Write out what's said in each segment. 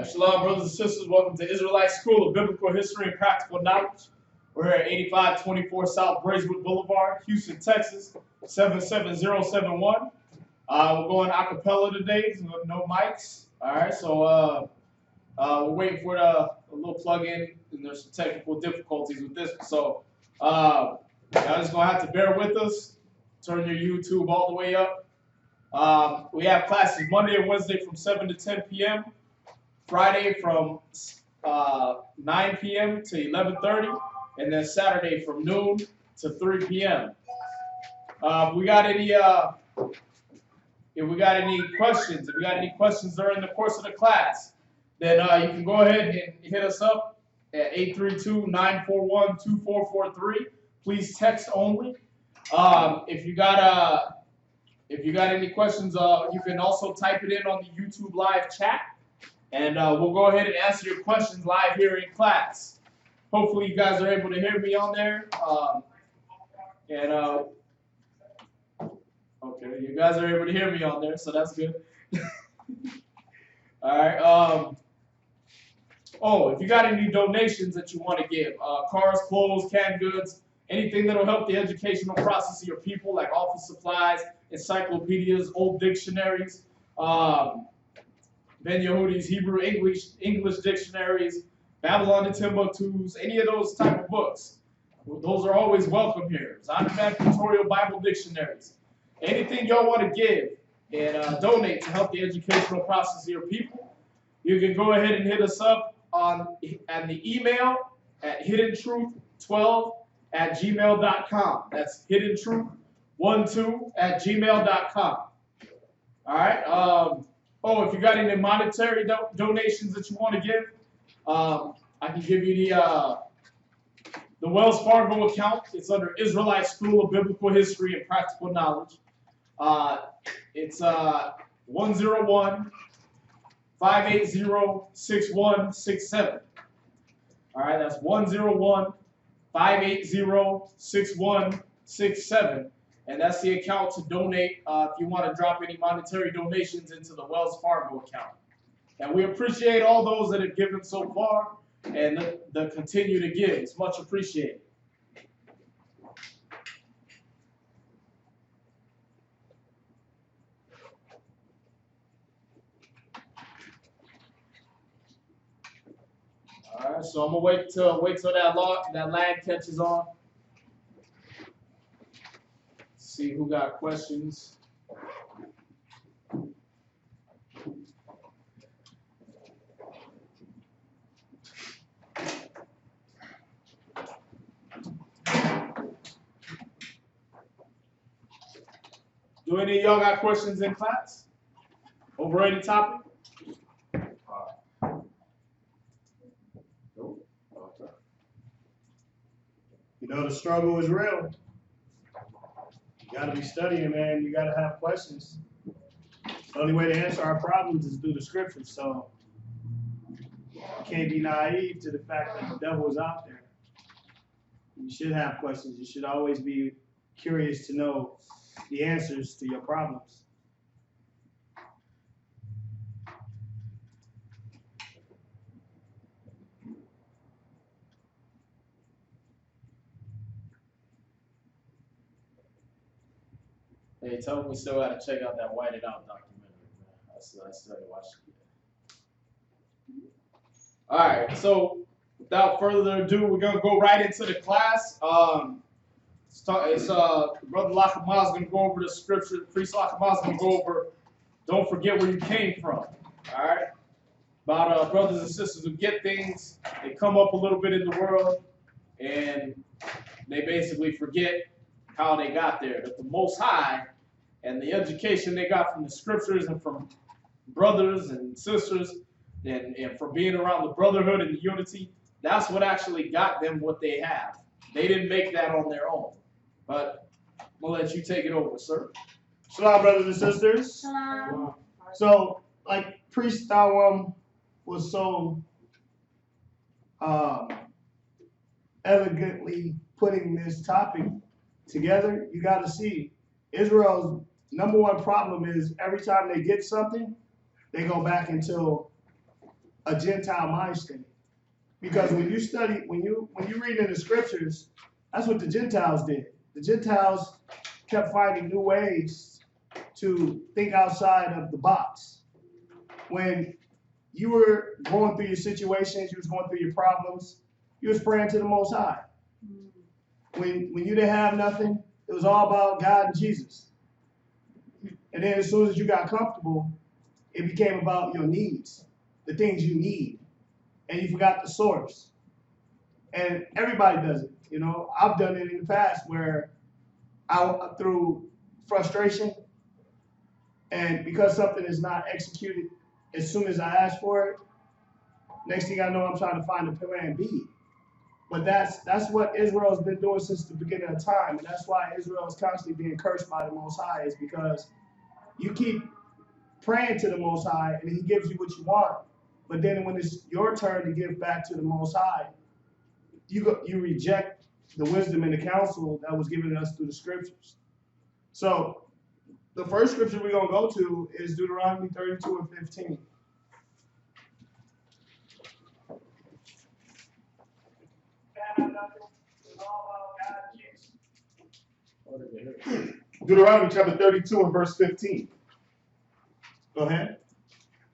Shalom, brothers and sisters. Welcome to Israelite School of Biblical History and Practical Knowledge. We're here at 8524 South Braeswood Boulevard, Houston, Texas, 77071. We're going a cappella today, so no mics. All right, so we're waiting for a little plug-in, and there's some technical difficulties with this. So y'all just going to have to bear with us. Turn your YouTube all the way up. We have classes Monday and Wednesday from 7 to 10 p.m., Friday from 9 p.m. to 11:30, and then Saturday from noon to 3 p.m. If we got any questions, during the course of the class, then you can go ahead and hit us up at 832-941-2443. Please text only. If you got any questions, you can also type it in on the YouTube live chat. And we'll go ahead and answer your questions live here in class. Hopefully you guys are able to hear me on there. Okay, you guys are able to hear me on there, so that's good. All right. If you got any donations that you want to give, cars, clothes, canned goods, anything that will help the educational process of your people, like office supplies, encyclopedias, old dictionaries, Ben Yehudi's Hebrew, English dictionaries, Babylon and Timbuktu's, any of those type of books. Those are always welcome here. Zondervan Pictorial Bible dictionaries. Anything y'all want to give and donate to help the educational process of your people, you can go ahead and hit us up at the email at hiddentruth12@gmail.com. That's hiddentruth12@gmail.com. All right. If you got any monetary donations that you want to give, I can give you the Wells Fargo account. It's under Israelite School of Biblical History and Practical Knowledge. It's 101-580-6167. All right, that's 101-580-6167. And that's the account to donate if you want to drop any monetary donations into the Wells Fargo account. And we appreciate all those that have given so far and that continue to give. It's much appreciated. All right, so I'm gonna wait till that lag catches on. See who got questions. Do any of y'all got questions in class over any topic? Nope. Okay. You know, the struggle is real. You got to be studying, man. You got to have questions. The only way to answer our problems is through the scriptures. So you can't be naive to the fact that the devil is out there. You should have questions. You should always be curious to know the answers to your problems. Hey, tell them we still got to check out that White It Out documentary, man. I still got to watch it. All right, so without further ado, we're going to go right into the class. Brother Lachama is going to go over the scripture. Priest Lachama is going to go over, don't forget where you came from. All right? About brothers and sisters who get things, they come up a little bit in the world, and they basically forget how they got there. But the Most High and the education they got from the scriptures and from brothers and sisters and from being around the brotherhood and the unity, that's what actually got them what they have. They didn't make that on their own. But I'm going to let you take it over, sir. Shalom, brothers and sisters. Shalom. So, like Priest S.O.W was so elegantly putting this topic together, you got to see Israel's number one problem is every time they get something, they go back until a Gentile mind state. Because when you study, when you read in the scriptures, that's what the Gentiles did. The Gentiles kept finding new ways to think outside of the box. When you were going through your situations, you was going through your problems, you was praying to the Most High. When you didn't have nothing, it was all about God and Jesus. And then as soon as you got comfortable, it became about your needs, the things you need, and you forgot the source. And everybody does it. You know, I've done it in the past where through frustration, and because something is not executed as soon as I ask for it, next thing I know, I'm trying to find a plan B. But that's what Israel has been doing since the beginning of time, and that's why Israel is constantly being cursed by the Most High, is because you keep praying to the Most High, and He gives you what you want. But then when it's your turn to give back to the Most High, you reject the wisdom and the counsel that was given us through the scriptures. So the first scripture we're going to go to is Deuteronomy 32 and 15. Deuteronomy chapter 32 and verse 15. Go ahead.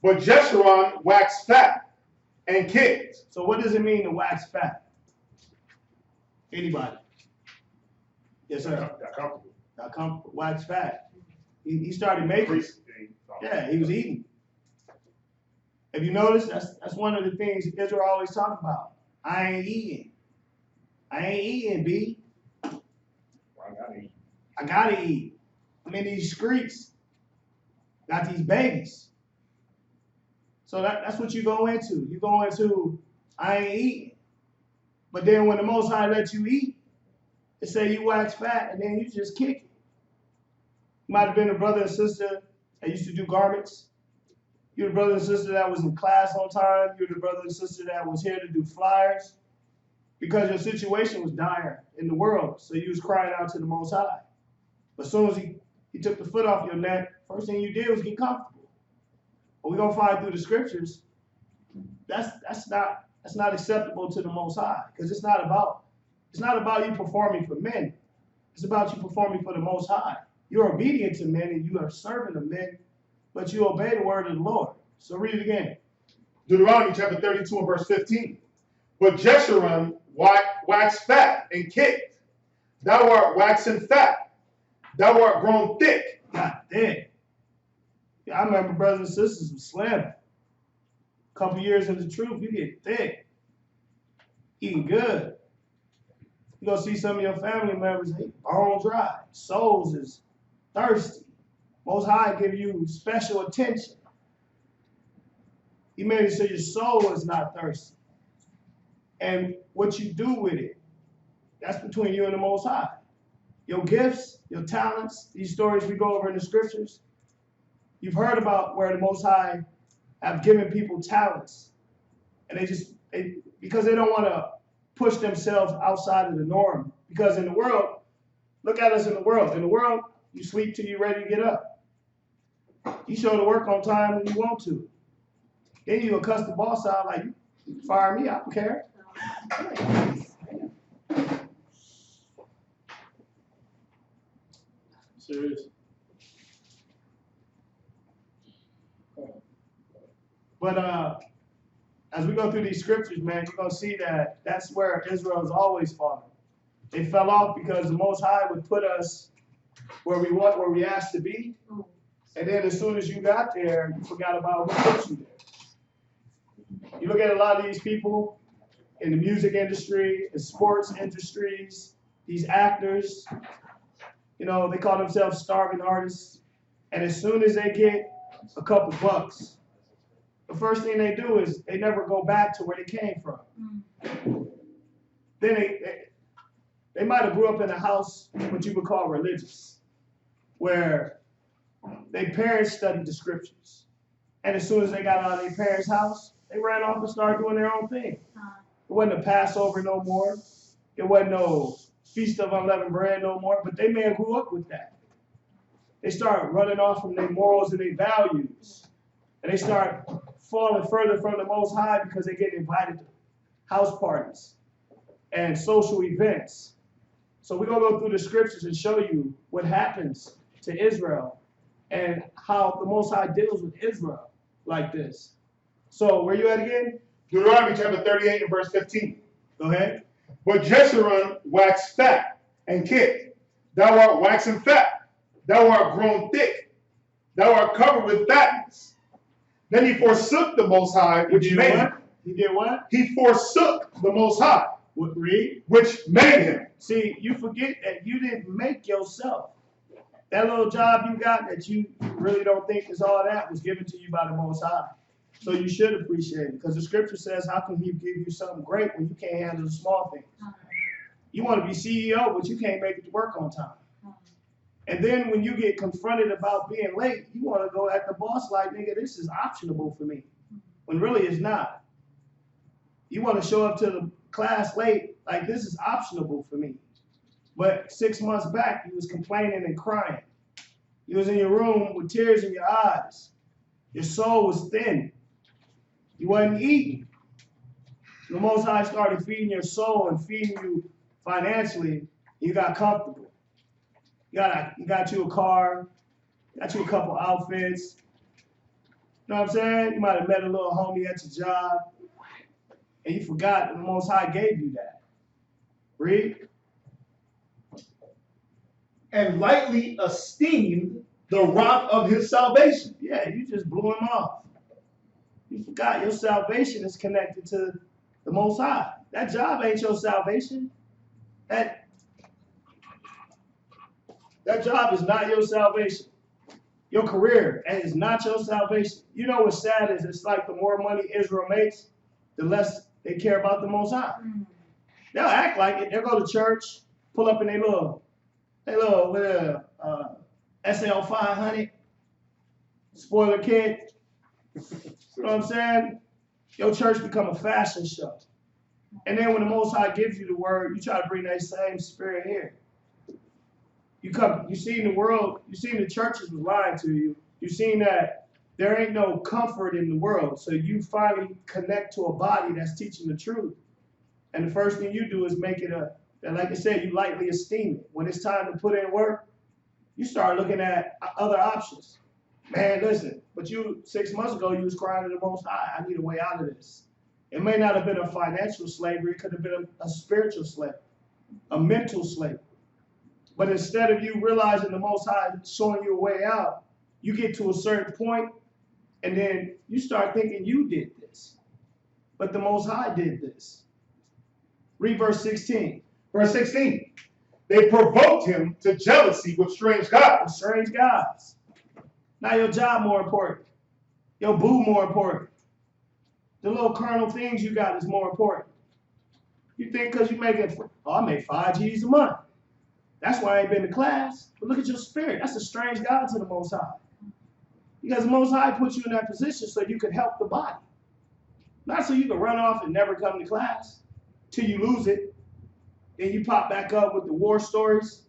But Jeshurun waxed fat and kicked. So what does it mean to wax fat? Anybody? Yes, sir. Got comfortable. Got comfortable. Wax fat. He started making. Yeah, he was eating. If you notice, that's one of the things Israel always talk about. I ain't eating. I ain't eating, B. Well, I gotta eat. I gotta eat. I'm in these streets. Got these babies. So that's what you go into. You go into, I ain't eating. But then when the Most High lets you eat, it say you wax fat and then you just kick it. You might have been a brother and sister that used to do garments. You're the brother and sister that was in class on time. You're the brother and sister that was here to do flyers. Because your situation was dire in the world. So you was crying out to the Most High. But as soon as he took the foot off your neck, first thing you did was get comfortable. But we're gonna find through the scriptures, that's not acceptable to the Most High. Because it's not about you performing for men. It's about you performing for the Most High. You're obedient to men and you are servant of men, but you obey the word of the Lord. So read it again. Deuteronomy chapter 32 and verse 15. But Jeshurun waxed fat and kicked. Thou art waxen fat. Thou art grown thick. God damn. Yeah, I remember brothers and sisters were slim. A couple years into the truth, you get thick. Eating good. You go see some of your family members, they bone dry. Souls is thirsty. Most High give you special attention. He made it so your soul is not thirsty. And what you do with it, that's between you and the Most High. Your gifts, your talents, these stories we go over in the scriptures, you've heard about where the Most High have given people talents. And because they don't want to push themselves outside of the norm. Because in the world, look at us in the world. In the world, you sleep till you're ready to get up. You show to work on time when you want to. Then you'll cuss the boss out like, you fire me, I don't care. Serious. But as we go through these scriptures, man, you're going to see that that's where Israel's always fallen. They fell off because the Most High would put us where we asked to be. And then as soon as you got there, you forgot about who put you there. You look at a lot of these people in the music industry, in sports industries, these actors, you know, they call themselves starving artists. And as soon as they get a couple bucks, the first thing they do is they never go back to where they came from. Then they might have grew up in a house, what you would call religious, where their parents studied the scriptures. And as soon as they got out of their parents' house, they ran off and started doing their own thing. It wasn't a Passover no more. It wasn't no Feast of Unleavened Bread no more, but they may have grew up with that. They start running off from their morals and their values. And they start falling further from the Most High because they get invited to house parties and social events. So we're going to go through the scriptures and show you what happens to Israel and how the Most High deals with Israel like this. So where you at again? Deuteronomy chapter 38 and verse 15. Go ahead. But Jeshurun waxed fat and kicked. Thou art waxen fat. Thou art grown thick. Thou art covered with fatness. Then he forsook the Most High, which made him. He did what? He forsook the Most High, Read. which made him. See, you forget that you didn't make yourself. That little job you got that you really don't think is all that was given to you by the Most High. So you should appreciate it, because the scripture says, how can he give you something great when you can't handle the small things? You want to be CEO, but you can't make it to work on time. And then when you get confronted about being late, you want to go at the boss like, nigga, this is optional for me, when really it's not. You want to show up to the class late like this is optional for me. But 6 months back, you was complaining and crying. You was in your room with tears in your eyes. Your soul was thin. You wasn't eating. The Most High started feeding your soul and feeding you financially. You got comfortable. You got you a car, got you a couple outfits. You know what I'm saying? You might have met a little homie at your job, and you forgot that the Most High gave you that. Read. And lightly esteemed the rock of his salvation. Yeah, you just blew him off. You forgot your salvation is connected to the Most High. That job ain't your salvation. That job is not your salvation. Your career is not your salvation. You know what's sad is it's like the more money Israel makes, the less they care about the Most High. They'll act like it. They'll go to church, pull up in their little SL 500, spoiler kit. You know what I'm saying? Your church become a fashion show. And then when the Most High gives you the word, you try to bring that same spirit here. You seen the world, you seen the churches was lying to you. You seen that there ain't no comfort in the world. So you finally connect to a body that's teaching the truth. And the first thing you do is make it like I said, you lightly esteem it. When it's time to put in work, you start looking at other options. Man, listen, but 6 months ago, you was crying to the Most High, I need a way out of this. It may not have been a financial slavery, it could have been a spiritual slavery, a mental slavery. But instead of you realizing the Most High showing you a way out, you get to a certain point, and then you start thinking you did this. But the Most High did this. Read verse 16. Verse 16. They provoked him to jealousy with strange gods. Strange gods. Now your job more important. Your boo more important. The little carnal things you got is more important. You think because you make it, I make 5 G's a month. That's why I ain't been to class. But look at your spirit. That's a strange God to the Most High. Because the Most High put you in that position so you could help the body. Not so you can run off and never come to class till you lose it. Then you pop back up with the war stories.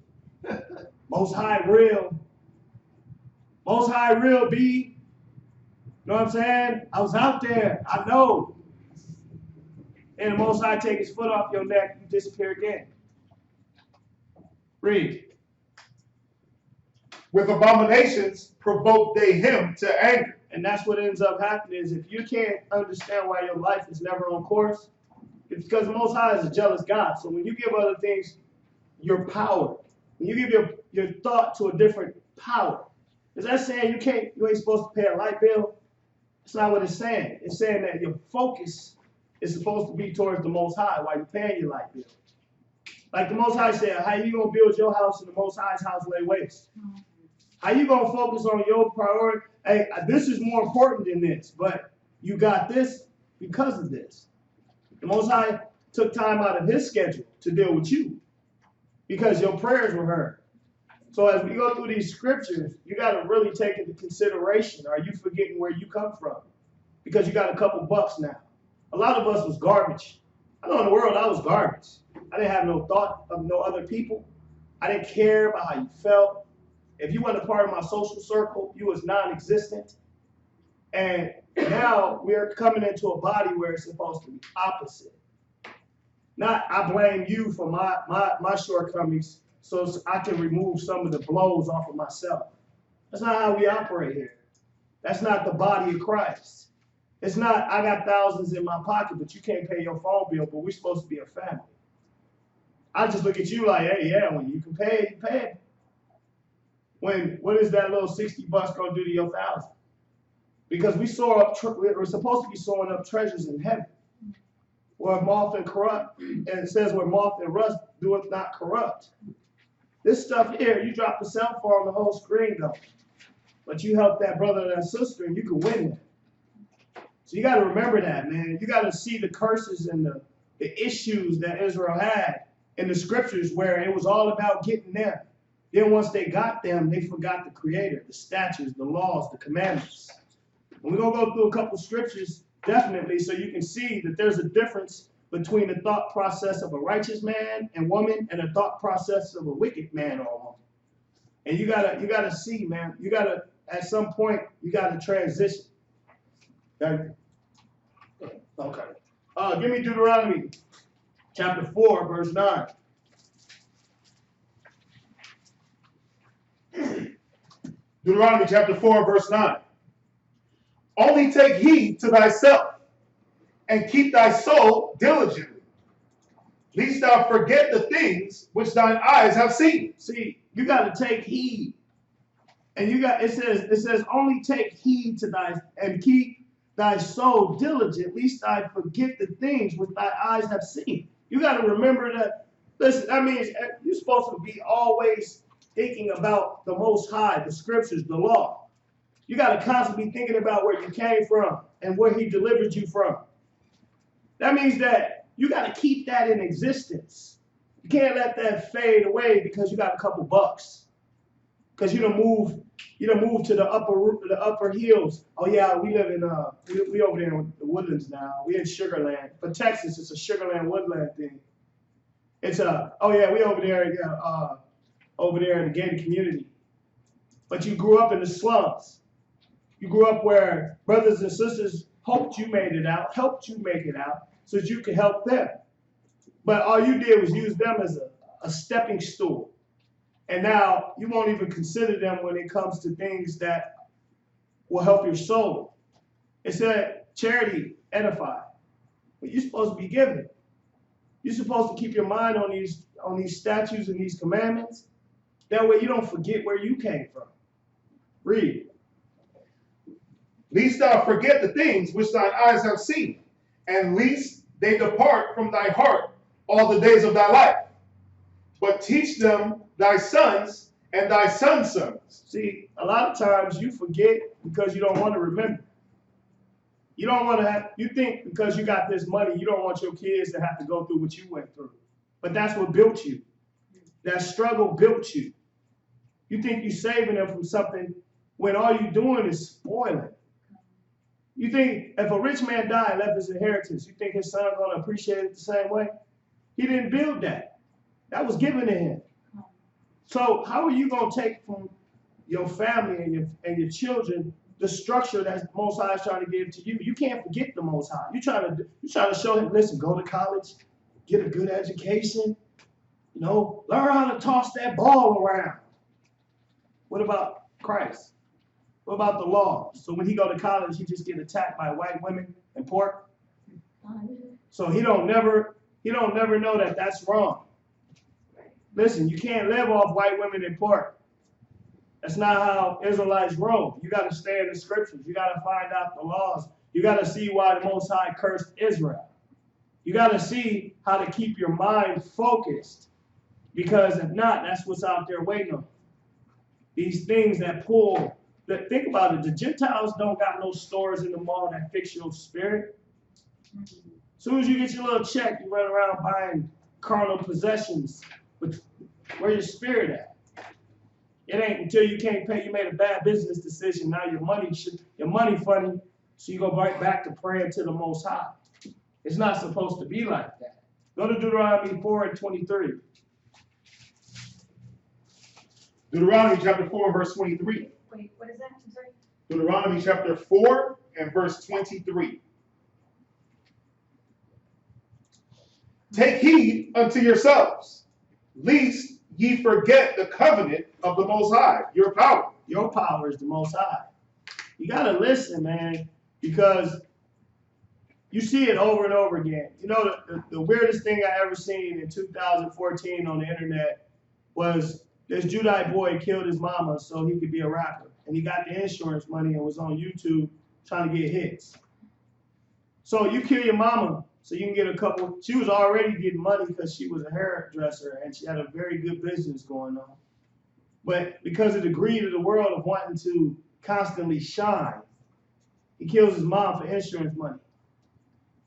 Most High real. Most High real, B. You know what I'm saying? I was out there. I know. And the Most High take his foot off your neck, you disappear again. Read. With abominations provoked they him to anger. And that's what ends up happening is if you can't understand why your life is never on course, it's because the Most High is a jealous God. So when you give other things your power, when you give your thought to a different power, is that saying you ain't supposed to pay a light bill? That's not what it's saying. It's saying that your focus is supposed to be towards the Most High while you're paying your light bill. Like the Most High said, how you gonna build your house and the Most High's house lay waste? How you gonna focus on your priority? Hey, this is more important than this, but you got this because of this. The Most High took time out of his schedule to deal with you because your prayers were heard. So as we go through these scriptures, you got to really take into consideration, are you forgetting where you come from? Because you got a couple bucks now. A lot of us was garbage. I know in the world I was garbage. I didn't have no thought of no other people. I didn't care about how you felt. If you weren't a part of my social circle, you was non-existent. And now we're coming into a body where it's supposed to be opposite. Not I blame you for my shortcomings so I can remove some of the blows off of myself. That's not how we operate here. That's not the body of Christ. It's not I got thousands in my pocket, but you can't pay your phone bill, but we're supposed to be a family. I just look at you like, hey, yeah, when you can pay it, you pay it. What is that little $60 gonna do to your 1,000? Because we're supposed to be storing up treasures in heaven, where moth and corrupt, and it says where moth and rust doeth not corrupt. This stuff here, you drop the cell phone, the whole screen goes. But you help that brother or that sister, and you can win that. So you got to remember that, man. You got to see the curses and the issues that Israel had in the scriptures, where it was all about getting them. Then once they got them, they forgot the Creator, the statutes, the laws, the commandments. And we're going to go through a couple scriptures, definitely, so you can see that there's a difference between the thought process of a righteous man and woman and the thought process of a wicked man or woman. And you gotta see, man. You gotta, at some point, you gotta transition. Okay. Give me Deuteronomy chapter 4, verse 9. Deuteronomy chapter 4, verse 9. Only take heed to thyself, and keep thy soul diligently, lest thou forget the things which thine eyes have seen. See, you got to take heed. And it says, only take heed to thy, and keep thy soul diligent, lest thou forget the things which thy eyes have seen. You got to remember that, listen, that means you're supposed to be always thinking about the Most High, the scriptures, the law. You got to constantly be thinking about where you came from and where he delivered you from. That means that you got to keep that in existence. You can't let that fade away because you got a couple bucks. Because you done move to the upper hills. Oh yeah, we live in we over there in the woodlands now. We in Sugarland. For Texas, it's a Sugarland woodland thing. It's oh yeah, we over there, over there in the gated community. But you grew up in the slums. You grew up where brothers and sisters helped you make it out, so that you could help them. But all you did was use them as a stepping stool. And now you won't even consider them when it comes to things that will help your soul. It said charity edify. But you're supposed to be giving. You're supposed to keep your mind on these statutes and these commandments. That way you don't forget where you came from. Read. Lest thou forget the things which thine eyes have seen, and lest they depart from thy heart all the days of thy life. But teach them thy sons and thy sons' sons. See, a lot of times you forget because you don't want to remember. You don't want to you think because you got this money, you don't want your kids to have to go through what you went through. But that's what built you. That struggle built you. You think you're saving them from something when all you're doing is spoiling. You think if a rich man died and left his inheritance, you think his son's going to appreciate it the same way? He didn't build that. That was given to him. So how are you going to take from your family and your children the structure that the Most High is trying to give to you? You can't forget the Most High. You're trying to show him, listen, go to college, get a good education, learn how to toss that ball around. What about Christ? What about the law? So when he go to college, he just get attacked by white women and pork. So he don't never know that that's wrong. Listen, you can't live off white women and pork. That's not how Israelites roll. You got to stay in the scriptures. You got to find out the laws. You got to see why the Most High cursed Israel. You got to see how to keep your mind focused. Because if not, that's what's out there waiting on. These things that pull. Think about it. The Gentiles don't got no stores in the mall that fix your spirit. As soon as you get your little check, you run around buying carnal possessions. But where's your spirit at? It ain't until you can't pay. You made a bad business decision. Now your money funny, so you go right back to praying to the Most High. It's not supposed to be like that. Go to Deuteronomy 4:23. Deuteronomy chapter 4, verse 23. Wait, what is that? I'm sorry. Deuteronomy chapter 4 and verse 23. Take heed unto yourselves, lest ye forget the covenant of the Most High, your power. Your power is the Most High. You got to listen, man, because you see it over and over again. You know, the weirdest thing I ever seen in 2014 on the internet was this Judite boy killed his mama so he could be a rapper. And he got the insurance money and was on YouTube trying to get hits. So you kill your mama so you can get a couple. She was already getting money because she was a hairdresser and she had a very good business going on. But because of the greed of the world of wanting to constantly shine, he kills his mom for insurance money.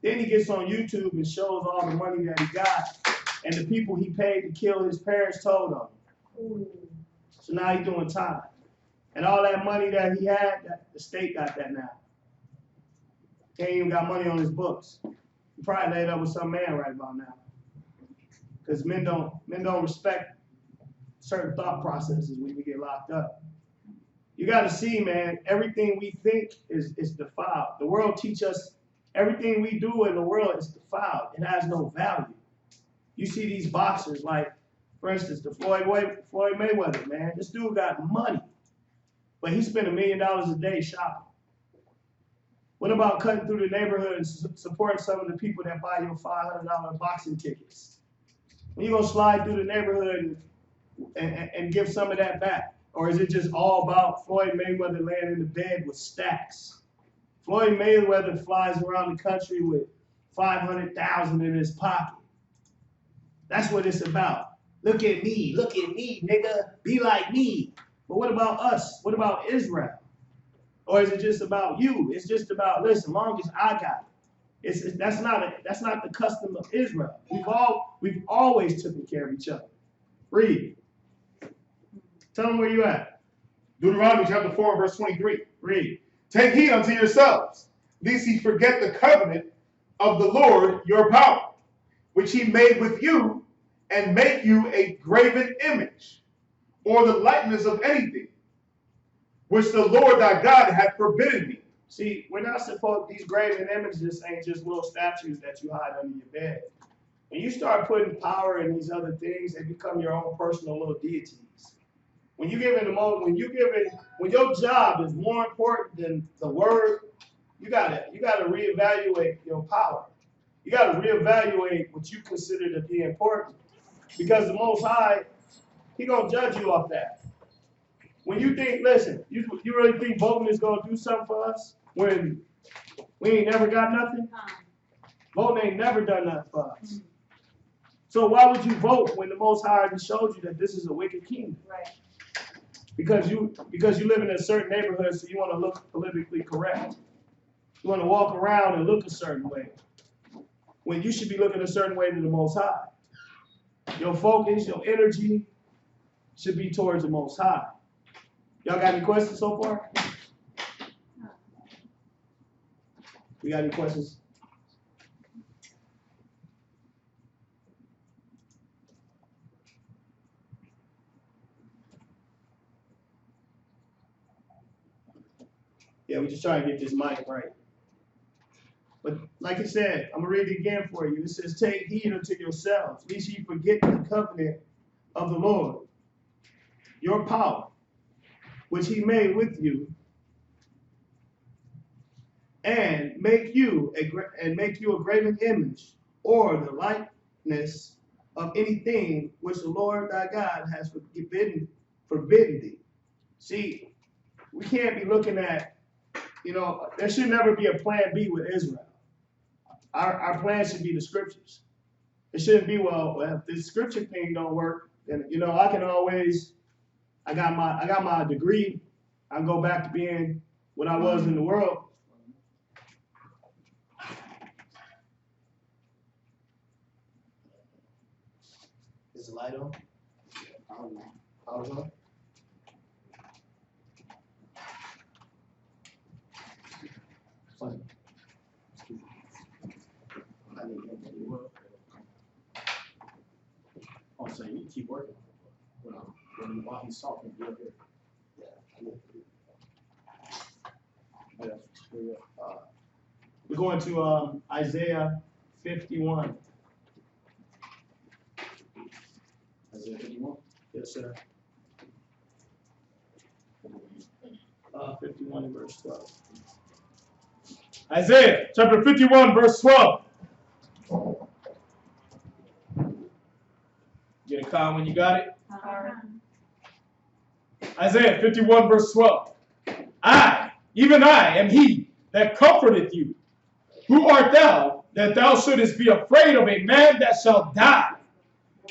Then he gets on YouTube and shows all the money that he got and the people he paid to kill his parents told on him. So now he's doing time. And all that money that he had, the state got that now. He ain't even got money on his books. He probably laid up with some man right about now. Because men don't respect certain thought processes when we get locked up. You got to see, man, everything we think is defiled. The world teaches us everything we do in the world is defiled. It has no value. You see these boxers, like, for instance, the Floyd Mayweather, man. This dude got money, but he spent $1 million a day shopping. What about cutting through the neighborhood and supporting some of the people that buy your $500 boxing tickets? When you gonna slide through the neighborhood and give some of that back? Or is it just all about Floyd Mayweather laying in the bed with stacks? Floyd Mayweather flies around the country with 500,000 in his pocket. That's what it's about. Look at me, nigga, be like me. But what about us? What about Israel? Or is it just about you? It's just about, listen, long as I got it. That's not the custom of Israel. We've always taken care of each other. Read. Tell them where you at. Deuteronomy chapter 4 verse 23. Read. Take heed unto yourselves, lest ye forget the covenant of the Lord your power, which he made with you, and make you a graven image, or the likeness of anything, which the Lord thy God hath forbidden me. See, we're not supposed, these graven images ain't just little statues that you hide under your bed. When you start putting power in these other things, they become your own personal little deities. When you give it a moment, when your job is more important than the word, you gotta reevaluate your power. You gotta reevaluate what you consider to be important, because the Most High, he gonna judge you off that. When you think, listen, you really think voting is gonna do something for us when we ain't never got nothing? Voting ain't never done nothing for us. So why would you vote when the Most High already showed you that this is a wicked kingdom? Right. Because you live in a certain neighborhood, so you want to look politically correct. You want to walk around and look a certain way, when you should be looking a certain way to the Most High. Your focus, your energy should be towards the Most High. Y'all got any questions so far? You got any questions? Yeah, we just trying to get this mic right. But like I said, I'm going to read it again for you. It says, take heed unto yourselves, lest ye forget the covenant of the Lord, your power, which he made with you, and make you a graven image, or the likeness of anything which the Lord thy God has forbidden thee. See, we can't be looking at, there should never be a plan B with Israel. Our plan should be the scriptures. It shouldn't be, well, if the scripture thing don't work, then I can always, I got my degree, I can go back to being what I was in the world. Is the light on? Power's on? Funny. I need to do well. Oh, so you keep working while he's talking. Yeah, I need to do. We're going to Isaiah 51. Isaiah 51. Yes, sir. 51 and verse 12. Isaiah chapter 51, verse 12. Get a con when you got it. Isaiah 51, verse 12. I, even I, am he that comforteth you. Who art thou, that thou shouldest be afraid of a man that shall die,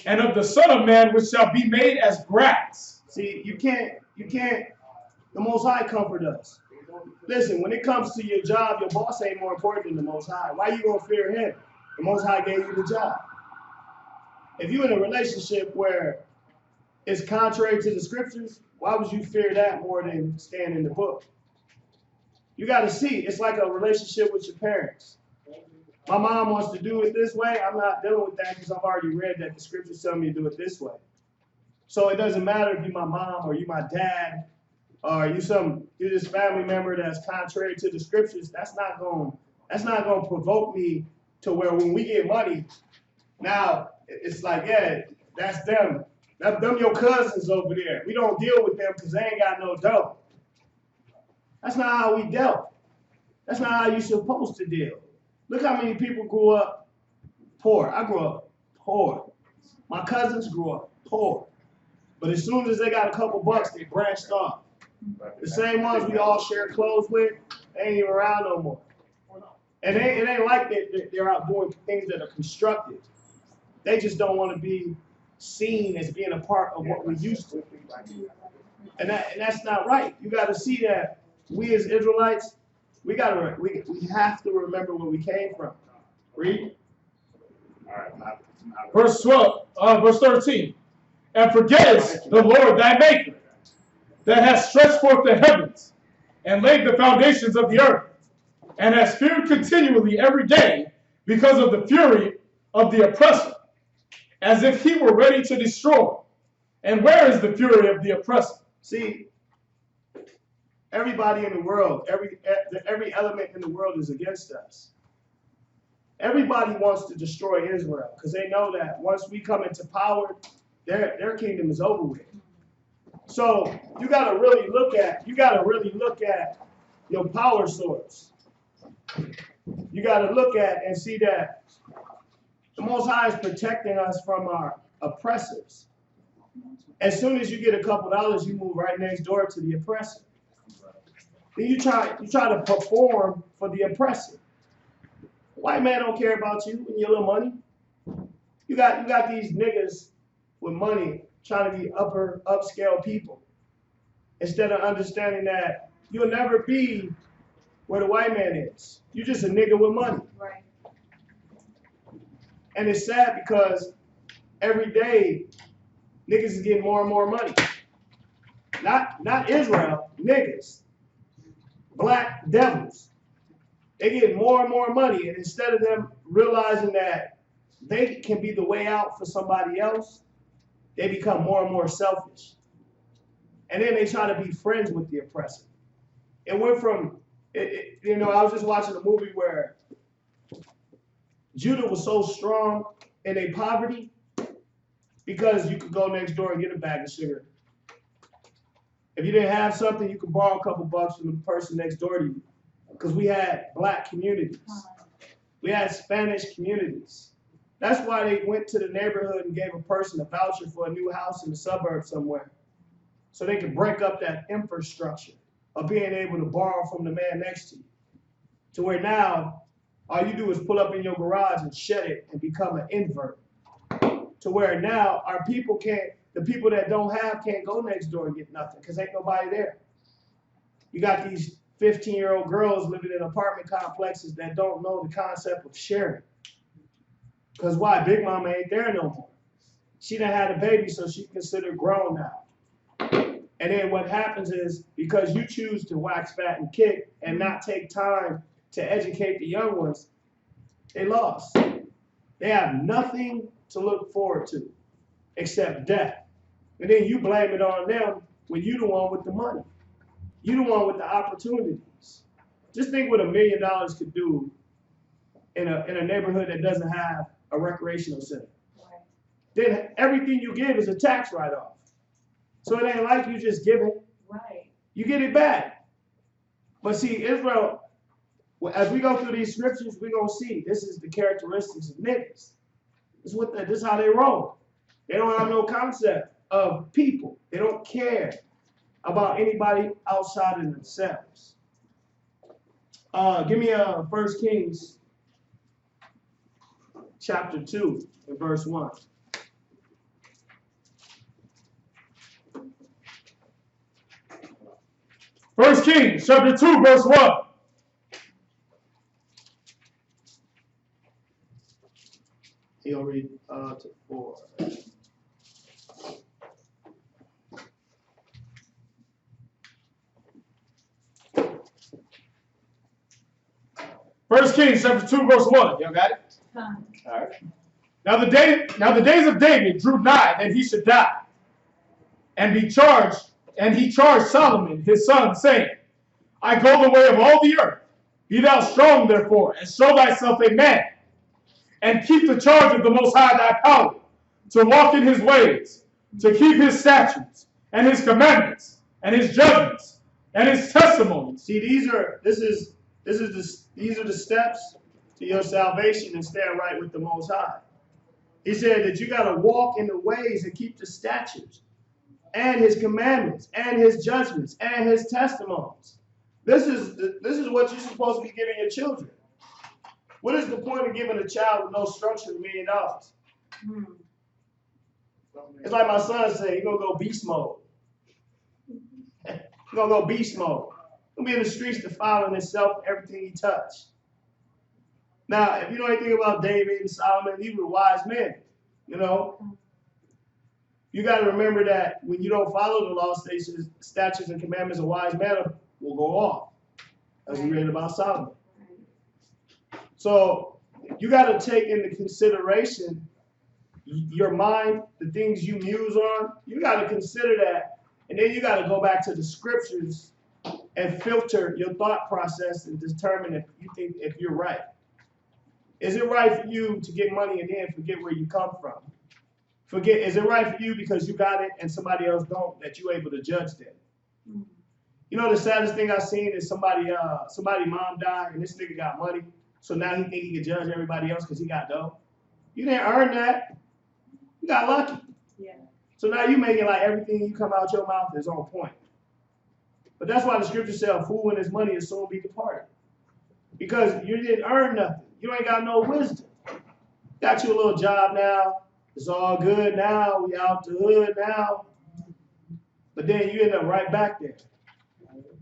and of the Son of Man which shall be made as grass? See, you can't, the Most High comfort us. Listen, when it comes to your job, your boss ain't more important than the Most High. Why you gonna fear him? The Most High gave you the job. If you're in a relationship where it's contrary to the scriptures, why would you fear that more than staying in the book? You got to see, it's like a relationship with your parents. My mom wants to do it this way. I'm not dealing with that because I've already read that the scriptures tell me to do it this way. So it doesn't matter if you're my mom or you my dad or you're this family member that's contrary to the scriptures. That's not going to provoke me to where when we get money, now it's like, yeah, that's them. Them your cousins over there. We don't deal with them because they ain't got no dough. That's not how we dealt. That's not how you're supposed to deal. Look how many people grew up poor. I grew up poor. My cousins grew up poor. But as soon as they got a couple bucks, they branched off. The same ones we all share clothes with, they ain't even around no more. And it ain't like they're out doing things that are constructive. They just don't want to be seen as being a part of what we used to. And that's not right. You got to see that we as Israelites, we have to remember where we came from. Read. Verse 12, verse 13. And forgettest the Lord thy Maker, that has stretched forth the heavens, and laid the foundations of the earth, and has feared continually every day because of the fury of the oppressor, as if he were ready to destroy. And where is the fury of the oppressor? See, everybody in the world, every element in the world is against us. Everybody wants to destroy Israel because they know that once we come into power, their kingdom is over with. So you got to really look at your power source. You got to look at and see that the Most High is protecting us from our oppressors. As soon as you get a couple dollars, you move right next door to the oppressor. Then you try to perform for the oppressor. The white man don't care about you and your little money. You got these niggas with money trying to be upscale people instead of understanding that you'll never be where the white man is. You're just a nigga with money. Right. And it's sad because every day niggas is getting more and more money. Not Israel, niggas. Black devils. They get more and more money, and instead of them realizing that they can be the way out for somebody else, they become more and more selfish. And then they try to be friends with the oppressor. It went from, I was just watching a movie where Judah was so strong in their poverty because you could go next door and get a bag of sugar. If you didn't have something, you could borrow a couple bucks from the person next door to you. Because we had black communities. We had Spanish communities. That's why they went to the neighborhood and gave a person a voucher for a new house in the suburb somewhere. So they could break up that infrastructure of being able to borrow from the man next to you. To where now, all you do is pull up in your garage and shut it and become an invert. To where now the people that don't have can't go next door and get nothing because ain't nobody there. You got these 15-year-old girls living in apartment complexes that don't know the concept of sharing. Because why? Big Mama ain't there no more. She done had a baby, so she's considered grown now. And then what happens is, because you choose to wax, fat, and kick and not take time to educate the young ones, they lost. They have nothing to look forward to except death. And then you blame it on them when you the one with the money. You the one with the opportunities. Just think what $1 million could do in a neighborhood that doesn't have a recreational center. Right. Then everything you give is a tax write-off. So it ain't like you just give it. Right. You get it back. But see, Israel, as we go through these scriptures, we're going to see this is the characteristics of niggas. This is how they roll. They don't have no concept of people. They don't care about anybody outside of themselves. Give me 1 Kings chapter 2 and verse 1. First Kings chapter 2, verse 1. He'll read to 4. First Kings chapter 2, verse 1. Y'all got it? All right. Now the days of David drew nigh that he should die, and he charged Solomon his son, saying, I go the way of all the earth. Be thou strong, therefore, and show thyself a man, and keep the charge of the Most High thy power, to walk in his ways, to keep his statutes, and his commandments, and his judgments, and his testimonies. See, these are the steps to your salvation and staying right with the Most High. He said that you got to walk in the ways and keep the statutes and his commandments and his judgments and his testimonies. This is what you're supposed to be giving your children. What is the point of giving a child with no structure $1 million? It's like my son said, he's going to go beast mode. He's going to go beast mode. He'll be in the streets defiling himself and everything he touched. Now, if you know anything about David and Solomon, these were wise men, you know. You got to remember that when you don't follow the law, statutes, and commandments, a wise man will go off, as we read about Solomon. So you got to take into consideration your mind, the things you muse on. You got to consider that, and then you got to go back to the scriptures and filter your thought process and determine if you're right. Is it right for you to get money and then forget where you come from? Is it right for you because you got it and somebody else don't, that you're able to judge them? You know, the saddest thing I've seen is somebody mom died and this nigga got money, so now he think he can judge everybody else because he got dough. You didn't earn that. You got lucky. Yeah. So now you making like everything you come out your mouth is on point. But that's why the scripture says a fool and his money is soon be departed. Because you didn't earn nothing. You ain't got no wisdom. Got you a little job now. It's all good now. We out the hood now. But then you end up right back there.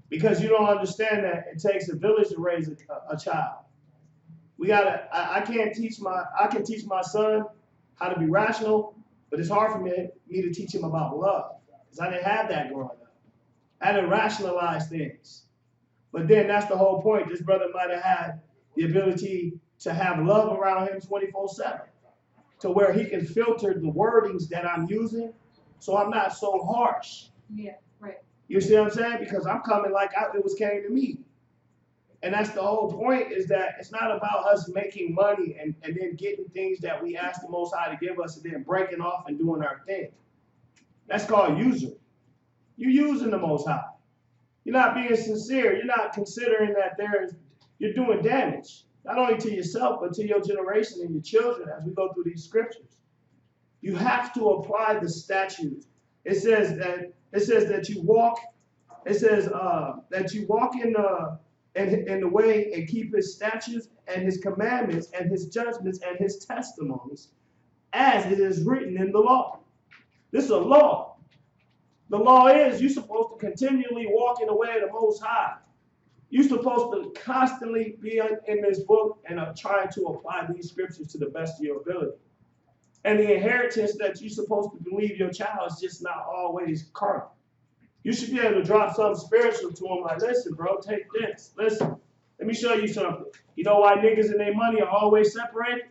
Because you don't understand that it takes a village to raise a child. I can teach my son how to be rational, but it's hard for me to teach him about love. Because I didn't have that growing up. I had to rationalize things. But then that's the whole point. This brother might have had the ability to have love around him 24/7, to where he can filter the wordings that I'm using, so I'm not so harsh. Yeah, right. You see what I'm saying? Because I'm coming like it came to me. And that's the whole point, is that it's not about us making money and then getting things that we ask the Most High to give us and then breaking off and doing our thing. That's called usury. You're using the Most High. You're not being sincere. You're not considering that you're doing damage, not only to yourself, but to your generation and your children as we go through these scriptures. You have to apply the statutes. It says that you walk. It says that you walk in the way and keep his statutes and his commandments and his judgments and his testimonies, as it is written in the law. This is a law. The law is you're supposed to continually walk in the way of the Most High. You're supposed to constantly be in this book and trying to apply these scriptures to the best of your ability. And the inheritance that you're supposed to leave your child is just not always carnal. You should be able to drop something spiritual to them, like, listen, bro, take this. Listen, let me show you something. You know why niggas and their money are always separated?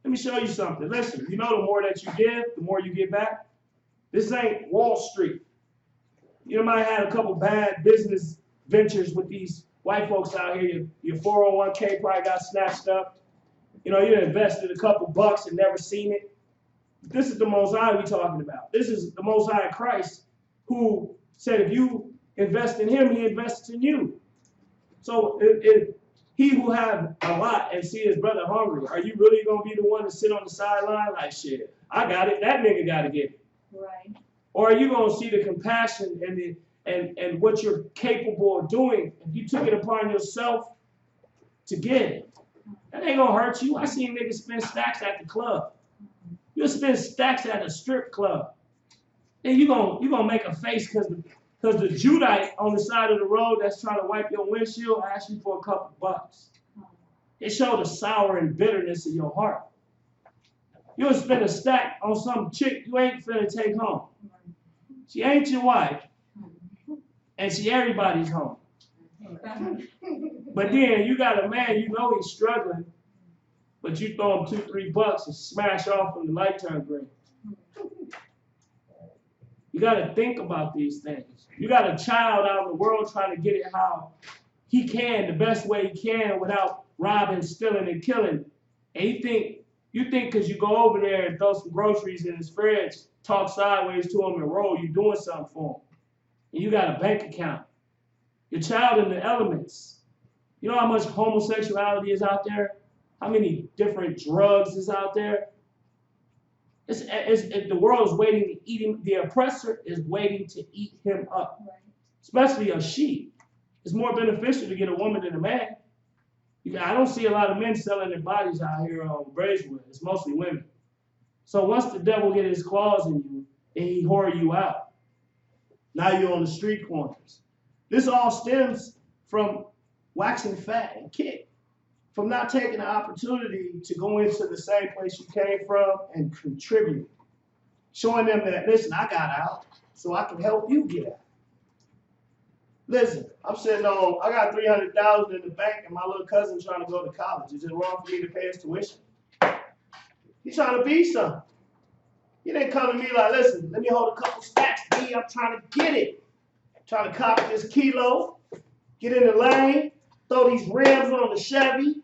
Let me show you something. Listen, you know the more that you give, the more you get back. This ain't Wall Street. You might have had a couple bad business ventures with these white folks out here, your 401k probably got snatched up. You know, you invested a couple bucks and never seen it. This is the Most High we're talking about. This is the Most High Christ who said if you invest in him, he invests in you. So if he who have a lot and see his brother hungry, are you really going to be the one to sit on the sideline like, shit, I got it, that nigga got to get it? Right. Or are you going to see the compassion and what you're capable of doing if you took it upon yourself to get it? That ain't going to hurt you. I seen niggas spend stacks at the club. You'll spend stacks at a strip club. And you're gonna make a face because the Judite on the side of the road that's trying to wipe your windshield asks you for a couple bucks. It showed the sour and bitterness in your heart. You'll spend a stack on some chick you ain't finna take home. She ain't your wife, and she everybody's home. But then you got a man, you know he's struggling, but you throw him $2-3 and smash off when the light turns green. You got to think about these things. You got a child out in the world trying to get it how he can, the best way he can, without robbing, stealing, and killing. And you think because you go over there and throw some groceries in his fridge, talk sideways to him and roll, you're doing something for him. And you got a bank account. Your child in the elements. You know how much homosexuality is out there? How many different drugs is out there? The world is waiting to eat him. The oppressor is waiting to eat him up. Right. Especially a she. It's more beneficial to get a woman than a man. I don't see a lot of men selling their bodies out here on Braeswood. It's mostly women. So once the devil gets his claws in you, and he whore you out, now you're on the street corners. This all stems from waxing fat and kick. From not taking the opportunity to go into the same place you came from and contribute. Showing them that, listen, I got out, so I can help you get out. Listen, I'm sitting on, I got $300,000 in the bank and my little cousin trying to go to college. Is it wrong for me to pay his tuition? He's trying to be something. He didn't come to me like, listen, let me hold a couple stacks, B, I'm trying to get it. I'm trying to copy this kilo, get in the lane, throw these rims on the Chevy.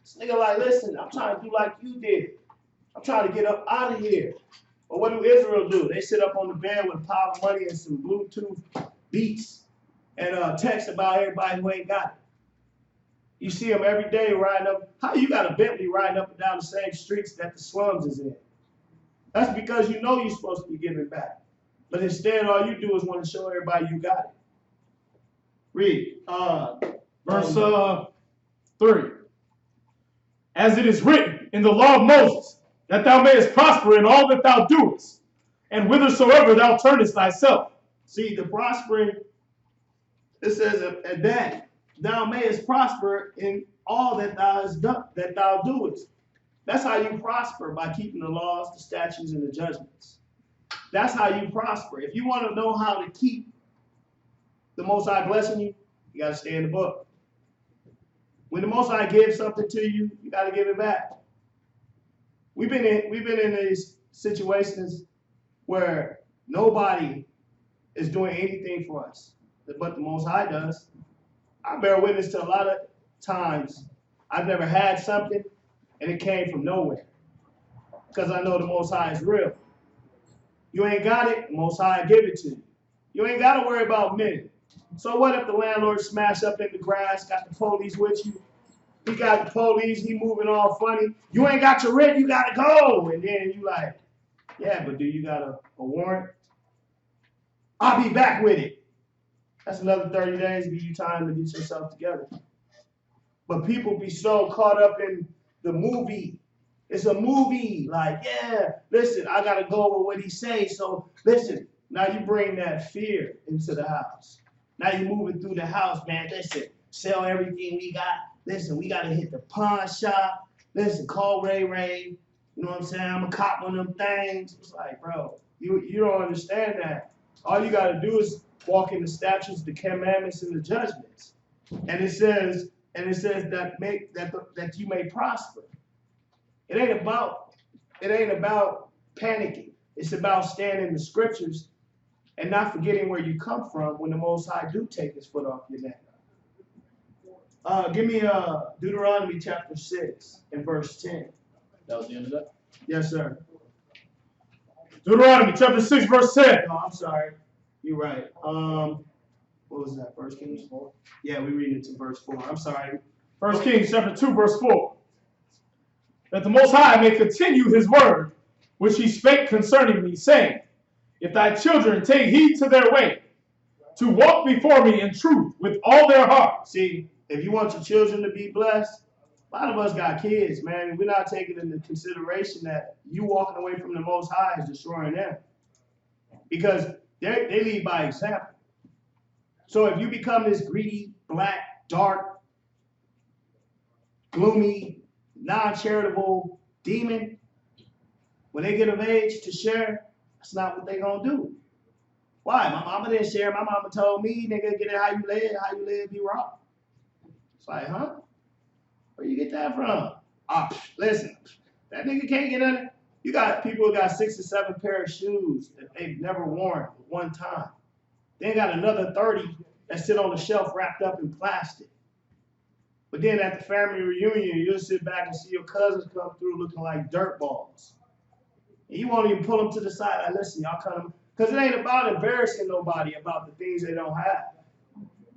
This nigga like, listen, I'm trying to do like you did. I'm trying to get up out of here. But what do Israel do? They sit up on the bed with a pile of money and some Bluetooth beats and text about everybody who ain't got it. You see them every day riding up. How you got a Bentley riding up and down the same streets that the slums is in? That's because you know you're supposed to be giving back. But instead, all you do is want to show everybody you got it. Read. Verse 3. As it is written in the law of Moses, that thou mayest prosper in all that thou doest, and whithersoever thou turnest thyself. See, the prospering, it says that thou mayest prosper in all that thou doest. That's how you prosper, by keeping the laws, the statutes, and the judgments. That's how you prosper. If you want to know how to keep the Most High blessing you, you got to stay in the book. When the Most High gives something to you, you got to give it back. We've been in these situations where nobody is doing anything for us, but the Most High does. I bear witness to a lot of times I've never had something and it came from nowhere, because I know the Most High is real. You ain't got it, the Most High give it to you. You ain't got to worry about men. So what if the landlord smashed up in the grass, got the police with you? He got the police, he moving all funny. You ain't got your rent, you got to go. And then you like, yeah, but do you got a warrant? I'll be back with it. That's another 30 days, give you time to get yourself together. But people be so caught up in the movie. It's a movie. Like, yeah, listen, I got to go with what he says. So listen, now you bring that fear into the house. Now you're moving through the house, man. Listen, sell everything we got. Listen, we got to hit the pawn shop. Listen, call Ray Ray. You know what I'm saying? I'm going to cop one of them things. It's like, bro, you don't understand that. All you got to do is walk in the statutes, the commandments, and the judgments. And it says that you may prosper. It ain't about panicking. It's about staying in the scriptures and not forgetting where you come from when the Most High do take his foot off your neck. Give me Deuteronomy chapter 6 and verse 10. That was the end of that? Yes, sir. Deuteronomy chapter 6, verse 10. No, I'm sorry. You're right. What was that? First Kings 4? Yeah, we read it to verse 4. I'm sorry. 1 Kings chapter 2, verse 4. That the Most High may continue his word, which he spake concerning me, saying, if thy children take heed to their way, to walk before me in truth with all their heart. See, if you want your children to be blessed, a lot of us got kids, man, and we're not taking into consideration that you walking away from the Most High is destroying them. Because they lead by example. So if you become this greedy, black, dark, gloomy, non-charitable demon, when they get of age to share, that's not what they're going to do. Why? My mama didn't share. My mama told me, nigga, get it how you live, be wrong. It's like, huh? Where you get that from? Listen, that nigga can't get in it. You got people who got 6 or 7 pair of shoes that they've never worn one time. Then got another 30 that sit on the shelf wrapped up in plastic. But then at the family reunion, you'll sit back and see your cousins come through looking like dirt balls. And you won't even pull them to the side. Like, listen, y'all come. Because it ain't about embarrassing nobody about the things they don't have.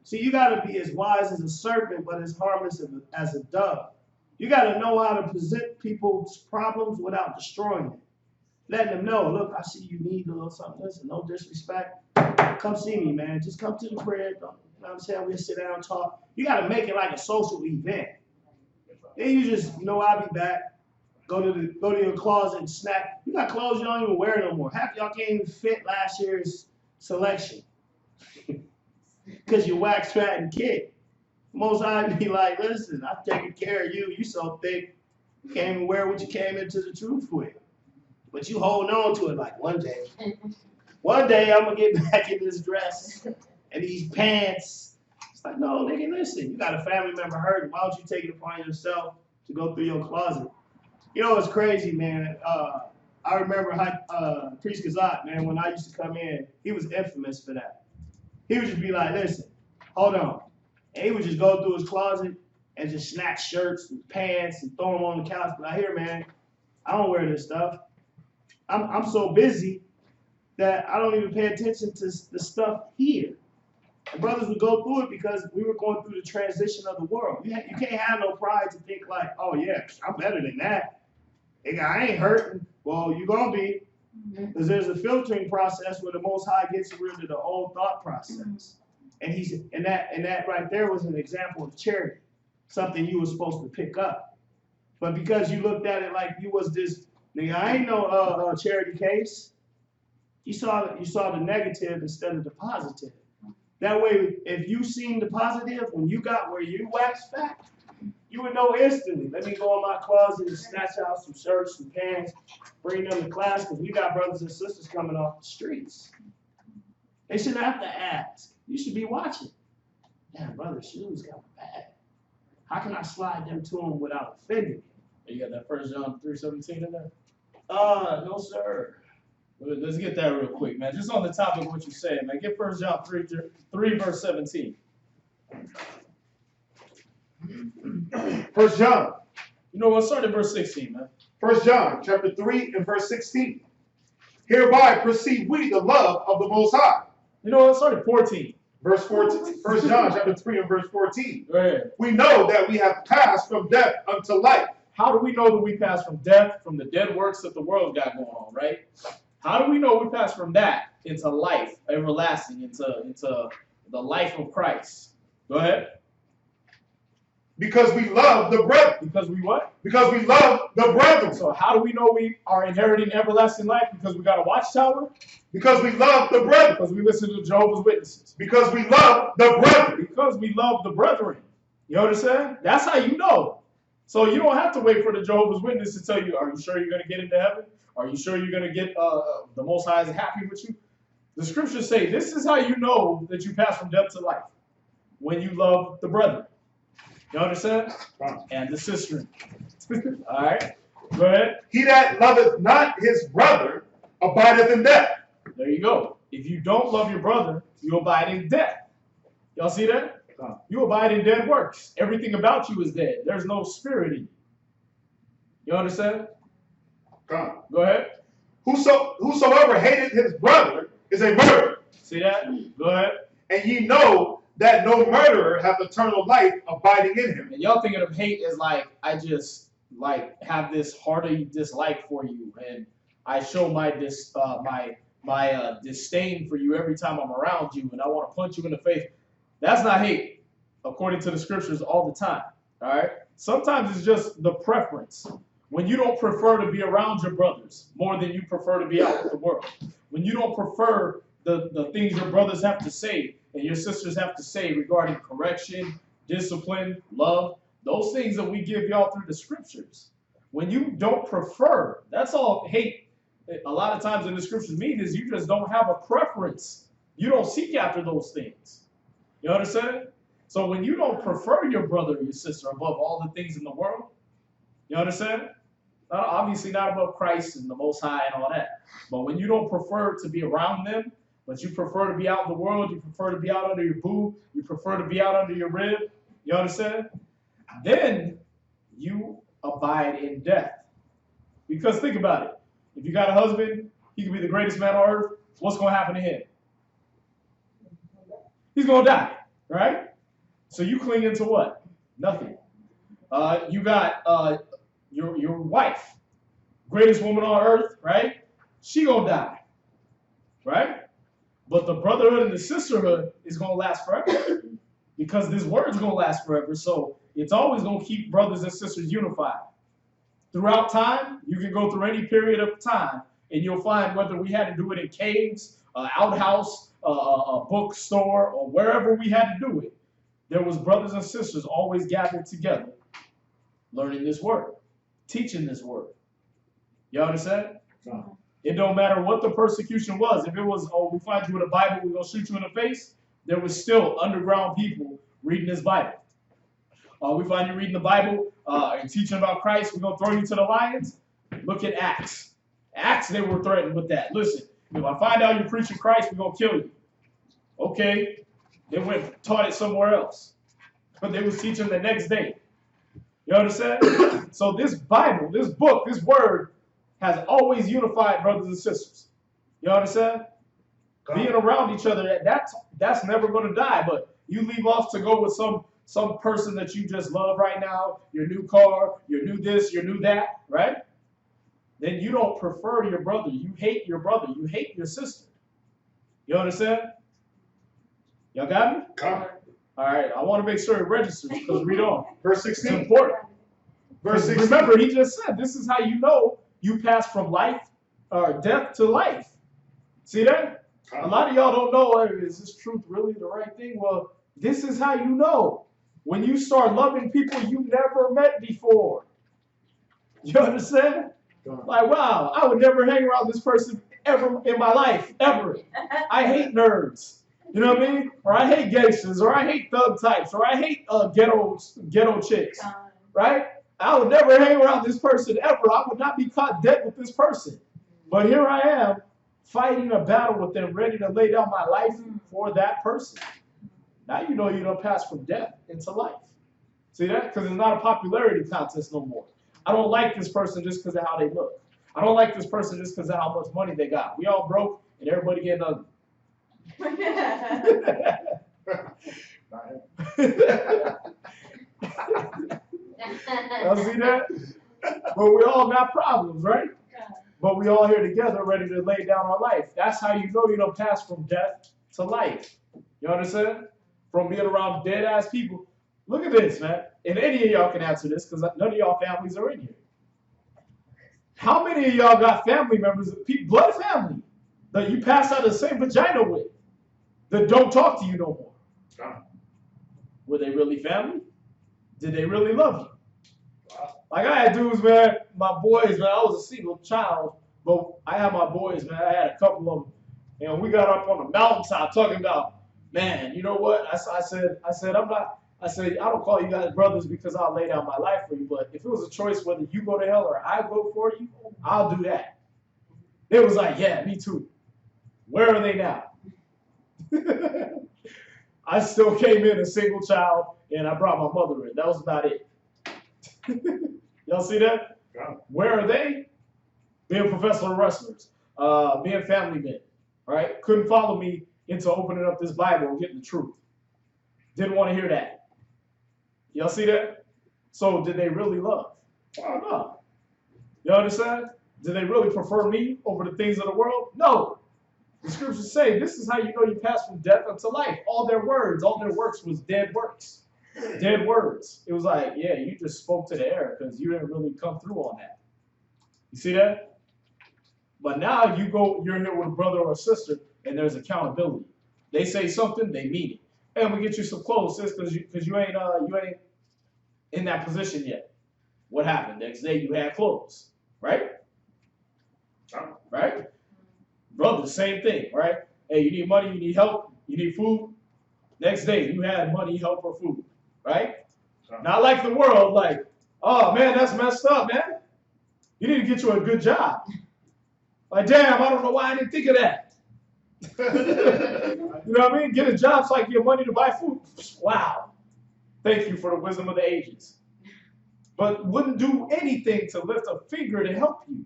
See, you got to be as wise as a serpent, but as harmless as a dove. You got to know how to present people's problems without destroying it. Letting them know, look, I see you need a little something. Listen, no disrespect. Come see me, man. Just come to the crib. You know what I'm saying? We'll sit down and talk. You got to make it like a social event. Then you just, I'll be back. Go to your closet and snack. You got clothes you don't even wear no more. Half y'all can't even fit last year's selection. Because you wax fat and kid. Most I'd be like, listen, I'm taking care of you. You so thick, you can't even wear what you came into the truth with. But you holding on to it like one day I'm going to get back in this dress and these pants. It's like, no, nigga, listen. You got a family member hurting. Why don't you take it upon yourself to go through your closet? You know what's crazy, man? I remember Priest Kazak, man, when I used to come in, he was infamous for that. He would just be like, listen, hold on. And he would just go through his closet and just snatch shirts and pants and throw them on the couch. But I hear, man, I don't wear this stuff. I'm so busy that I don't even pay attention to the stuff here. And brothers would go through it because we were going through the transition of the world. You can't have no pride to think like, oh, yeah, I'm better than that. Nigga, I ain't hurting. Well, you're going to be. Because there's a filtering process where the Most High gets rid of the old thought process. And that right there was an example of charity, something you were supposed to pick up. But because you looked at it like you was this, nigga, I ain't no charity case. You saw the negative instead of the positive. That way, if you seen the positive, when you got where you waxed fat, you would know instantly. Let me go in my closet and snatch out some shirts and pants, bring them to class, because we got brothers and sisters coming off the streets. They shouldn't have to ask. You should be watching. Damn, brother's shoes got bad. How can I slide them to him without offending him? You got that 1 John 3:17 in there? No, sir. Let's get that real quick, man. Just on the topic of what you said, man. Get 1 John 3 verse 17. 1 John. You know what? Start at verse 16, man. 1 John chapter 3 and verse 16. Hereby perceive we the love of the Most High. You know what? Start at 14. Verse 14. 1 John chapter 3 and verse 14. Go ahead. We know that we have passed from death unto life. How do we know that we passed from death, from the dead works that the world got going on, right? How do we know we passed from that into life, everlasting, into the life of Christ? Go ahead. Because we love the brethren. Because we what? Because we love the brethren. So how do we know we are inheriting everlasting life? Because we got a watchtower? Because we love the brethren. Because we listen to Jehovah's Witnesses. Because we love the brethren. Because we love the brethren. You understand? That's how you know. So you don't have to wait for the Jehovah's Witness to tell you, are you sure you're going to get into heaven? Are you sure you're going to get the Most High is happy with you? The scriptures say this is how you know that you pass from death to life. When you love the brethren. You understand? And the sister. All right. Go ahead. He that loveth not his brother abideth in death. There you go. If you don't love your brother, you abide in death. Y'all see that? You abide in dead works. Everything about you is dead. There's no spirit in you. You understand? Come. Go ahead. Whosoever hated his brother is a murderer. See that? Go ahead. And ye know that no murderer hath eternal life abiding in him. And y'all thinking of hate as like, I just like have this hearty dislike for you, and I show my disdain for you every time I'm around you, and I want to punch you in the face. That's not hate, according to the scriptures, all the time. All right. Sometimes it's just the preference. When you don't prefer to be around your brothers more than you prefer to be out with the world. When you don't prefer the things your brothers have to say and your sisters have to say regarding correction, discipline, love, those things that we give y'all through the scriptures. When you don't prefer, that's all hate a lot of times in the scriptures mean is you just don't have a preference. You don't seek after those things. You understand? So when you don't prefer your brother or your sister above all the things in the world, you understand? Obviously not above Christ and the Most High and all that. But when you don't prefer to be around them, but you prefer to be out in the world, you prefer to be out under your boob, you prefer to be out under your rib, you understand? Then you abide in death. Because think about it. If you got a husband, he could be the greatest man on earth. What's going to happen to him? He's going to die, right? So you cling into what? Nothing. You got your wife, greatest woman on earth, right? She gonna die, right? But the brotherhood and the sisterhood is gonna last forever because this word's gonna last forever. So it's always gonna keep brothers and sisters unified. Throughout time, you can go through any period of time and you'll find whether we had to do it in caves, outhouse, a bookstore, or wherever we had to do it, there was brothers and sisters always gathered together, learning this word, teaching this word. You understand? It don't matter what the persecution was. If it was, oh, we find you in the Bible, we're going to shoot you in the face, there was still underground people reading this Bible. We find you reading the Bible and teaching about Christ, we're going to throw you to the lions. Look at Acts. Acts, they were threatened with that. Listen, if I find out you're preaching Christ, we're going to kill you. Okay. They went and taught it somewhere else. But they was teaching the next day. You understand? So this Bible, this book, this word has always unified brothers and sisters. You understand? Being around each other, that's never going to die. But you leave off to go with some person that you just love right now, your new car, your new this, your new that, right? Then you don't prefer your brother. You hate your brother. You hate your sister. You understand? Y'all got me? Come. All right. I want to make sure it registers because read on. Verse It's 16. important. Verse 16. Remember, he just said, this is how you know you pass from life or death to life. See that? A lot of y'all don't know, is this truth really the right thing? Well, this is how you know. When you start loving people you never met before. You understand? Like, wow, I would never hang around this person ever in my life, ever. I hate nerds. You know what I mean? Or I hate gangsters, or I hate thug types, or I hate ghetto chicks, right? I would never hang around this person ever. I would not be caught dead with this person. But here I am, fighting a battle with them, ready to lay down my life for that person. Now you know you don't pass from death into life. See that? Because it's not a popularity contest no more. I don't like this person just because of how they look. I don't like this person just because of how much money they got. We all broke, and everybody getting ugly. Y'all see that? But we all got problems, right? But we all here together ready to lay down our life. That's how you know you don't pass from death to life. You understand? From being around dead-ass people. Look at this, man. And any of y'all can answer this because none of y'all families are in here. How many of y'all got family members, blood family, that you pass out the same vagina with, that don't talk to you no more? Were they really family? Did they really love you? Like I had dudes, man, my boys, man, I was a single child, but I had my boys, man, I had a couple of them, and we got up on the mountaintop talking about, man, you know what? I said, I don't call you guys brothers because I'll lay down my life for you, but if it was a choice whether you go to hell or I go for you, I'll do that. It was like, yeah, me too. Where are they now? I still came in a single child, and I brought my mother in. That was about it. Y'all see that? Yeah. Where are they? Being professional wrestlers, being family men, right? Couldn't follow me into opening up this Bible and getting the truth. Didn't want to hear that. Y'all see that? So did they really love? Oh, no. You understand? Did they really prefer me over the things of the world? No. The scriptures say this is how you know you pass from death unto life. All their words, all their works was dead works. Dead words. It was like, yeah, you just spoke to the air because you didn't really come through on that. You see that? But now you're here with a brother or a sister, and there's accountability. They say something, they mean it. Hey, I'm gonna get you some clothes, sis, because you ain't in that position yet. What happened? Next day you had clothes, right? Right? Brother, same thing, right? Hey, you need money, you need help, you need food. Next day you had money, help, or food, right? Not like the world, like, oh man, that's messed up, man. You need to get you a good job. Like, damn, I don't know why I didn't think of that. You know what I mean? Get a job so I can get money to buy food. Wow. Thank you for the wisdom of the ages. But wouldn't do anything to lift a finger to help you.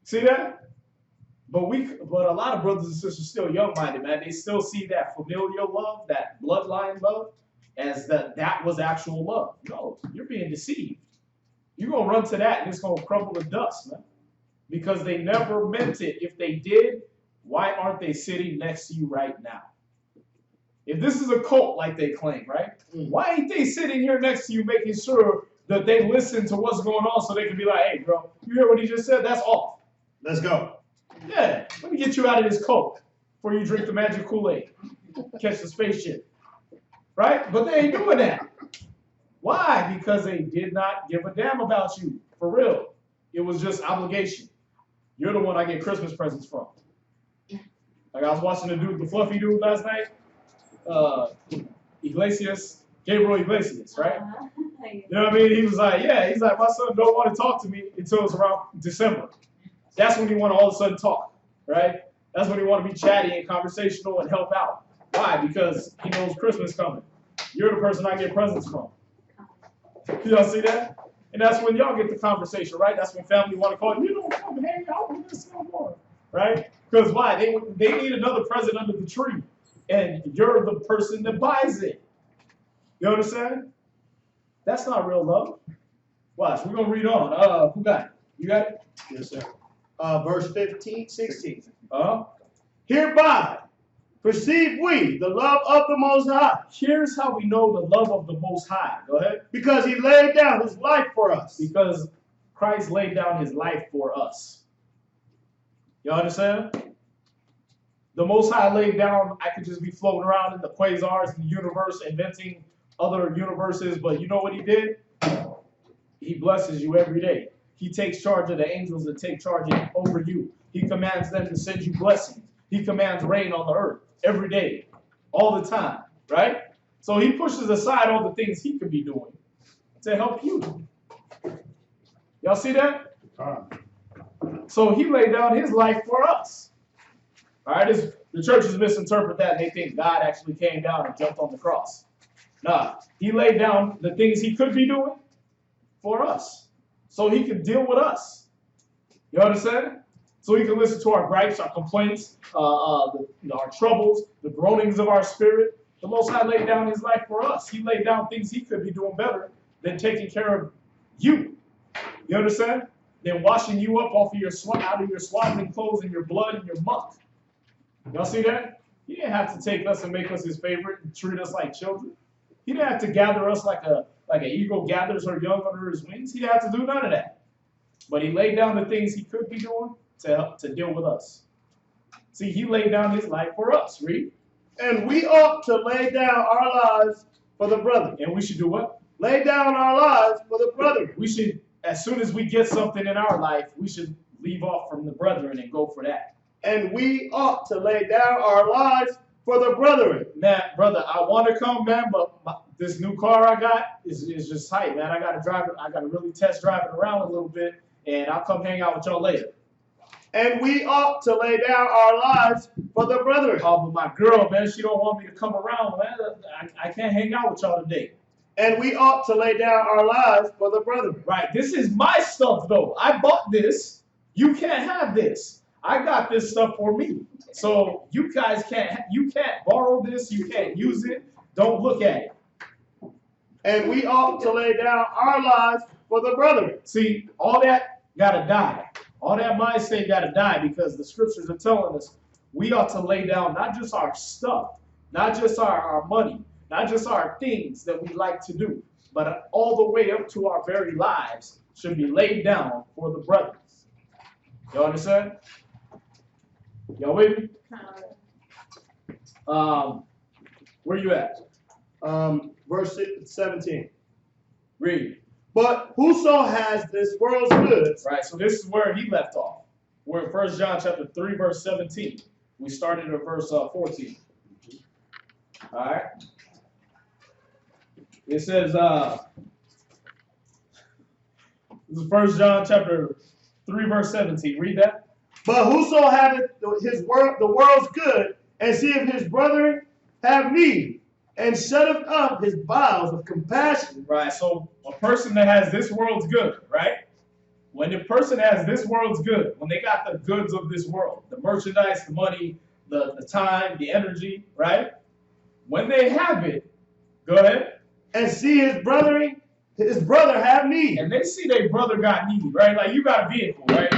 See that? But a lot of brothers and sisters still young-minded, man. They still see that familial love, that bloodline love, as that was actual love. No, you're being deceived. You're going to run to that and it's going to crumble to dust, man. Because they never meant it. If they did, why aren't they sitting next to you right now? If this is a cult like they claim, right? Why ain't they sitting here next to you making sure that they listen to what's going on so they can be like, hey, bro, you hear what he just said? That's off. Let's go. Yeah, let me get you out of this cult before you drink the magic Kool-Aid. Catch the spaceship. Right? But they ain't doing that. Why? Because they did not give a damn about you. For real. It was just obligation. You're the one I get Christmas presents from. Like I was watching the fluffy dude last night. Gabriel Iglesias, right? You know what I mean? He was like, yeah, he's like, my son don't want to talk to me until it's around December. That's when he want to all of a sudden talk, right? That's when he want to be chatty and conversational and help out. Why? Because he knows Christmas coming. You're the person I get presents from. Y'all see that? And that's when y'all get the conversation, right? That's when family want to call you don't come hang out with us no more, right? Because why? They need another present under the tree, and you're the person that buys it. You understand? That's not real love. Watch, we're gonna read on. Who got it? You got it? Yes, sir. Verse 15, 16. Uh-huh. Hereby perceive we the love of the Most High, Here's how we know the love of the Most High. Go ahead. because he laid down his life for us. Because Christ laid down his life for us. You understand? The Most High laid down, I could just be floating around in the quasars and the universe, inventing other universes, but you know what he did? He blesses you every day. He takes charge of the angels that take charge over you. He commands them to send you blessings. He commands rain on the earth every day, all the time, right? So he pushes aside all the things he could be doing to help you. Y'all see that? So he laid down his life for us. All right, the churches misinterpret that and they think God actually came down and jumped on the cross. Nah, he laid down the things he could be doing for us so he could deal with us. You understand? So he can listen to our gripes, our complaints, our troubles, the groanings of our spirit. The Most High laid down his life for us. He laid down things he could be doing better than taking care of you. You understand? Than washing you up off of out of your swaddling clothes and your blood and your muck. Y'all see that? He didn't have to take us and make us his favorite and treat us like children. He didn't have to gather us like an eagle gathers her young under his wings. He didn't have to do none of that. But he laid down the things he could be doing to deal with us. See, he laid down his life for us. Read. And we ought to lay down our lives for the brother. And we should do what? Lay down our lives for the brother. We should, as soon as we get something in our life, we should leave off from the brethren and go for that. And we ought to lay down our lives for the brethren. Man, brother, I want to come, man, but this new car I got is just tight, man. I got to drive it. I got to really test drive it around a little bit, and I'll come hang out with y'all later. And we ought to lay down our lives for the brethren. Oh, but my girl, man, she don't want me to come around, man. I can't hang out with y'all today. And we ought to lay down our lives for the brethren. Right, this is my stuff, though. I bought this. You can't have this. I got this stuff for me. So you guys can't borrow this. You can't use it. Don't look at it. And we ought to lay down our lives for the brethren. See, all that gotta die. All that mindset gotta die, because the scriptures are telling us we ought to lay down not just our stuff, not just our money, not just our things that we like to do, but all the way up to our very lives should be laid down for the brothers. Y'all understand? Y'all with me? Where you at? Verse 17. Read. But whoso has this world's goods. Right, so this is where he left off. We're in 1 John chapter 3, verse 17. We started at verse 14. All right. It says, this is 1 John chapter 3, verse 17. Read that. But whoso haveth the world's good, and seeth his brother have need, and shutteth up his bowels of compassion. Right, so a person that has this world's good, right? When a person has this world's good, when they got the goods of this world, the merchandise, the money, the time, the energy, right? When they have it, go ahead. And see his brother have need. And they see their brother got need, right? Like you got a vehicle, right?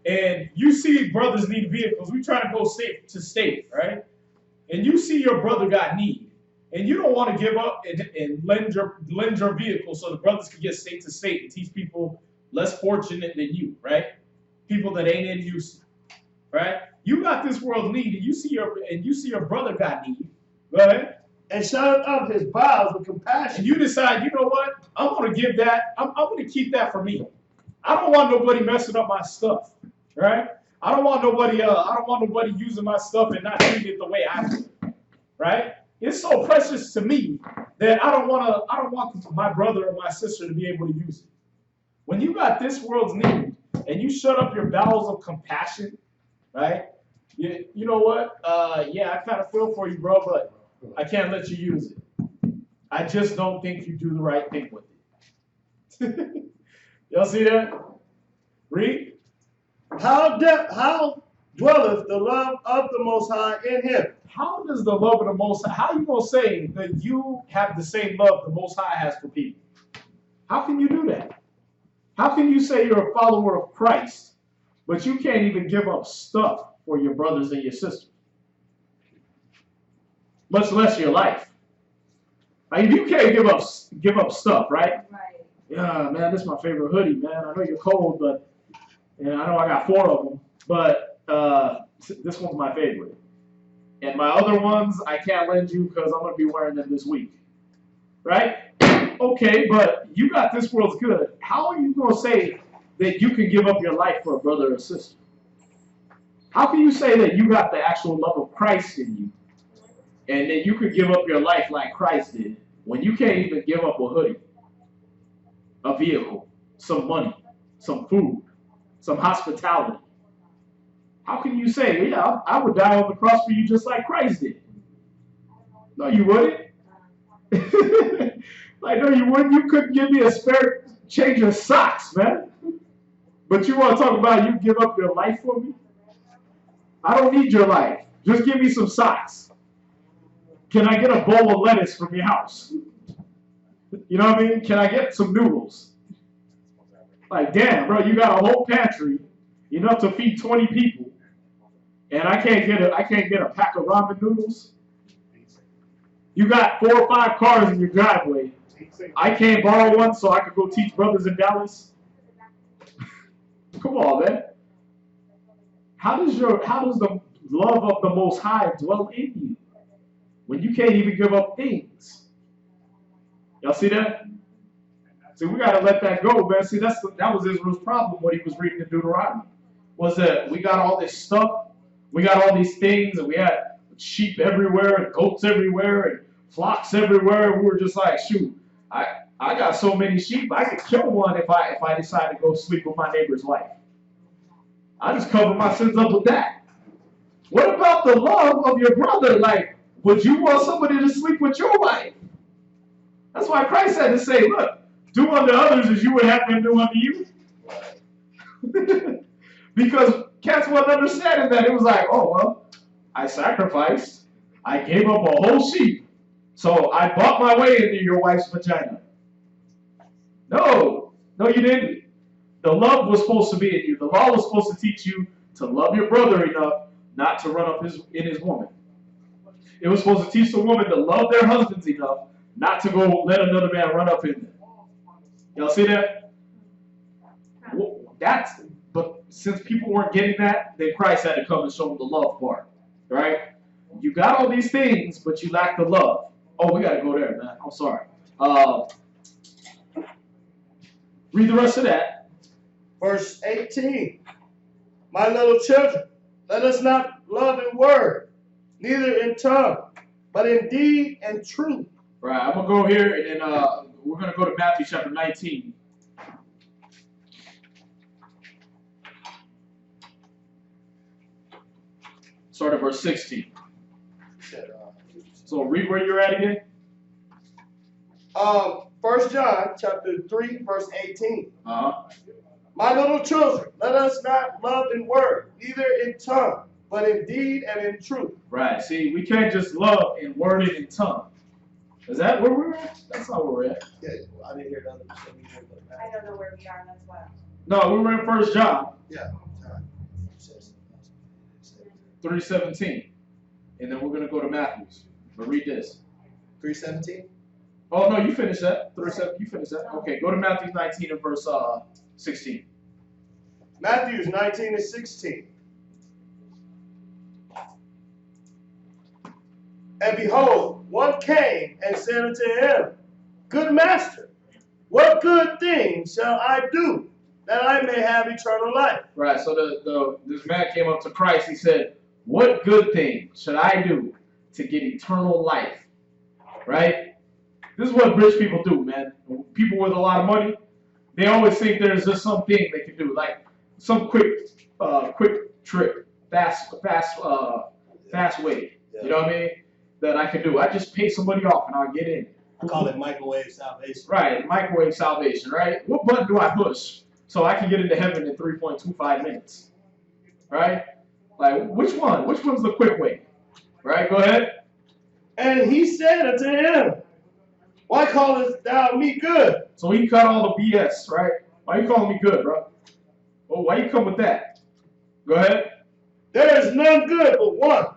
And you see brothers need vehicles. We trying to go state to state, right? And you see your brother got need. And you don't want to give up and lend your vehicle so the brothers can get state to state and teach people less fortunate than you, right? People that ain't in Houston, right? You got this world need, and you see your brother got need. Go ahead. And shut up his bowels with compassion. And you decide, you know what? I'm gonna give that. I'm gonna keep that for me. I don't want nobody messing up my stuff, right? I don't want nobody using my stuff and not treating it the way I do, right? It's so precious to me that I don't want my brother or my sister to be able to use it. When you got this world's need and you shut up your bowels of compassion, right? You know what? Yeah, I kind of feel for you, bro, but I can't let you use it. I just don't think you do the right thing with it. Y'all see that? Read. How dwelleth the love of the Most High in him? How does the love of the Most High, how are you going to say that you have the same love the Most High has for people? How can you do that? How can you say you're a follower of Christ, but you can't even give up stuff for your brothers and your sisters? Much less your life. Like, you can't give up stuff, right? Right. Yeah, man, this is my favorite hoodie, man. I know you're cold, but I know I got 4 of them, but this one's my favorite. And my other ones, I can't lend you because I'm going to be wearing them this week. Right? Okay, but you got this world's good. How are you going to say that you can give up your life for a brother or sister? How can you say that you got the actual love of Christ in you and that you could give up your life like Christ did when you can't even give up a hoodie, a vehicle, some money, some food, some hospitality? How can you say, yeah, I would die on the cross for you just like Christ did? No, you wouldn't. Like, no, you wouldn't. You couldn't give me a spare change of socks, man. But you want to talk about you give up your life for me? I don't need your life. Just give me some socks. Can I get a bowl of lettuce from your house? You know what I mean? Can I get some noodles? Like, damn, bro, you got a whole pantry, enough to feed 20 people, and I can't get a pack of ramen noodles. You got 4 or 5 cars in your driveway. I can't borrow one so I could go teach brothers in Dallas. Come on, man. How does the love of the Most High dwell in you when you can't even give up things? Y'all see that? See, we gotta let that go, man. See, that was Israel's problem when he was reading the Deuteronomy. Was that we got all this stuff, we got all these things, and we had sheep everywhere, and goats everywhere, and flocks everywhere. And we were just like, shoot, I got so many sheep, I could kill one if I decide to go sleep with my neighbor's wife. I just cover my sins up with that. What about the love of your brother? Like, would you want somebody to sleep with your wife? That's why Christ had to say, look, do unto others as you would have them do unto you. Because cats wasn't understanding that. It was like, oh, well, I sacrificed. I gave up a whole sheep. So I bought my way into your wife's vagina. No, you didn't. The love was supposed to be in you. The law was supposed to teach you to love your brother enough not to run up in his woman. It was supposed to teach the woman to love their husbands enough not to go let another man run up in them. Y'all see that? But since people weren't getting that, then Christ had to come and show them the love part, right? You got all these things, but you lack the love. Oh, we got to go there, man. I'm sorry. Read the rest of that. Verse 18. My little children, let us not love in word, neither in tongue, but in deed and truth. Right, I'm going to go here, and then we're going to go to Matthew chapter 19. Start at verse 16. So read where you're at again. 1 John chapter 3, verse 18. Uh-huh. My little children, let us not love in word, neither in tongue, but in deed and in truth. Right. See, we can't just love in word and in tongue. Is that where we're at? That's not where we're at. Yeah, I didn't hear the other. I don't know where we are, that's why. No, we were in 1 John Yeah. 3:17. And then we're going to go to Matthew's. But read this. 3:17. Oh, no, you finished that. 3:7. You finished that. Okay, go to Matthew 19 and verse 16. Matthew 19 and 16. And behold, one came and said unto him, Good master, what good thing shall I do that I may have eternal life? Right, so this man came up to Christ. He said, what good thing should I do to get eternal life? Right? This is what rich people do, man. People with a lot of money, they always think there's just something they can do, like some quick trick, fast way. You know what I mean? That I can do. I just pay somebody off and I'll get in. I call it microwave salvation. Right, microwave salvation, right? What button do I push so I can get into heaven in 3.25 minutes? Right? Like, which one? Which one's the quick way? Right, go ahead. And he said unto him, Why callest thou me good? So he cut all the BS, right? Why you calling me good, bro? Well, why you come with that? Go ahead. There is none good but one.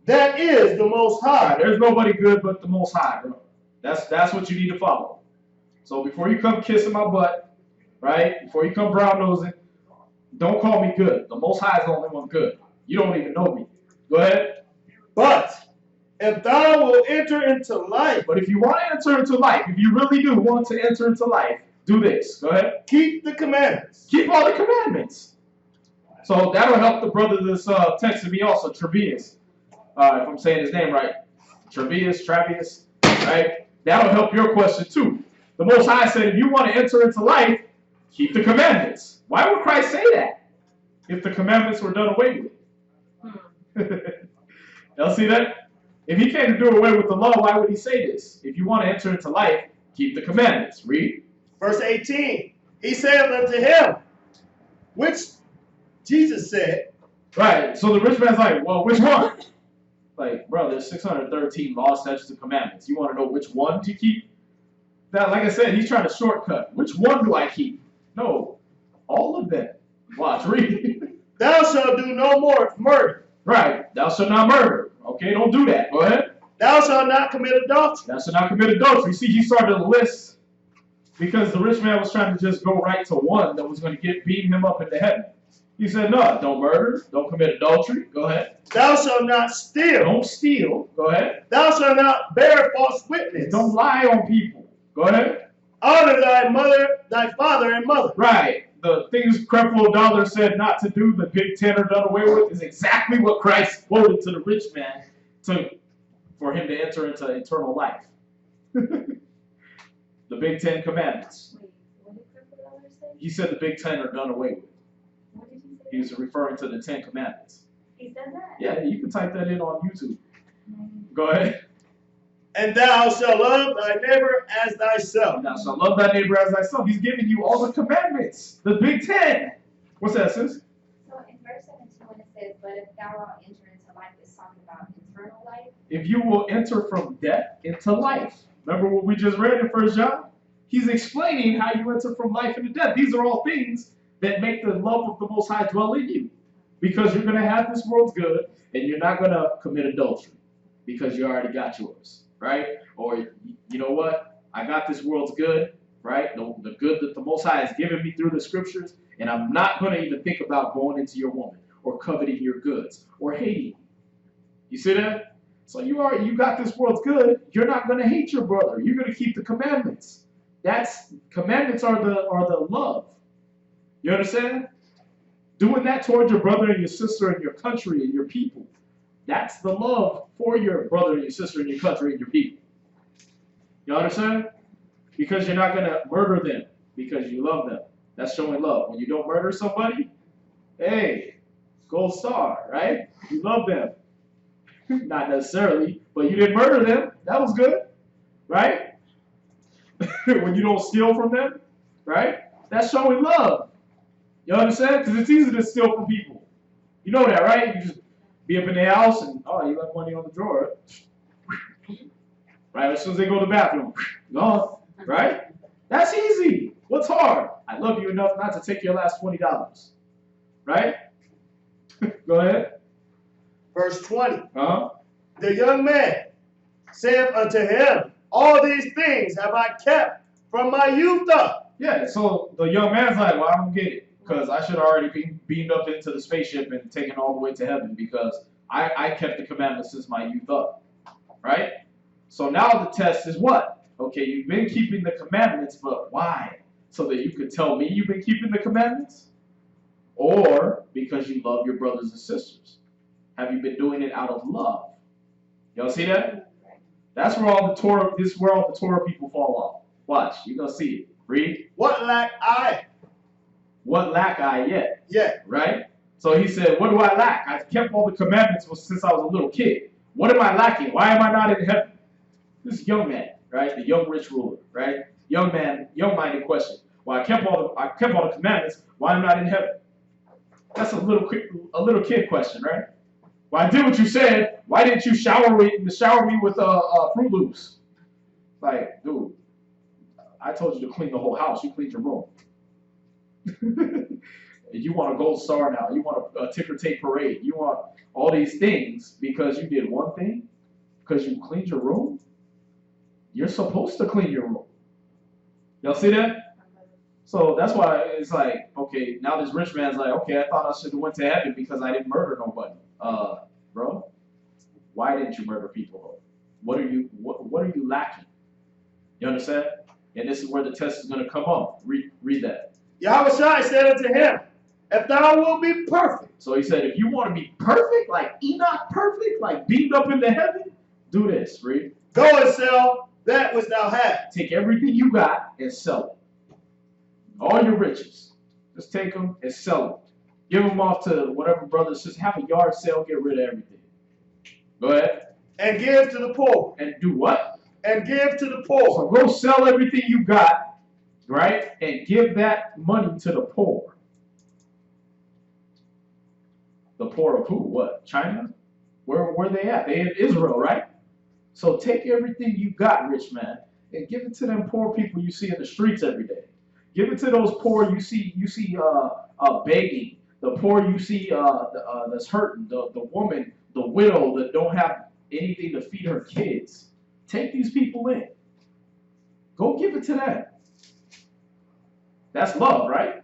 That is the Most High. Right, there's nobody good but the Most High, bro. That's what you need to follow. So before you come kissing my butt, right? Before you come brown nosing, don't call me good. The Most High is the only one good. You don't even know me. Go ahead. But if thou wilt enter into life, But if you want to enter into life, if you really do want to enter into life, do this. Go ahead. keep the commandments. Keep all the commandments. So that'll help the brother that's texted me also, Trevius. If I'm saying his name right. Travius, right? That'll help your question too. The Most High said, if you want to enter into life, keep the commandments. Why would Christ say that if the commandments were done away with? Y'all see that? If he came to do away with the law, why would he say this? If you want to enter into life, keep the commandments. Read. Verse 18. He said unto him, which Jesus said. Right. So the rich man's like, well, which one? Like, bro, there's 613 laws, statutes, and commandments. You want to know which one to keep? That, like I said, he's trying to shortcut. Which one do I keep? No, all of them. Watch, read. Thou shalt do no more murder. Right. Thou shalt not murder. Okay, don't do that. Go ahead. Thou shalt not commit adultery. Thou shalt not commit adultery. See, he started a list because the rich man was trying to just go right to one that was going to beam him up into heaven. He said, no, don't murder. Don't commit adultery. Go ahead. Thou shalt not steal. Don't steal. Go ahead. Thou shalt not bear false witness. Don't lie on people. Go ahead. Honor thy father and mother. Right. The things Creflo Dollar said not to do, the Big Ten are done away with, is exactly what Christ quoted to the rich man for him to enter into eternal life. The Big Ten Commandments. Wait, what did Creflo Dollar say? He said the Big Ten are done away with. What did he He was referring to the 10 Commandments. He said that? Yeah, you can type that in on YouTube. Go ahead. And thou shalt love thy neighbor as thyself. Thou shalt love thy neighbor as thyself. He's giving you all the commandments, the big 10. What's that, sis? So in verse 17, when it says, but if thou wilt enter into life, it's talking about eternal life. If you will enter from death into life. Remember what we just read in 1 John? He's explaining how you enter from life into death. These are all things that make the love of the Most High dwell in you. Because you're going to have this world's good, and you're not going to commit adultery. Because you already got yours, right? Or, you know what? I got this world's good, right? The good that the Most High has given me through the scriptures, and I'm not going to even think about going into your woman, or coveting your goods, or hating you. You see that? So you got this world's good. You're not going to hate your brother. You're going to keep the commandments. Commandments are the love. You understand? Doing that towards your brother and your sister and your country and your people. That's the love for your brother and your sister and your country and your people. You understand? Because you're not going to murder them because you love them. That's showing love. When you don't murder somebody, hey, gold star, right? You love them. Not necessarily, but you didn't murder them. That was good, right? When you don't steal from them, right? That's showing love. You understand? Because it's easy to steal from people. You know that, right? You just be up in the house and, oh, you left money on the drawer. Right? As soon as they go to the bathroom, gone. Right? That's easy. What's hard? I love you enough not to take your last $20. Right? Go ahead. Verse 20. Uh-huh. The young man saith unto him, all these things have I kept from my youth up. Yeah, so the young man's like, well, I don't get it. Because I should already be beamed up into the spaceship and taken all the way to heaven because I kept the commandments since my youth up. Right? So now the test is what? Okay, you've been keeping the commandments, but why? So that you could tell me you've been keeping the commandments? Or because you love your brothers and sisters? Have you been doing it out of love? Y'all see that? That's where all the Torah, this is where all the Torah people fall off. Watch, you're going to see it. Read. What lack I? What lack I yet? Yeah. Right? So he said, what do I lack? I've kept all the commandments since I was a little kid. What am I lacking? Why am I not in heaven? This young man, right? The young rich ruler, right? Young man, young-minded question. Well, I kept all the commandments. Why am I not in heaven? That's a little kid question, right? Well, I did what you said. Why didn't you shower me with Fruit Loops? Like, dude, I told you to clean the whole house. You cleaned your room. You want a gold star now. You want a ticker tape parade. You want all these things because you did one thing? Because you cleaned your room? You're supposed to clean your room. Y'all see that? So that's why it's like, okay, now this rich man's like, okay, I thought I should have went to heaven because I didn't murder nobody. Bro, why didn't you murder people? What are you lacking? You understand? And this is where the test is going to come up. Read that. Yahushua said unto him, if thou wilt be perfect. So he said, if you want to be perfect, like Enoch perfect, like beamed up into heaven, do this. Read. Go and sell that which thou hast. Take everything you got and sell it. All your riches. Just take them and sell them. Give them off to whatever brothers. Just have a yard sale, get rid of everything. Go ahead. And give to the poor. And do what? And give to the poor. So go sell everything you got, right? And give that money to the poor. The poor of who? What? China? Where they at? They in Israel, right? So take everything you got, rich man, and give it to them poor people you see in the streets every day. Give it to those poor you see begging. The poor you see that's hurting. The woman, the widow that don't have anything to feed her kids. Take these people in. Go give it to them. That's love, right?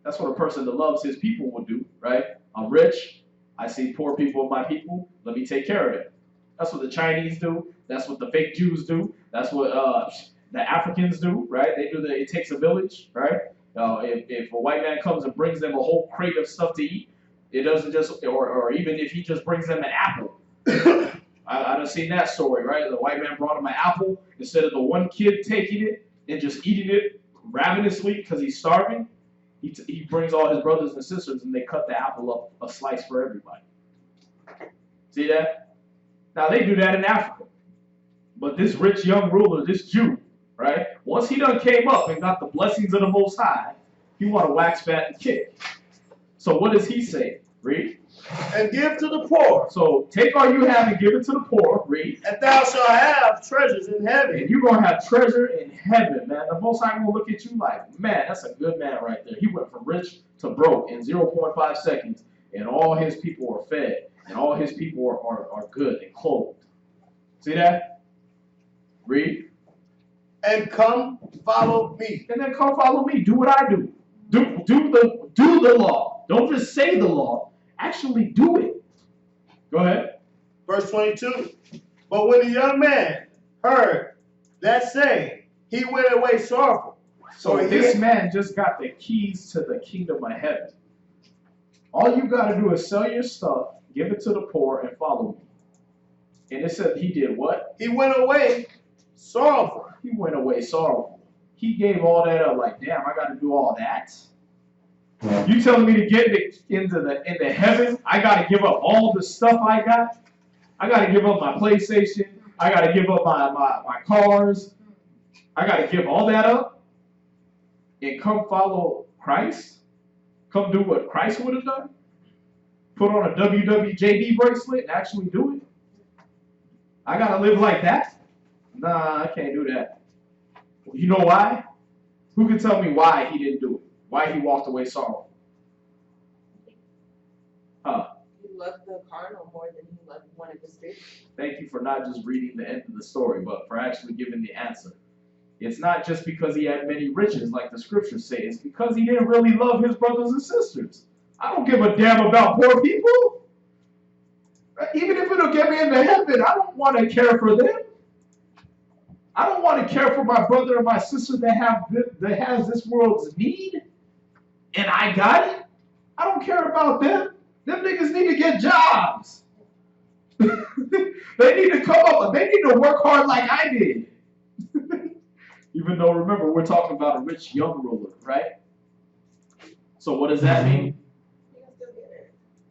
That's what a person that loves his people would do, right? I'm rich. I see poor people of my people. Let me take care of them. That's what the Chinese do. That's what the fake Jews do. That's what the Africans do, right? They do it takes a village, right? If a white man comes and brings them a whole crate of stuff to eat, it doesn't just, or even if he just brings them an apple. I've seen that story, right? The white man brought him an apple. Instead of the one kid taking it and just eating it ravenously because he's starving, He brings all his brothers and sisters and they cut the apple up a slice for everybody. See that? Now they do that in Africa. But this rich young ruler, this Jew, right? Once he done came up and got the blessings of the Most High, he want to wax fat and kick. So what does he say? Read. And give to the poor. So take all you have and give it to the poor. Read. And thou shalt have treasures in heaven. And you're going to have treasure in heaven, man. The Most High going to look at you like, man, that's a good man right there. He went from rich to broke in 0.5 seconds, and all his people are fed, and all his people are good and clothed. See that? Read. And come follow me. And then come follow me. Do what I do. Do the law. Don't just say the law. Actually do it. Go ahead. Verse 22. But when the young man heard that saying, he went away sorrowful. So this man just got the keys to the kingdom of heaven. All you got to do is sell your stuff, give it to the poor, and follow me. And it said he did what? He went away sorrowful. He went away sorrowful. He gave all that up like, damn, I got to do all that? You telling me to get into heaven, I got to give up all the stuff I got? I got to give up my PlayStation. I got to give up my cars. I got to give all that up and come follow Christ? Come do what Christ would have done? Put on a WWJD bracelet and actually do it? I got to live like that? Nah, I can't do that. You know why? Who can tell me why he didn't do it? Why he walked away sorrowful? He loved the carnal more than he wanted the spiritual. Thank you for not just reading the end of the story, but for actually giving the answer. It's not just because he had many riches, like the scriptures say. It's because he didn't really love his brothers and sisters. I don't give a damn about poor people. Even if it'll get me into heaven, I don't want to care for them. I don't want to care for my brother or my sister that has this world's need, and I got it. I don't care about them. Them niggas need to get jobs. They need to come up. They need to work hard like I did. Even though, remember, we're talking about a rich young ruler, right? So what does that mean?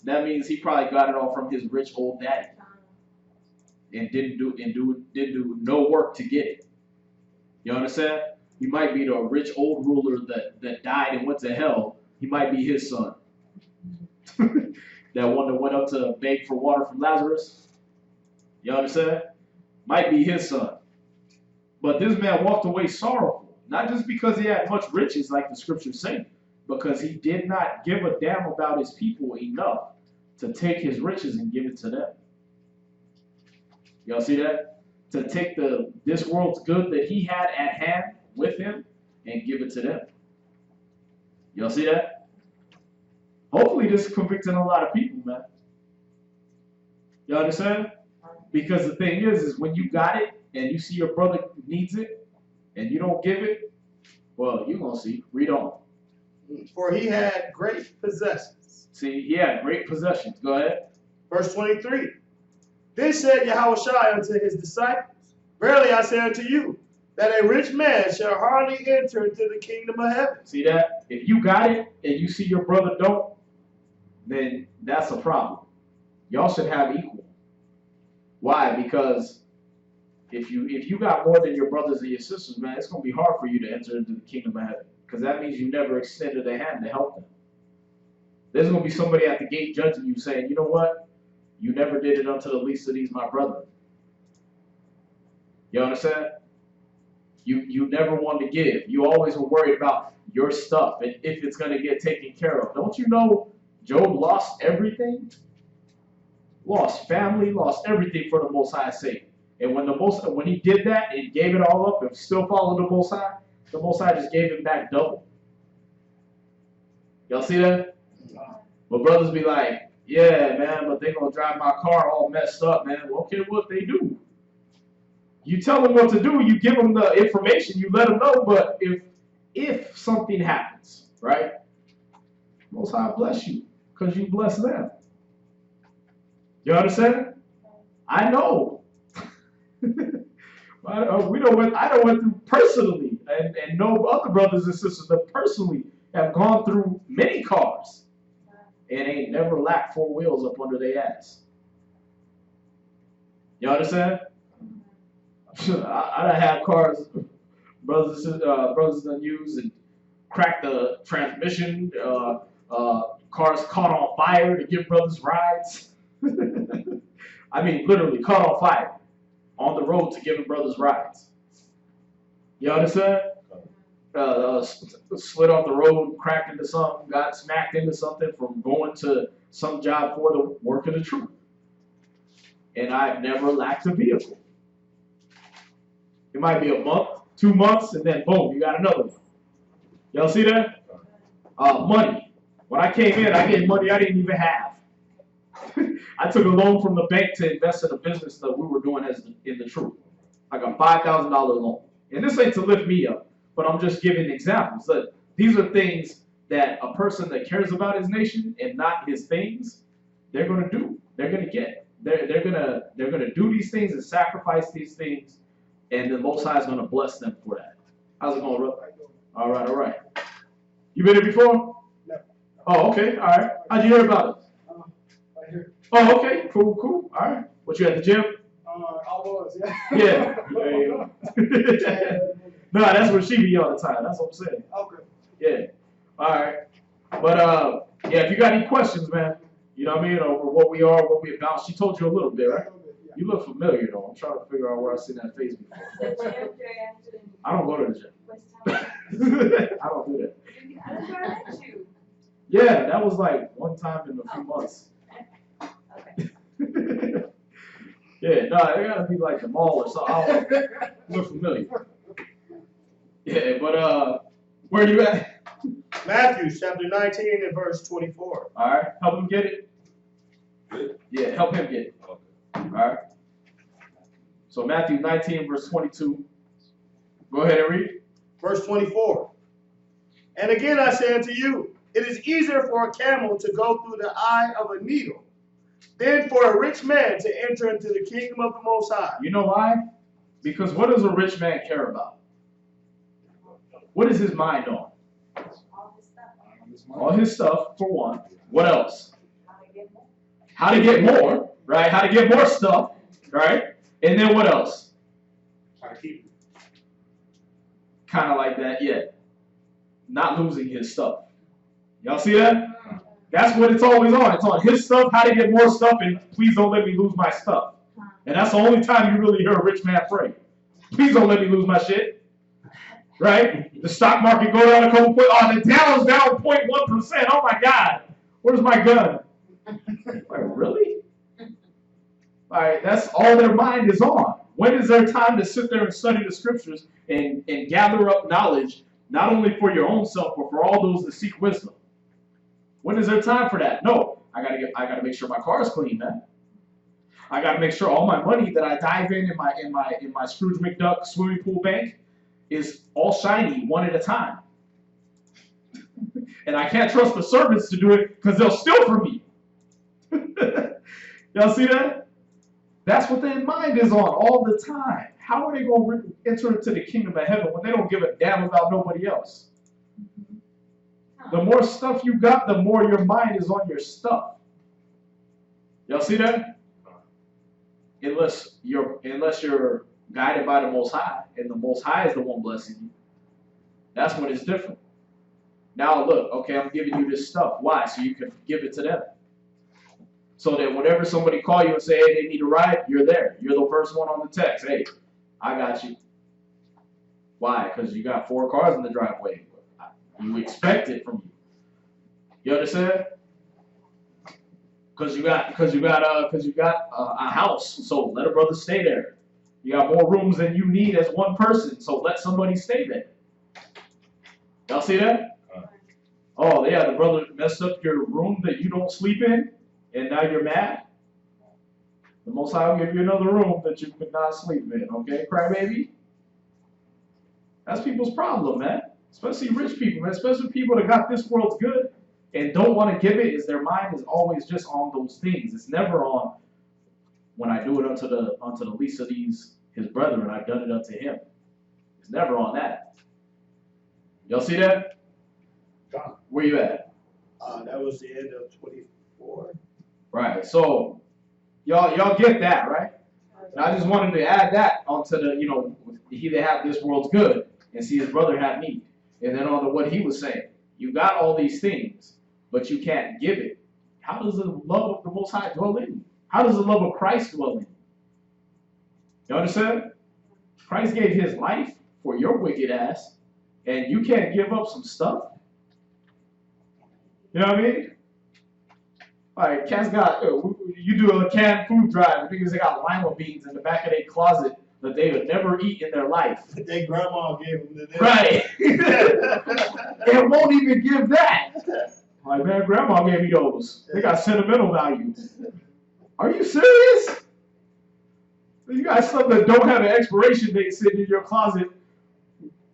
That means he probably got it all from his rich old daddy, and didn't do no work to get it. You understand? He might be the rich old ruler that died and went to hell. He might be his son. That one that went up to beg for water from Lazarus. You understand? Might be his son. But this man walked away sorrowful, not just because he had much riches, like the scriptures say, because he did not give a damn about his people enough to take his riches and give it to them. Y'all see that? To take this world's good that he had at hand with him and give it to them. Y'all see that? Hopefully this is convicting a lot of people, man. Y'all understand? Because the thing is when you got it and you see your brother needs it and you don't give it, well, you're going to see. Read on. For he had great possessions. See, he had great possessions. Go ahead. Verse 23. Then said Yahushua unto his disciples, Verily I say unto you, that a rich man shall hardly enter into the kingdom of heaven. See that? If you got it and you see your brother don't, then that's a problem. Y'all should have equal. Why? Because if you got more than your brothers and your sisters, man, it's going to be hard for you to enter into the kingdom of heaven. Because that means you never extended a hand to help them. There's going to be somebody at the gate judging you saying, you know what? You never did it unto the least of these, my brother. You understand? You never wanted to give. You always were worried about your stuff and if it's going to get taken care of. Don't you know Job lost everything? Lost family, lost everything for the Most High's sake. And when he did that and gave it all up and still followed the Most High just gave him back double. Y'all see that? But brothers be like, yeah, man, but they're going to drive my car all messed up, man. Well, okay, what they do? You tell them what to do, you give them the information, you let them know, but if something happens, right? Most High bless you because you bless them. You understand? I know. I know what I went through personally, and know other brothers and sisters that personally have gone through many cars and ain't never lacked 4 wheels up under their ass. You understand? I done had cars, brothers done use and cracked the transmission. Cars caught on fire to give brothers rides. I mean, literally caught on fire on the road to giving brothers rides. You understand? Slid off the road, cracked into something, got smacked into something from going to some job for the work of the truth. And I've never lacked a vehicle. It might be a month, 2 months, and then boom, you got another one. Y'all see that? Money. When I came in, I gave money I didn't even have. I took a loan from the bank to invest in a business that we were doing in the truth. I got $5,000 loan. And this ain't to lift me up, but I'm just giving examples. That these are things that a person that cares about his nation and not his things, they're gonna do. They're gonna get. They're gonna do these things and sacrifice these things, and the Most High is gonna bless them for that. How's it going, bro? All right. You been here before? No. Oh, okay. All right. How'd you hear about it? Right here. Oh, okay. Cool. All right. What, you at the gym? I was, yeah. Yeah. There you go. No, that's where she be all the time. That's what I'm saying. Okay. Yeah. All right. But yeah, if you got any questions, man, you know what I mean, over what we are, what we about. She told you a little bit, right? Yeah. You look familiar though. I'm trying to figure out where I've seen that face before. The gym, very active. I don't go to the gym. I don't do that. That's where I met you. Yeah, that was like one time in a few months. Okay. Yeah, no, it gotta be like the mall or something. I don't look familiar. Yeah, but where you at? Matthew chapter 19 and verse 24. All right, help him get it. Yeah, help him get it. All right. So Matthew 19 verse 22. Go ahead and read. Verse 24. And again I say unto you, it is easier for a camel to go through the eye of a needle than for a rich man to enter into the kingdom of the Most High. You know why? Because what does a rich man care about? What is his mind on? All his stuff, for one. What else? How to get more, right? How to get more stuff, right? And then what else? How to keep it. Kind of like that, yeah. Not losing his stuff. Y'all see that? That's what it's always on. It's on his stuff, how to get more stuff, and please don't let me lose my stuff. And that's the only time you really hear a rich man pray. Please don't let me lose my shit. Right? The stock market go down a couple points. Oh, the Dow's down 0.1%. Oh my God. Where's my gun? Like, really? All right, that's all their mind is on. When is there time to sit there and study the scriptures and gather up knowledge, not only for your own self, but for all those that seek wisdom? When is there time for that? No, I gotta make sure my car is clean, man. I gotta make sure all my money that I dive in my Scrooge McDuck swimming pool bank is all shiny one at a time. And I can't trust the servants to do it because they'll steal from me. Y'all see that? That's what their mind is on all the time. How are they going to enter into the kingdom of heaven when they don't give a damn about nobody else? The more stuff you got, the more your mind is on your stuff. Y'all see that? Unless you're guided by the Most High, and the Most High is the one blessing you. That's when it's different. Now look, okay, I'm giving you this stuff. Why? So you can give it to them. So that whenever somebody call you and say, hey, they need a ride, you're there. You're the first one on the text. Hey, I got you. Why? Because you got 4 cars in the driveway. You expect it from you. You understand? Because you got a house. So let a brother stay there. You got more rooms than you need as one person. So let somebody stay there. Y'all see that? Oh yeah, the brother messed up your room that you don't sleep in, and now you're mad. The Most High will give you another room that you could not sleep in. Okay, crybaby. That's people's problem, man. Especially rich people, man. Especially people that got this world's good and don't want to give it. Is their mind is always just on those things. It's never on when I do it unto the least of these his brethren, I've done it unto him. It's never on that. Y'all see that? Where you at? That was the end of 24. Right. So y'all get that, right? And I just wanted to add that onto the, he that have this world's good and see his brother have need. And then on to what he was saying. You got all these things, but you can't give it. How does the love of the Most High dwell in you? How does the love of Christ dwell in you? You understand? Christ gave his life for your wicked ass, and you can't give up some stuff? You know what I mean? Like, cats got, you do a canned food drive, because they got lima beans in the back of their closet that they would never eat in their life. Their grandma gave them to them. Right. It won't even give that. Like, man, grandma gave me those. They got sentimental value. Are you serious? You got stuff that don't have an expiration date sitting in your closet,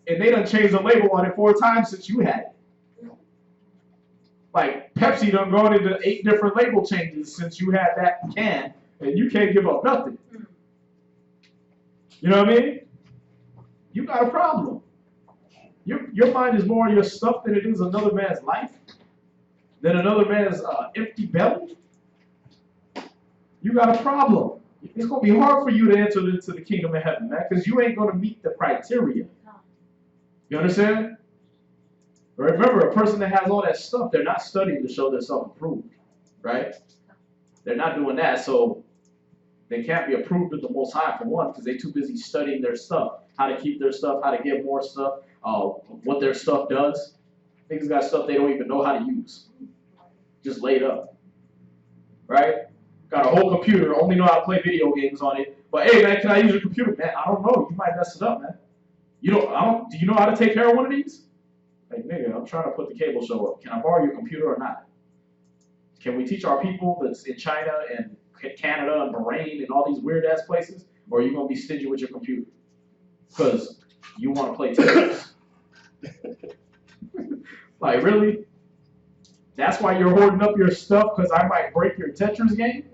and they done changed the label on it 4 times since you had it. Like, Pepsi done gone into 8 different label changes since you had that can, and you can't give up nothing. You know what I mean? You got a problem. Your mind is more on your stuff than it is another man's life, than another man's empty belly. You got a problem. It's going to be hard for you to enter into the kingdom of heaven, man, because you ain't going to meet the criteria. You understand? Remember, a person that has all that stuff, they're not studying to show themselves approved, right? They're not doing that, so they can't be approved of the Most High, for one, because they're too busy studying their stuff, how to keep their stuff, how to get more stuff, what their stuff does. Niggas got stuff they don't even know how to use, just laid up, right? Got a whole computer, only know how to play video games on it. But hey, man, can I use your computer? Man, I don't know. You might mess it up, man. Do you know how to take care of one of these? Like, nigga, I'm trying to put the cable show up. Can I borrow your computer or not? Can we teach our people that's in China and Canada and Bahrain and all these weird ass places? Or are you gonna be stingy with your computer? Because you want to play Tetris. Like, really? That's why you're hoarding up your stuff, because I might break your Tetris game?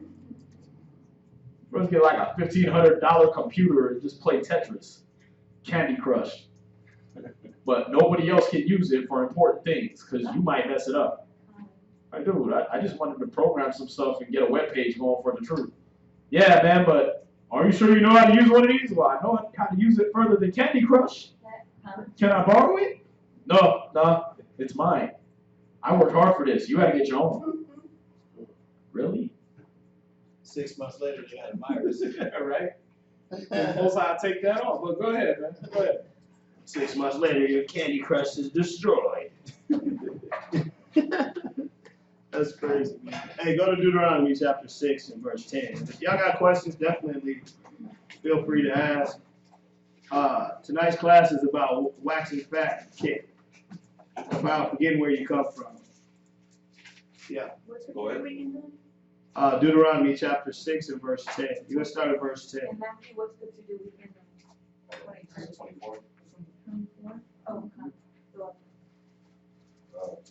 Let's get like a $1,500 computer and just play Tetris. Candy Crush. But nobody else can use it for important things, because you might mess it up. Like, dude, I just wanted to program some stuff and get a web page going for the truth. Yeah, man, but are you sure you know how to use one of these? Well, I know how to use it further than Candy Crush. Can I borrow it? No, it's mine. I worked hard for this. You got to get your own. Really? 6 months later, they got a virus. Right? Most I'll take that off. But go ahead, man. Go ahead. 6 months later, your Candy Crush is destroyed. That's crazy, man. Hey, go to Deuteronomy chapter 6 and verse 10. If y'all got questions, definitely feel free to ask. Tonight's class is about waxing fat and kick. About forgetting where you come from. Yeah. Go ahead. Deuteronomy chapter 6 and verse 10. You're going to start at verse 10. And Matthew, what's good to do weekend? 24. 24? Oh,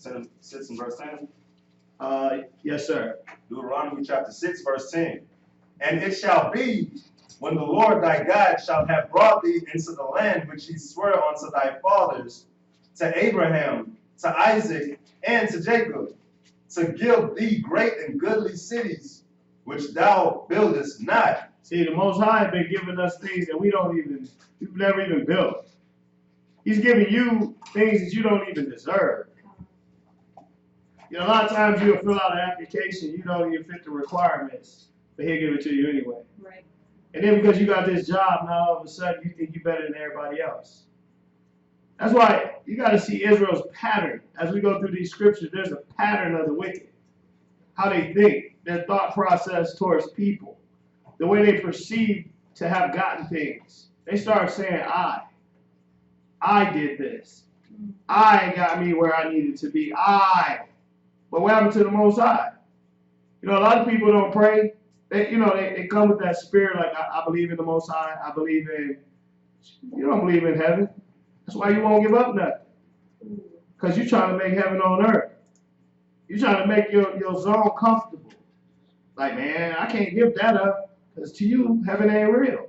okay. 6 and verse 10. Yes, sir. Deuteronomy chapter 6, verse 10. And it shall be, when the Lord thy God shall have brought thee into the land which he swore unto thy fathers, to Abraham, to Isaac, and to Jacob, to give thee great and goodly cities, which thou buildest not. See, the Most High has been giving us things that we've never even built. He's giving you things that you don't even deserve. You know, a lot of times you'll fill out an application, you don't even fit the requirements, but he'll give it to you anyway. Right. And then because you got this job, now all of a sudden you think you're better than everybody else. That's why you got to see Israel's pattern. As we go through these scriptures, there's a pattern of the wicked. How they think, their thought process towards people, the way they perceive to have gotten things. They start saying, I did this. I got me where I needed to be. But what happened to the Most High? You know, a lot of people don't pray. They come with that spirit like, I believe in the Most High. I believe in, you don't believe in heaven. That's why you won't give up nothing. Because you're trying to make heaven on earth. You're trying to make your zone comfortable. Like, man, I can't give that up. Because to you, heaven ain't real.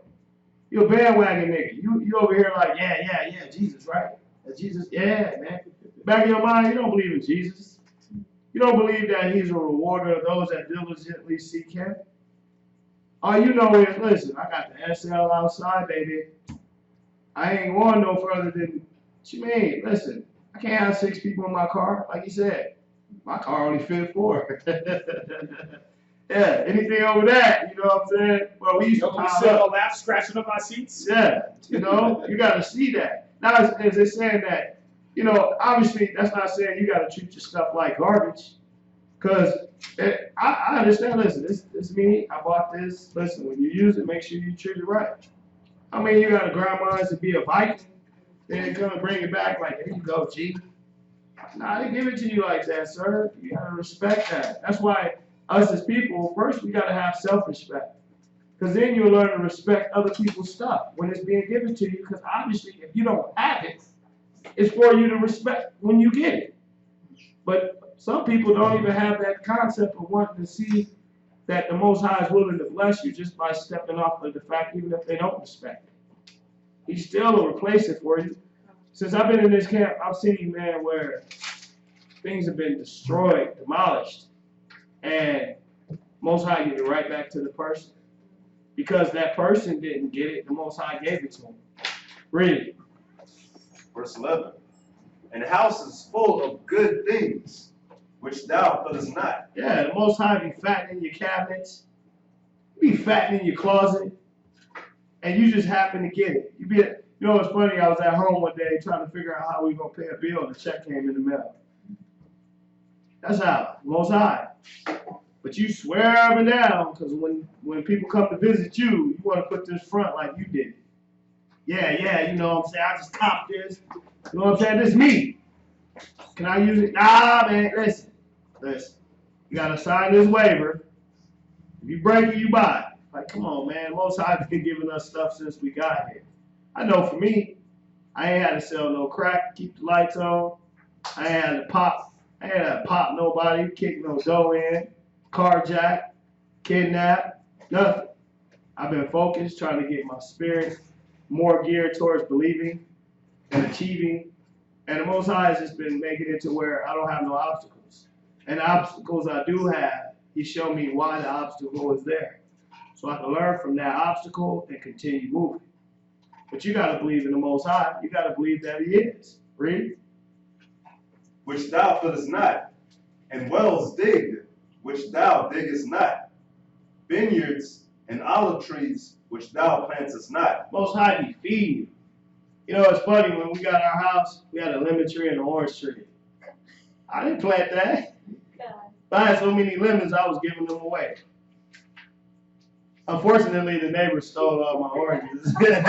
You're a bandwagon nigga. You over here like, yeah, Jesus, right? That's Jesus, yeah, man. Back in your mind, you don't believe in Jesus. You don't believe that he's a rewarder of those that diligently seek him. All you know is, listen, I got the SL outside, baby. I ain't going no further than, what you mean? Listen, I can't have 6 people in my car, like you said. My car only fit 4. Yeah, anything over that, you know what I'm saying? Well, we used to pile sit up. on laps, scratching up my seats. Yeah, you know, you got to see that. Now, as they're saying that, you know, obviously, that's not saying you got to treat your stuff like garbage. Because I understand, listen, this me, I bought this. Listen, when you use it, make sure you treat it right. I mean, you got to grind mines to be a Viking. Then they're going to bring it back like, there you go, G. Nah, they give it to you like that, sir. You got to respect that. That's why us as people, first, we got to have self-respect. Because then you'll learn to respect other people's stuff when it's being given to you. Because obviously, if you don't have it, it's for you to respect when you get it. But some people don't even have that concept of wanting to see that the Most High is willing to bless you just by stepping off of the fact, even if they don't respect it. He still will replace it for you. Since I've been in this camp, I've seen, man, where things have been destroyed, demolished, and Most High give it right back to the person. Because that person didn't get it, the Most High gave it to him. Read it. Verse 11. And the house is full of good things, which thou fillest not. Yeah, the Most High be fattening your cabinets, be fattening your closet, and you just happen to get it. You know what's funny? I was at home one day trying to figure out how we gonna pay a bill, and the check came in the mail. That's how, Most High. But you swear up and down, because when people come to visit you, you want to put this front like you did. Yeah, you know what I'm saying? I just copped this. You know what I'm saying? This is me. Can I use it? Nah, man, listen. You got to sign this waiver. If you break it, you buy it. Like, come on, man. Most High's been giving us stuff since we got here. I know for me, I ain't had to sell no crack, keep the lights on. I ain't had to pop nobody, kick no dough in, carjack, kidnap, nothing. I've been focused, trying to get my spirit more geared towards believing and achieving. And the Most High has just been making it to where I don't have no obstacles. And the obstacles I do have, He showed me why the obstacle is there. So I can learn from that obstacle and continue moving. But you got to believe in the Most High. You got to believe that He is. Read. Which thou fillest not, and wells digged, which thou diggest not, vineyards and olive trees, which thou plantest not. Most High be feeding you. You know, it's funny, when we got our house, we had a lemon tree and an orange tree. I didn't plant that. I had so many lemons, I was giving them away. Unfortunately, the neighbors stole all my oranges. But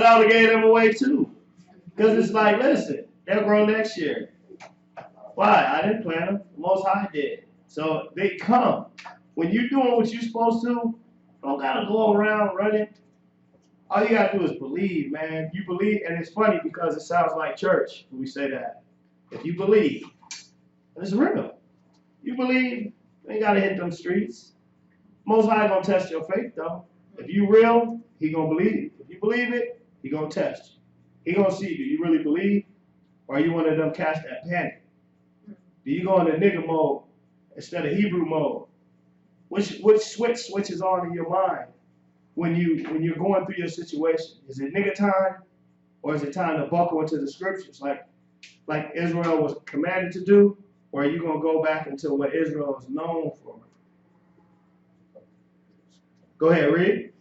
I would have gave them away too. Because it's like, listen, they'll grow next year. Why? I didn't plant them. The Most High did. So they come. When you're doing what you're supposed to, you don't got to go around running. All you got to do is believe, man. You believe, and it's funny because it sounds like church when we say that. If you believe, it's real. You believe, you ain't got to hit them streets. Most High gonna test your faith, though. If you real, He gonna believe. If you believe it, He gonna test you. He gonna see, do you really believe, or are you one of them cats that panic? Do you go into nigga mode instead of Hebrew mode? Which switch switches on in your mind when you're going through your situation? Is it nigga time, or is it time to buckle into the scriptures like Israel was commanded to do, or are you gonna go back into what Israel is known for? Go ahead, read.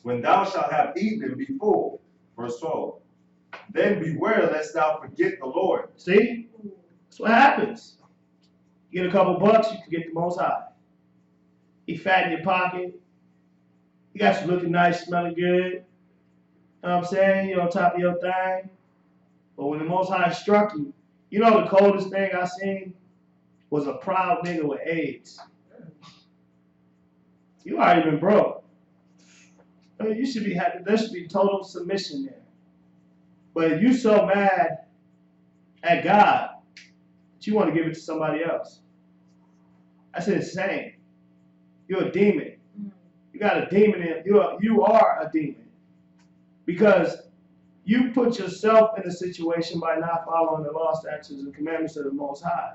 When thou shalt have eaten and be full, verse 12, then beware lest thou forget the Lord. See? That's what happens. You get a couple bucks, you can get the Most High. He fat in your pocket. You got you looking nice, smelling good. You know what I'm saying? You're on top of your thing. But when the Most High struck you, you know the coldest thing I seen was a proud nigga with AIDS. You already been broke. I mean, there should be total submission there. But you so mad at God that you want to give it to somebody else. That's insane. You're a demon. You got a demon in you are a demon. Because you put yourself in a situation by not following the law, statutes, and commandments of the Most High.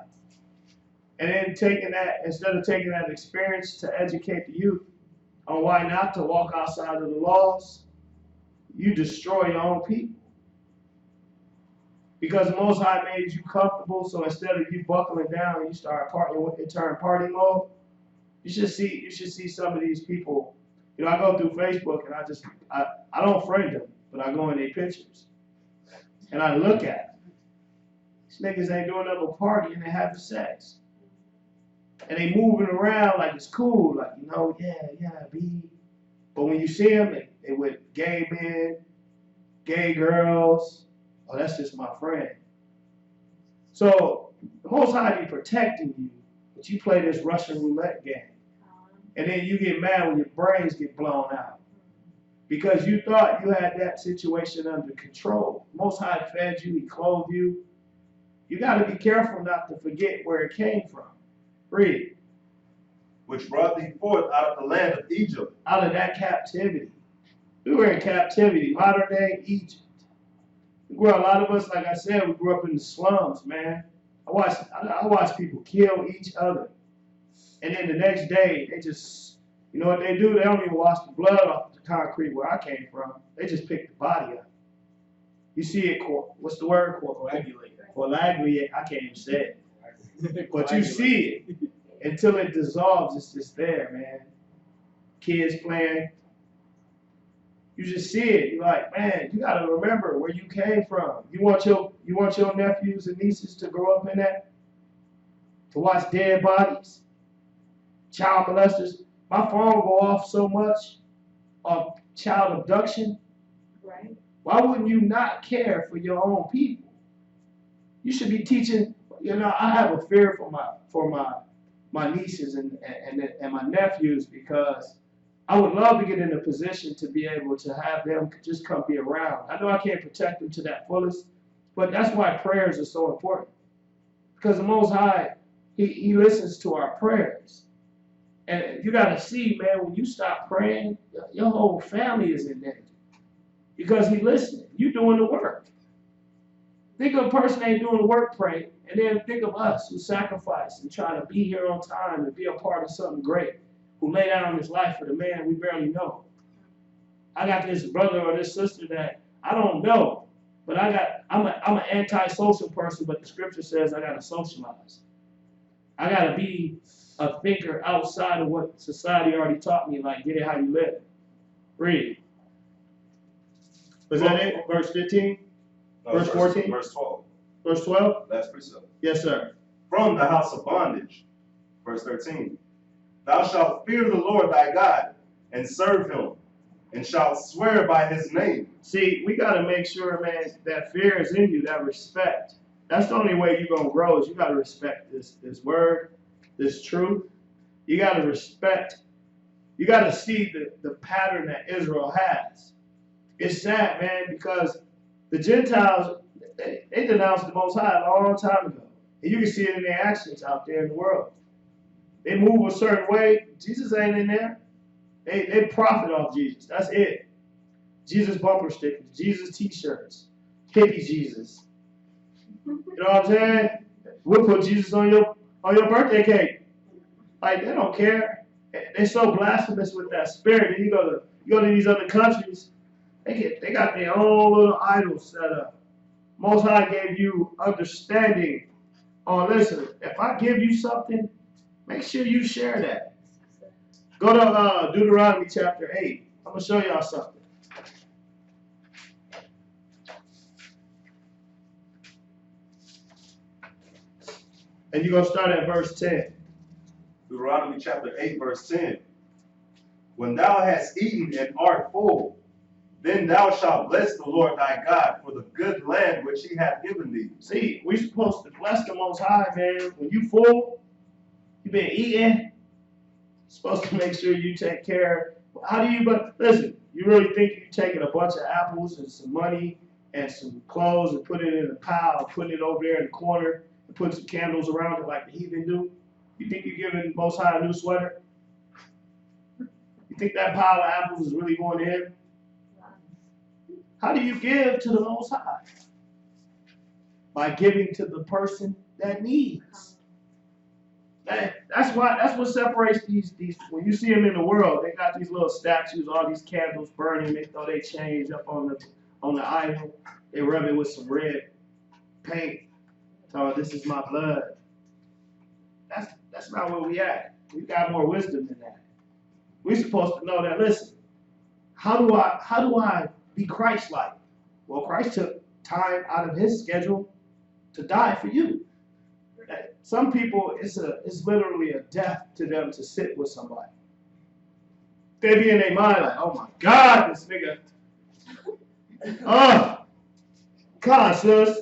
And then taking that, instead of taking that experience to educate the youth on why not to walk outside of the laws, you destroy your own people. Because the Most High made you comfortable, so instead of you buckling down and you start partying, it turned party mode. You should see some of these people. You know, I go through Facebook and I don't friend them, but I go in their pictures and I look at them. These niggas ain't doing nothing but partying and having sex. And they moving around like it's cool, like, you know, yeah, B. But when you see them, they with gay men, gay girls. Oh, that's just my friend. So the Most High be protecting you, but you play this Russian roulette game. And then you get mad when your brains get blown out. Because you thought you had that situation under control. Most High fed you, he clothed you. You got to be careful not to forget where it came from. Read. Which brought thee forth out of the land of Egypt. Out of that captivity. We were in captivity, modern day Egypt. A lot of us, like I said, we grew up in the slums, man. I watched people kill each other. And then the next day, they just, you know what they do? They don't even wash the blood off the concrete where I came from. They just pick the body up. You see it, what's the word? Coagulate. I can't even say it. But you see it. Until it dissolves, it's just there, man. Kids playing. You just see it. You're like, man, you got to remember where you came from. You want your nephews and nieces to grow up in that? To watch dead bodies? Child molesters? My phone go off so much of child abduction. Right. Why wouldn't you not care for your own people? You should be teaching. You know, I have a fear for my nieces and my nephews, because I would love to get in a position to be able to have them just come be around. I know I can't protect them to that fullest, but that's why prayers are so important. Because the Most High, he listens to our prayers. And you got to see, man, when you stop praying, your whole family is in danger. Because he's listening. You're doing the work. Think of a person ain't doing the work, pray, and then think of us who sacrifice and try to be here on time and be a part of something great, who lay down his life for the man we barely know. I got this brother or this sister that I don't know, but I'm an anti-social person, but the scripture says I got to socialize. I got to be a thinker outside of what society already taught me, like get it how you live. Read. Was that it? Verse 15? Verse 14? Verse 12. Verse 12? Last precept. Yes, sir. From the house of bondage. Verse 13. Thou shalt fear the Lord thy God, and serve him, and shalt swear by his name. See, we got to make sure, man, that fear is in you, that respect. That's the only way you're going to grow, is you got to respect this word, this truth. You got to respect. You got to see the pattern that Israel has. It's sad, man, because the Gentiles, they denounced the Most High a long time ago. And you can see it in their actions out there in the world. They move a certain way. Jesus ain't in there. They profit off Jesus. That's it. Jesus bumper stickers, Jesus t-shirts, hippie Jesus. You know what I'm saying? We'll put Jesus on your birthday cake. Like, they don't care. They're so blasphemous with that spirit. And you go to these other countries, they got their own little idols set up. Most High gave you understanding. Oh, listen, if I give you something, make sure you share that. Go to Deuteronomy chapter 8. I'm going to show y'all something. And you're going to start at verse 10. Deuteronomy chapter 8, verse 10. When thou hast eaten and art full, then thou shalt bless the Lord thy God for the good land which he hath given thee. See, we're supposed to bless the Most High, man. When you full, you been eating, you're supposed to make sure you take care. How do you, but listen, you really think you're taking a bunch of apples and some money and some clothes and put it in a pile, putting it over there in the corner and put some candles around it like the heathen do? You think you're giving Most High a new sweater? You think that pile of apples is really going to him? How do you give to the Most High? By giving to the person that needs. That's what separates these. When you see them in the world, they got these little statues, all these candles burning. They throw their change up on the idol. They rub it with some red paint. Oh, this is my blood. That's not where we at. We got more wisdom than that. We're supposed to know that. Listen, how do I be Christ-like? Well, Christ took time out of his schedule to die for you. Some people, it's literally a death to them to sit with somebody. They be in their mind like, oh my God, this nigga. Oh, God, sis.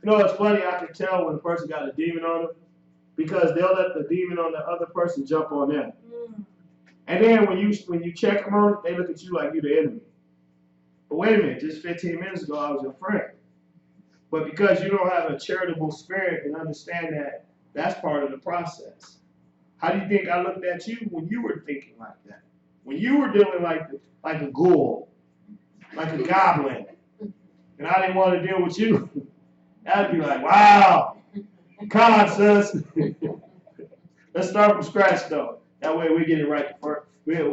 You know, it's funny, I can tell when a person got a demon on them because they'll let the demon on the other person jump on them. And then when you check them on it, they look at you like you're the enemy. But wait a minute, just 15 minutes ago, I was your friend. But because you don't have a charitable spirit and understand that that's part of the process. How do you think I looked at you when you were thinking like that? When you were dealing like a ghoul, like a goblin, and I didn't want to deal with you, I'd be like, wow, come on, sis. Let's start from scratch, though. That way we get it right first.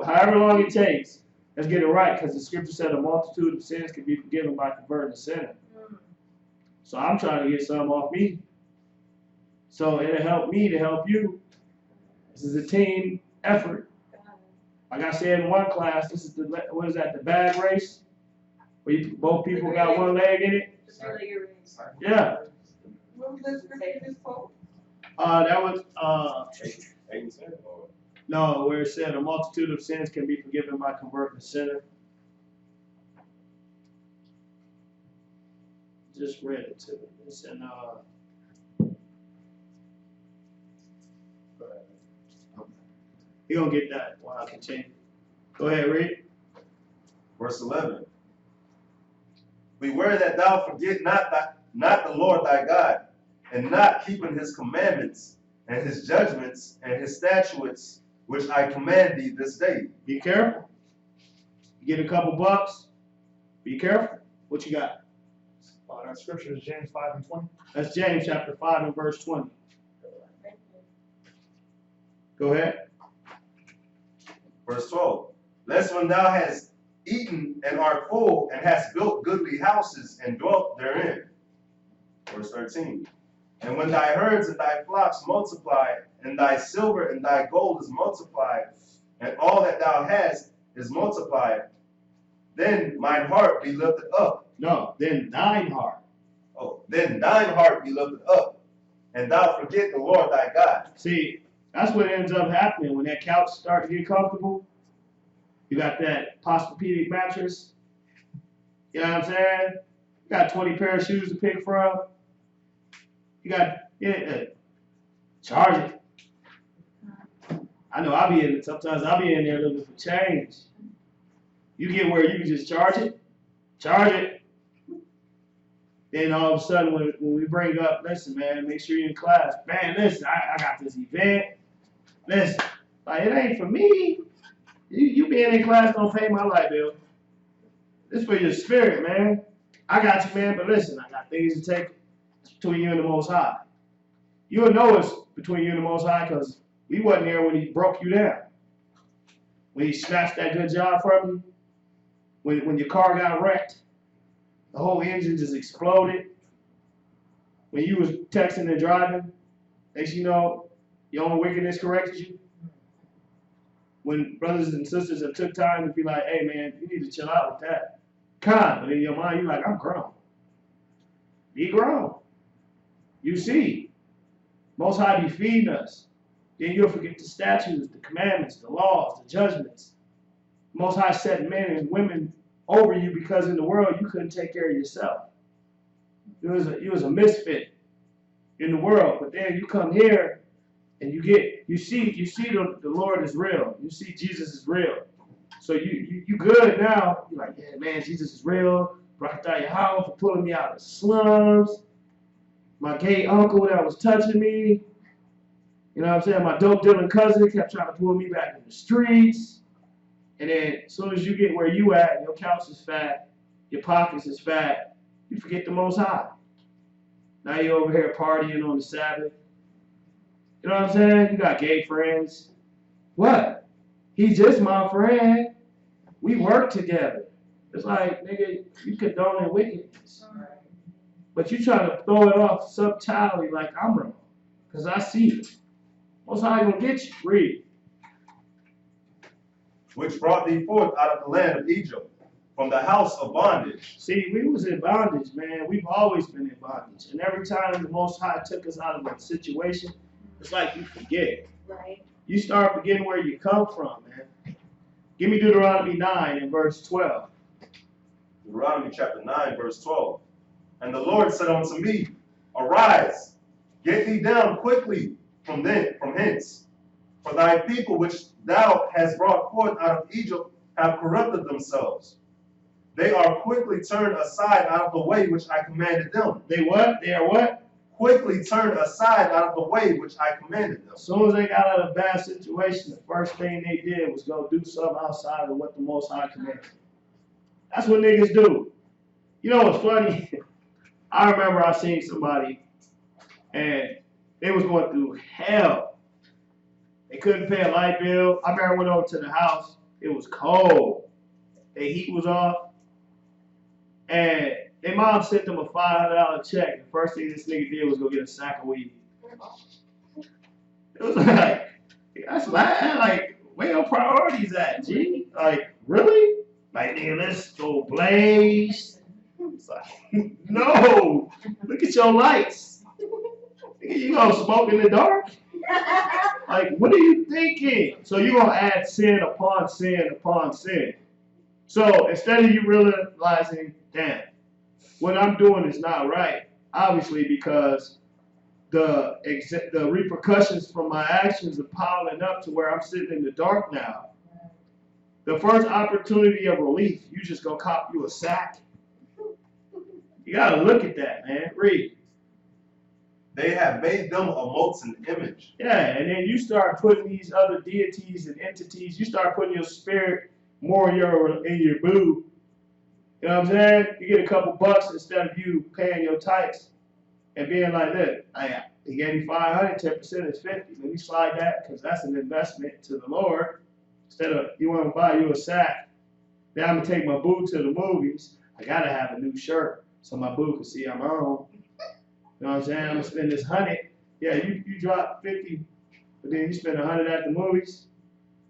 However long it takes, let's get it right, because the scripture said a multitude of sins can be forgiven by converting a sinner. So I'm trying to get something off me. So it'll help me to help you. This is a team effort. Like I said in one class, this is the bag race? Where both people got one leg in it? Yeah. What was the scripture just quote? That was no, where it said a multitude of sins can be forgiven by converting a sinner. Just read it to me. It's in you're gonna get that while I continue. Go ahead, read. Verse 11. Beware that thou forget not the Lord thy God, and not keeping his commandments and his judgments and his statutes, which I command thee this day. Be careful. You get a couple bucks. Be careful. What you got? That scripture is James 5:20. That's James chapter 5 and verse 20. Go ahead. Verse 12. Lest when thou hast eaten and art full, and hast built goodly houses and dwelt therein. Verse 13. And when thy herds and thy flocks multiply, and thy silver and thy gold is multiplied, and all that thou hast is multiplied, then mine heart be lifted up. No, then thine heart. Oh, then thine heart be lifted up, and thou forget the Lord thy God. See, that's what ends up happening when that couch starts to get comfortable. You got that Posturepedic mattress. You know what I'm saying? You got 20 pair of shoes to pick from. You got charge it. I know sometimes I'll be in there looking for change. You get where you can just charge it. Then all of a sudden when we bring up, listen, man, make sure you're in class. Man, listen, I got this event. Listen, like it ain't for me. You being in class don't pay my light bill. This for your spirit, man. I got you, man, but listen, I got things to take between you and the Most High. You'll know it's between you and the Most High because we wasn't there when he broke you down. When he snatched that good job from you. When your car got wrecked. The whole engine just exploded. When you was texting and driving, next you know, your own wickedness corrected you. When brothers and sisters have took time to be like, hey man, you need to chill out with that. But in your mind, you're like, I'm grown. Be grown. You see, Most High be feeding us. Then you'll forget the statutes, the commandments, the laws, the judgments. Most High set men and women over you because in the world you couldn't take care of yourself. You was a misfit in the world, but then you come here and you see the Lord is real. You see Jesus is real. So you good now. You're like, yeah, man, Jesus is real. Brakatah Yahweh for pulling me out of the slums. My gay uncle that was touching me. You know what I'm saying? My dope dealing cousin kept trying to pull me back in the streets. And then as soon as you get where you at, your couch is fat, your pockets is fat, you forget the Most High. Now you're over here partying on the Sabbath. You know what I'm saying? You got gay friends. What? He's just my friend. We work together. It's like, nigga, you condoning wickedness. But you try to throw it off subtly like I'm wrong. Because I see it. Most High gonna get you. Read. Which brought thee forth out of the land of Egypt, from the house of bondage. See, we was in bondage, man. We've always been in bondage. And every time the Most High took us out of a situation, it's like you forget. Right. You start forgetting where you come from, man. Give me Deuteronomy 9 and verse 12. Deuteronomy chapter 9, verse 12. And the Lord said unto me, Arise, get thee down quickly from hence. For thy people which thou hast brought forth out of Egypt have corrupted themselves. They are quickly turned aside out of the way which I commanded them. They what? They are what? Quickly turned aside out of the way which I commanded them. As soon as they got out of a bad situation, the first thing they did was go do something outside of what the Most High commanded. That's what niggas do. You know what's funny? I remember I seen somebody and they was going through hell. They couldn't pay a light bill. I remember I went over to the house. It was cold. The heat was off. And their mom sent them a $500 check. The first thing this nigga did was go get a sack of weed. It was like, that's bad. Like, where your priorities at, G? Like, really? Like, nigga, let's go blaze. It's like, no. Look at your lights. Nigga, you gonna smoke in the dark? Like, what are you thinking? So you're gonna add sin upon sin upon sin. So instead of you realizing, damn, what I'm doing is not right, obviously because the repercussions from my actions are piling up to where I'm sitting in the dark now. The first opportunity of relief, you just gonna cop you a sack. You gotta look at that, man. Read. They have made them a molten image. Yeah, and then you start putting these other deities and entities, you start putting your spirit more in your boo. You know what I'm saying? You get a couple bucks instead of you paying your tithes and being like, look, he gave me 500, 10% is 50. Let me slide that because that's an investment to the Lord. Instead of you want to buy you a sack, then I'm gonna take my boo to the movies. I gotta have a new shirt so my boo can see I'm home. You know what I'm saying? I'm gonna spend this 100. Yeah, you drop 50, but then you spend 100 at the movies,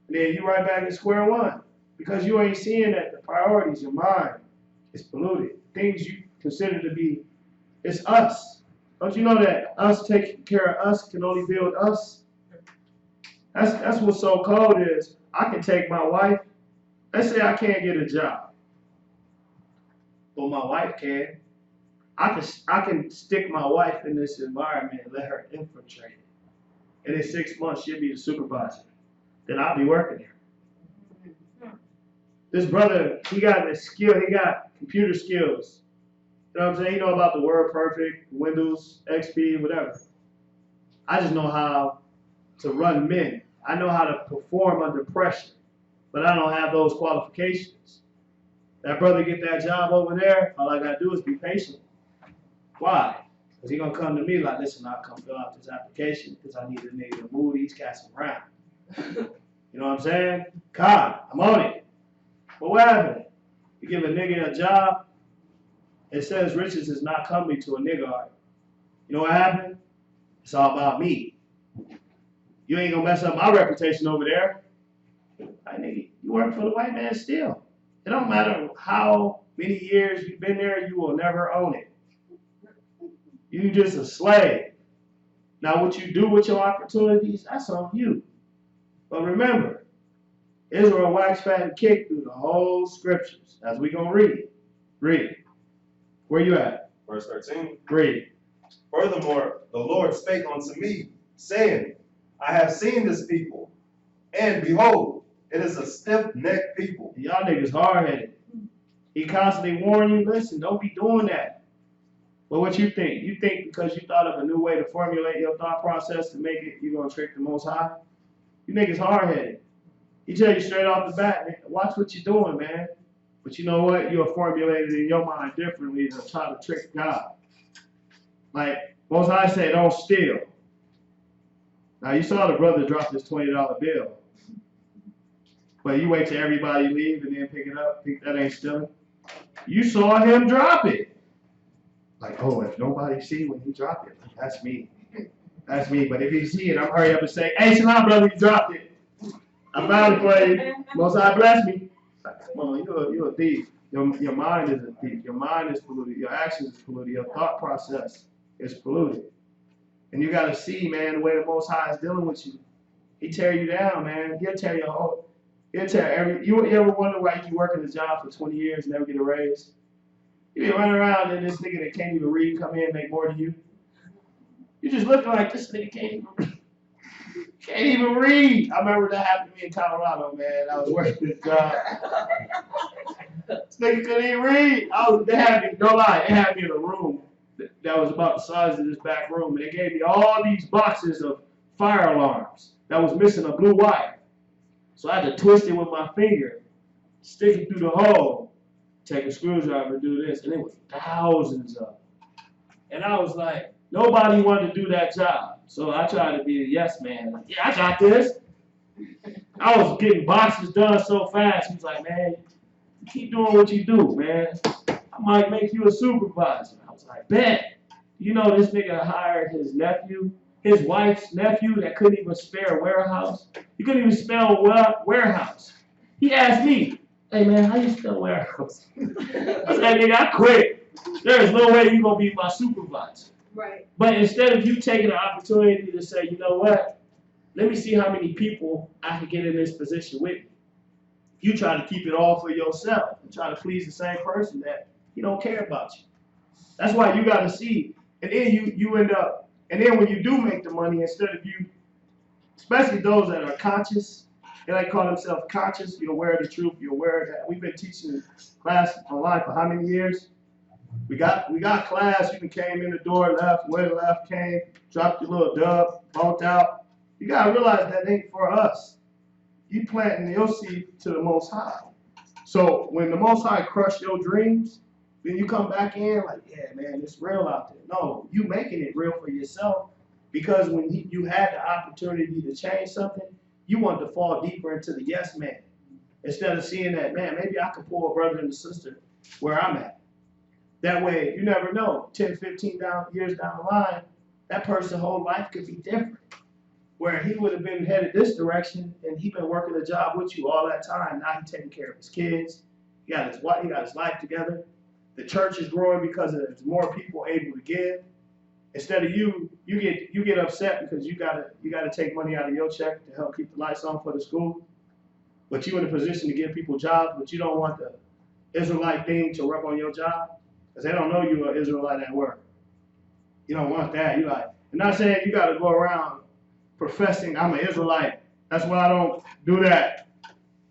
and then you right back at square one because you ain't seeing that the priorities, your mind is polluted. Things you consider to be, it's us. Don't you know that us taking care of us can only build us? That's what's so cold is. I can take my wife. Let's say I can't get a job, but my wife can. I can stick my wife in this environment and let her infiltrate it. And in 6 months, she'll be the supervisor. Then I'll be working there. This brother, he got this skill. He got computer skills. You know what I'm saying? He know about the Word Perfect, Windows, XP, whatever. I just know how to run men. I know how to perform under pressure. But I don't have those qualifications. That brother get that job over there, all I got to do is be patient. Why? Because he's going to come to me like, listen, I'll come fill out this application because I need a nigga to move these cats around. You know what I'm saying? God, I'm on it. But what happened? You give a nigga a job, it says riches is not coming to a nigga heart. You know what happened? It's all about me. You ain't going to mess up my reputation over there. Like, nigga, you work for the white man still. It don't matter how many years you've been there, you will never own it. You just a slave. Now what you do with your opportunities, that's on you. But remember, Israel waxed fat and kicked through the whole scriptures. As we gonna read it. Read it. Where you at? Verse 13. Read it. Furthermore, the Lord spake unto me, saying, I have seen this people, and behold, it is a stiff-necked people. Y'all niggas hard-headed. He constantly warn you, listen, don't be doing that. But what you think? You think because you thought of a new way to formulate your thought process to make it, you're going to trick the Most High? You niggas hard-headed. He tell you straight off the bat, man, watch what you're doing, man. But you know what? You're formulated in your mind differently to try to trick God. Like Most High say, don't steal. Now you saw the brother drop this $20 bill, but you wait till everybody leave and then pick it up. Think that ain't stealing? You saw him drop it. Like, oh, if nobody see when he dropped it, that's me. That's me. But if he see it, I'm hurry up and say, hey, Shalom, brother, you dropped it. I found it for you. Most High bless me. Like, come on, you're a thief. Your mind is a thief. Your mind is polluted. Your actions is polluted. Your thought process is polluted. And you got to see, man, the way the Most High is dealing with you. He tear you down, man. He'll tear your whole. He'll tear every. You ever wonder why you working a job for 20 years and never get a raise? You be running around and this nigga that can't even read come in and make more than you. You just looking like this nigga can't even read. I remember that happened to me in Colorado, man. I was working this job. This nigga couldn't even read. They had me, no lie, they had me in a room that was about the size of this back room, and they gave me all these boxes of fire alarms that was missing a blue wire. So I had to twist it with my finger, stick it through the hole, take a screwdriver and do this, and it was thousands of them. And I was like, nobody wanted to do that job. So I tried to be a yes man. Like, yeah, I got this. I was getting boxes done so fast. He's like, man, keep doing what you do, man. I might make you a supervisor. I was like, bet. You know, this nigga hired his nephew, his wife's nephew that couldn't even spare a warehouse. He couldn't even spell warehouse. He asked me, hey man, how you spell warehouse? I said, nigga, I quit. There is no way you're going to be my supervisor. Right. But instead of you taking the opportunity to say, you know what, let me see how many people I can get in this position with me. You try to keep it all for yourself and try to please the same person that he don't care about you. That's why you got to see. And then you end up, and then when you do make the money, instead of you, especially those that are conscious, they like call themselves conscious, you're aware of the truth, you're aware of that. We've been teaching class online for how many years? We got class, you came in the door, went left, came, dropped your little dub, bumped out. You gotta realize that ain't for us. You planting your seed to the Most High. So when the Most High crush your dreams, then you come back in like, yeah, man, it's real out there. No, you making it real for yourself because when you had the opportunity to change something, you want to fall deeper into the yes man instead of seeing that, man, maybe I could pull a brother and a sister where I'm at. That way, you never know, 10, 15 years down the line, that person's whole life could be different. Where he would have been headed this direction and he been working a job with you all that time. Now he's taking care of his kids. He got his life together. The church is growing because there's more people able to give. Instead of you get upset because you gotta take money out of your check to help keep the lights on for the school. But you in a position to give people jobs, but you don't want the Israelite thing to rub on your job. Because they don't know you're an Israelite at work. You don't want that. You like, I'm not saying you got to go around professing I'm an Israelite. That's why I don't do that.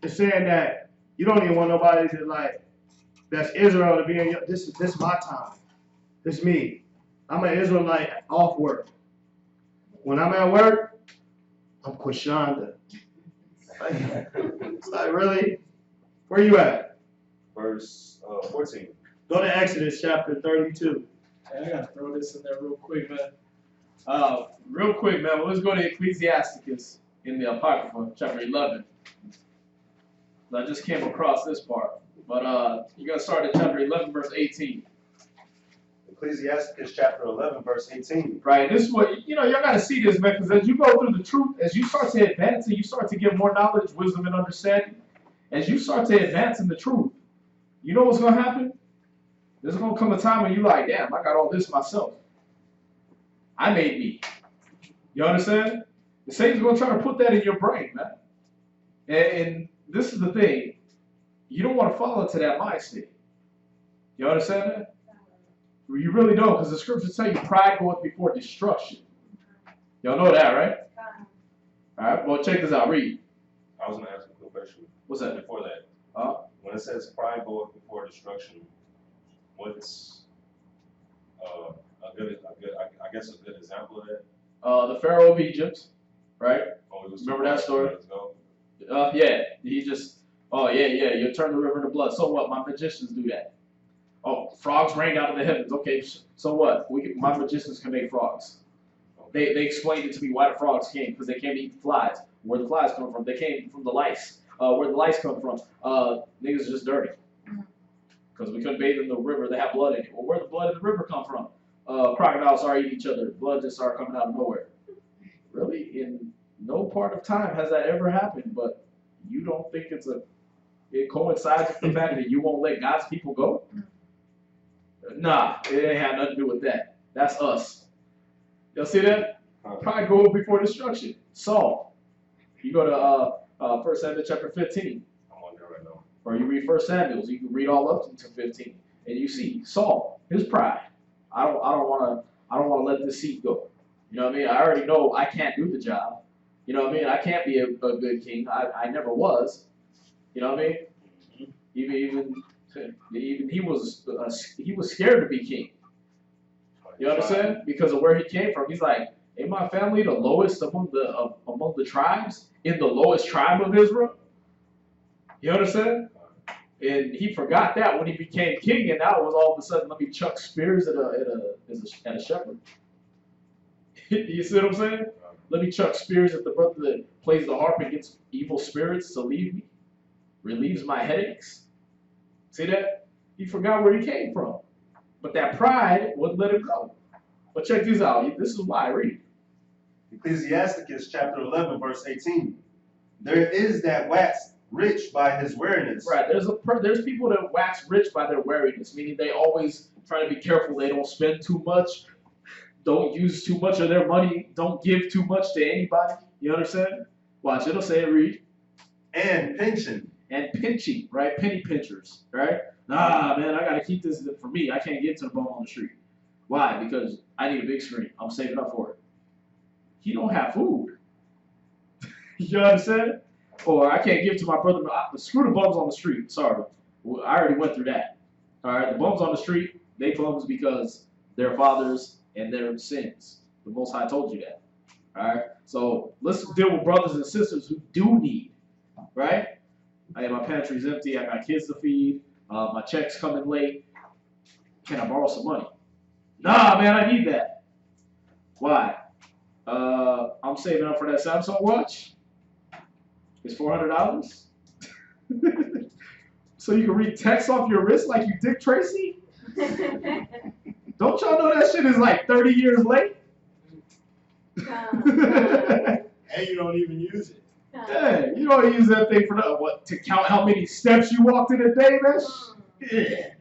It's saying that you don't even want nobody to like, that's Israel to be in your, this is my time. This is me. I'm an Israelite off work. When I'm at work, I'm Kwashanda. It's like, really? Where you at? Verse 14. Go to Exodus chapter 32. Hey, I gotta throw this in there real quick, man. Let's go to Ecclesiasticus in the Apocrypha, chapter 11. I just came across this part. But you're gonna start at chapter 11, verse 18. Ecclesiasticus chapter 11, verse 18. Right. This is what y'all gotta see this, man, because as you go through the truth, as you start to advance and you start to get more knowledge, wisdom, and understanding, as you start to advance in the truth, you know what's gonna happen? There's going to come a time when you're like, damn, I got all this myself. I made me. You understand? The Satan's going to try to put that in your brain, man. And this is the thing. You don't want to fall into that mindset. You understand that? You really don't, because the scriptures tell you pride goeth before destruction. Y'all know that, right? All right, well, check this out. Read. I was going to ask a quick question. What's that? Before that. When it says pride goeth before destruction, what's a good example of that? The Pharaoh of Egypt, right? Oh, remember that story? Yeah, he just, oh yeah, you turn the river into blood. So what? My magicians do that. Oh, frogs rained out of the heavens. Okay, so what? My magicians can make frogs. They explained it to me why the frogs came, because they came to eat the flies. Where the flies come from? They came from the lice. Where the lice come from? Niggas are just dirty. Because we couldn't bathe in the river that had blood in it. Well, where the blood in the river come from? Crocodiles are eating each other. Blood just started coming out of nowhere. Really? In no part of time has that ever happened, but you don't think it coincides with the fact that you won't let God's people go? Nah, it ain't had nothing to do with that. That's us. Y'all see that? Pride go before destruction. Saul. You go to 1 Samuel chapter 15. I'm on there right now. Or you read 1 Samuel, you can read all up to 15. And you see Saul, his pride. I don't wanna let this seat go. You know what I mean? I already know I can't do the job. You know what I mean? I can't be a good king. I never was. You know what I mean? Even he was scared to be king. You understand? Because of where he came from. He's like, ain't my family the lowest among the tribes in the lowest tribe of Israel? You understand? And he forgot that when he became king, and now it was all of a sudden, let me chuck spears at a shepherd. You see what I'm saying? Let me chuck spears at the brother that plays the harp and gets evil spirits to leave me, relieves my headaches. See that? He forgot where he came from. But that pride wouldn't let him go. But check this out. This is why I read. Ecclesiasticus chapter 11, verse 18. There is that wax rich by his wariness. Right. There's people that wax rich by their wariness, meaning they always try to be careful. They don't spend too much. Don't use too much of their money. Don't give too much to anybody. You understand? Watch. It'll say it, read. And pinching. And pinching, right? Penny pinchers, right? Nah, man, I got to keep this for me. I can't get to the bum on the street. Why? Because I need a big screen. I'm saving up for it. He don't have food. You understand? Or I can't give to my brother. Screw the bums on the street. Sorry. I already went through that. All right? The bums on the street, they bums because their fathers and their sins. The Most High told you that. All right? So let's deal with brothers and sisters who do need. Right? My pantry's empty. I got kids to feed. My check's coming late. Can I borrow some money? Nah, man, I need that. Why? I'm saving up for that Samsung watch. It's $400. So you can read text off your wrist like you Dick Tracy? Don't y'all know that shit is like 30 years late? And you don't even use it. Yeah, you don't use that thing for to count how many steps you walked in a day, man? Yeah.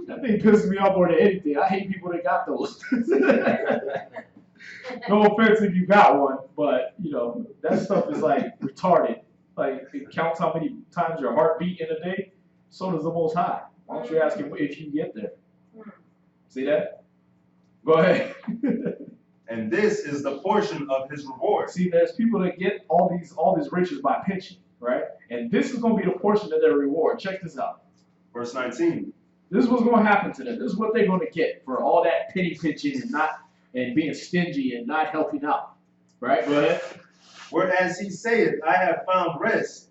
That thing pisses me off more than anything. I hate people that got those. No offense if you got one, but you know, that stuff is like retarded. Like it counts how many times your heart beat in a day. So does the Most High. Why don't you ask him if you can get there? See that? Go ahead. And this is the portion of his reward. See, there's people that get all these riches by pinching, right? And this is going to be the portion of their reward. Check this out. Verse 19. This is what's going to happen to them. This is what they're going to get for all that penny pinching and being stingy and not helping out. Right? Go ahead. Whereas he saith, I have found rest,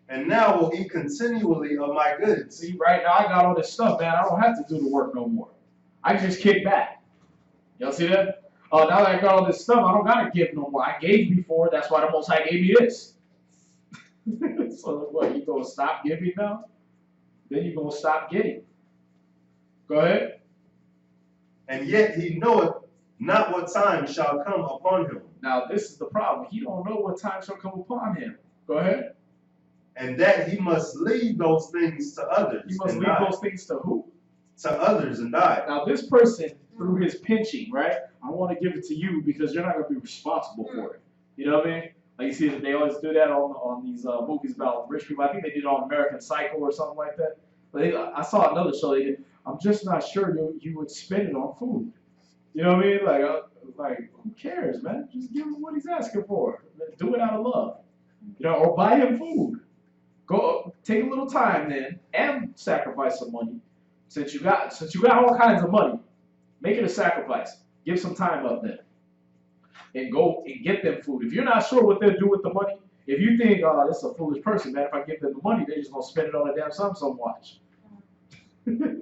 and now will eat continually of my goods. See, right now I got all this stuff, man. I don't have to do the work no more. I can just kick back. Y'all see that? Now that I got all this stuff, I don't got to give no more. I gave before. That's why the Most High gave me this. So what, you going to stop giving now? Then you're going to stop getting. Go ahead. And yet he knoweth not what time shall come upon him. Now this is the problem. He don't know what time shall come upon him. Go ahead. And that he must leave those things to others. He must leave those things to who? To others and die. Now this person, through his pinching, right? I want to give it to you because you're not going to be responsible for it. You know what I mean? Like you see that they always do that on these movies about rich people. I think they did it on American Psycho or something like that. But I saw another show they did. I'm just not sure you would spend it on food. You know what I mean? Like who cares, man? Just give him what he's asking for. Do it out of love. You know, or buy him food. Go take a little time then and sacrifice some money. Since you got all kinds of money, make it a sacrifice. Give some time up then. And go and get them food. If you're not sure what they'll do with the money, If you think, oh, this is a foolish person, man, if I give them the money, they're just gonna spend it on a damn Samsung watch.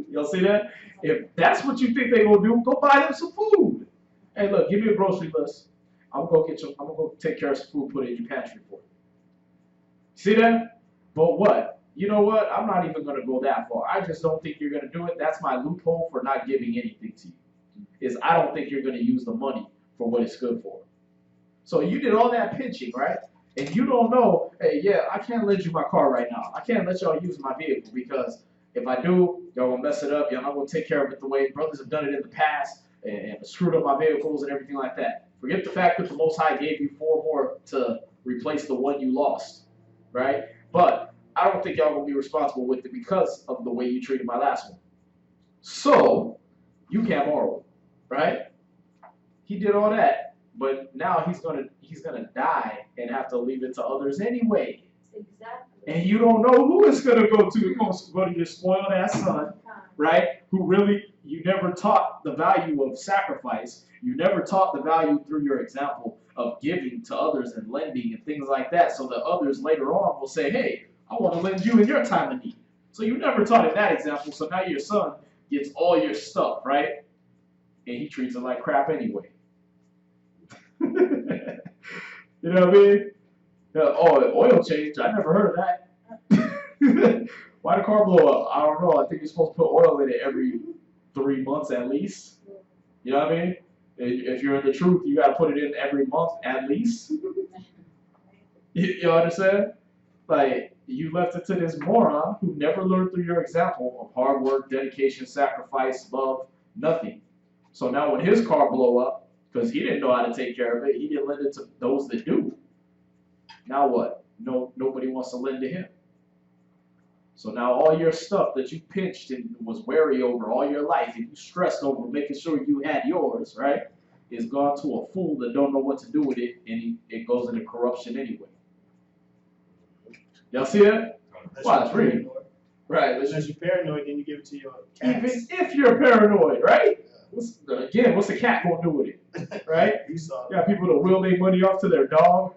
Y'all see that? If that's what you think they're gonna do, go buy them some food. Hey, look, give me a grocery list. I'm gonna go take care of some food, put it in your pantry for you. See that? But what? You know what? I'm not even gonna go that far. I just don't think you're gonna do it. That's my loophole for not giving anything to you. Is I don't think you're gonna use the money for what it's good for. So you did all that pitching, right? And you don't know, hey, yeah, I can't lend you my car right now. I can't let y'all use my vehicle because if I do, y'all gonna mess it up. Y'all not gonna take care of it the way brothers have done it in the past and screwed up my vehicles and everything like that. Forget the fact that the Most High gave you 4 more to replace the one you lost, right? But I don't think y'all gonna be responsible with it because of the way you treated my last one. So you can't borrow it, right? He did all that, but now he's gonna die and have to leave it to others anyway. Exactly. And you don't know who it's gonna go to. It's gonna go to your spoiled ass son, right? Who really you never taught the value of sacrifice. You never taught the value through your example of giving to others and lending and things like that, so that others later on will say, hey, I want to lend you in your time of need. So you never taught it that example, so now your son gets all your stuff, right? And he treats it like crap anyway. You know what I mean? Oh, oil change. I never heard of that. Why the car blow up? I don't know. I think you're supposed to put oil in it every 3 months at least. You know what I mean? If you're in the truth, you got to put it in every month at least. You understand? Like, you left it to this moron who never learned through your example of hard work, dedication, sacrifice, love, nothing. So now when his car blow up, because he didn't know how to take care of it, he didn't lend it to those that do. Now what? Nobody wants to lend to him. So now all your stuff that you pinched and was wary over all your life and you stressed over making sure you had yours, right, is gone to a fool that don't know what to do with it, and it goes into corruption anyway. Y'all see that? Wow, it's reading. Right. Unless you're paranoid, then you give it to your cats. Even if you're paranoid, right? What's the cat gonna do with it, right? You saw You got people that will their money off to their dog,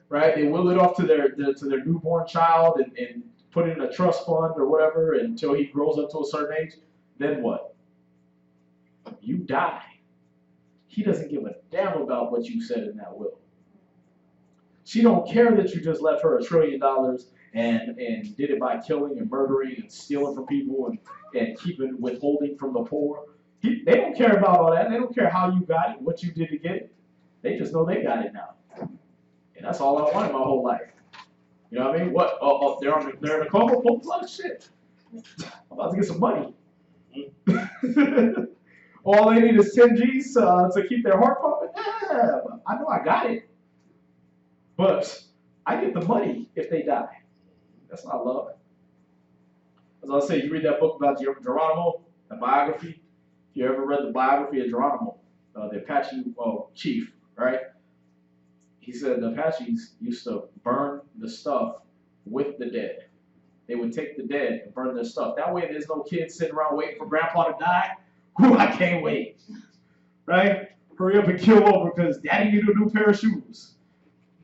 right? They will it off to their newborn child and put it in a trust fund or whatever until he grows up to a certain age. Then what? You die. He doesn't give a damn about what you said in that will. She don't care that you just left her $1 trillion and did it by killing and murdering and stealing from people and keeping withholding from the poor. They don't care about all that. They don't care how you got it, what you did to get it. They just know they got it now. And that's all I wanted my whole life. You know what I mean? What? They're in a coma full of a lot of shit. I'm about to get some money. All they need is 10 G's to keep their heart pumping. Yeah, I know I got it. But I get the money if they die. That's not love. As I say, you read that book about Geronimo, the biography. If you ever read the biography of Geronimo, the Apache chief, right? He said the Apaches used to burn the stuff with the dead. They would take the dead and burn their stuff. That way there's no kids sitting around waiting for grandpa to die. Whew, I can't wait. Right? Hurry up and kill over because daddy need a new pair of shoes.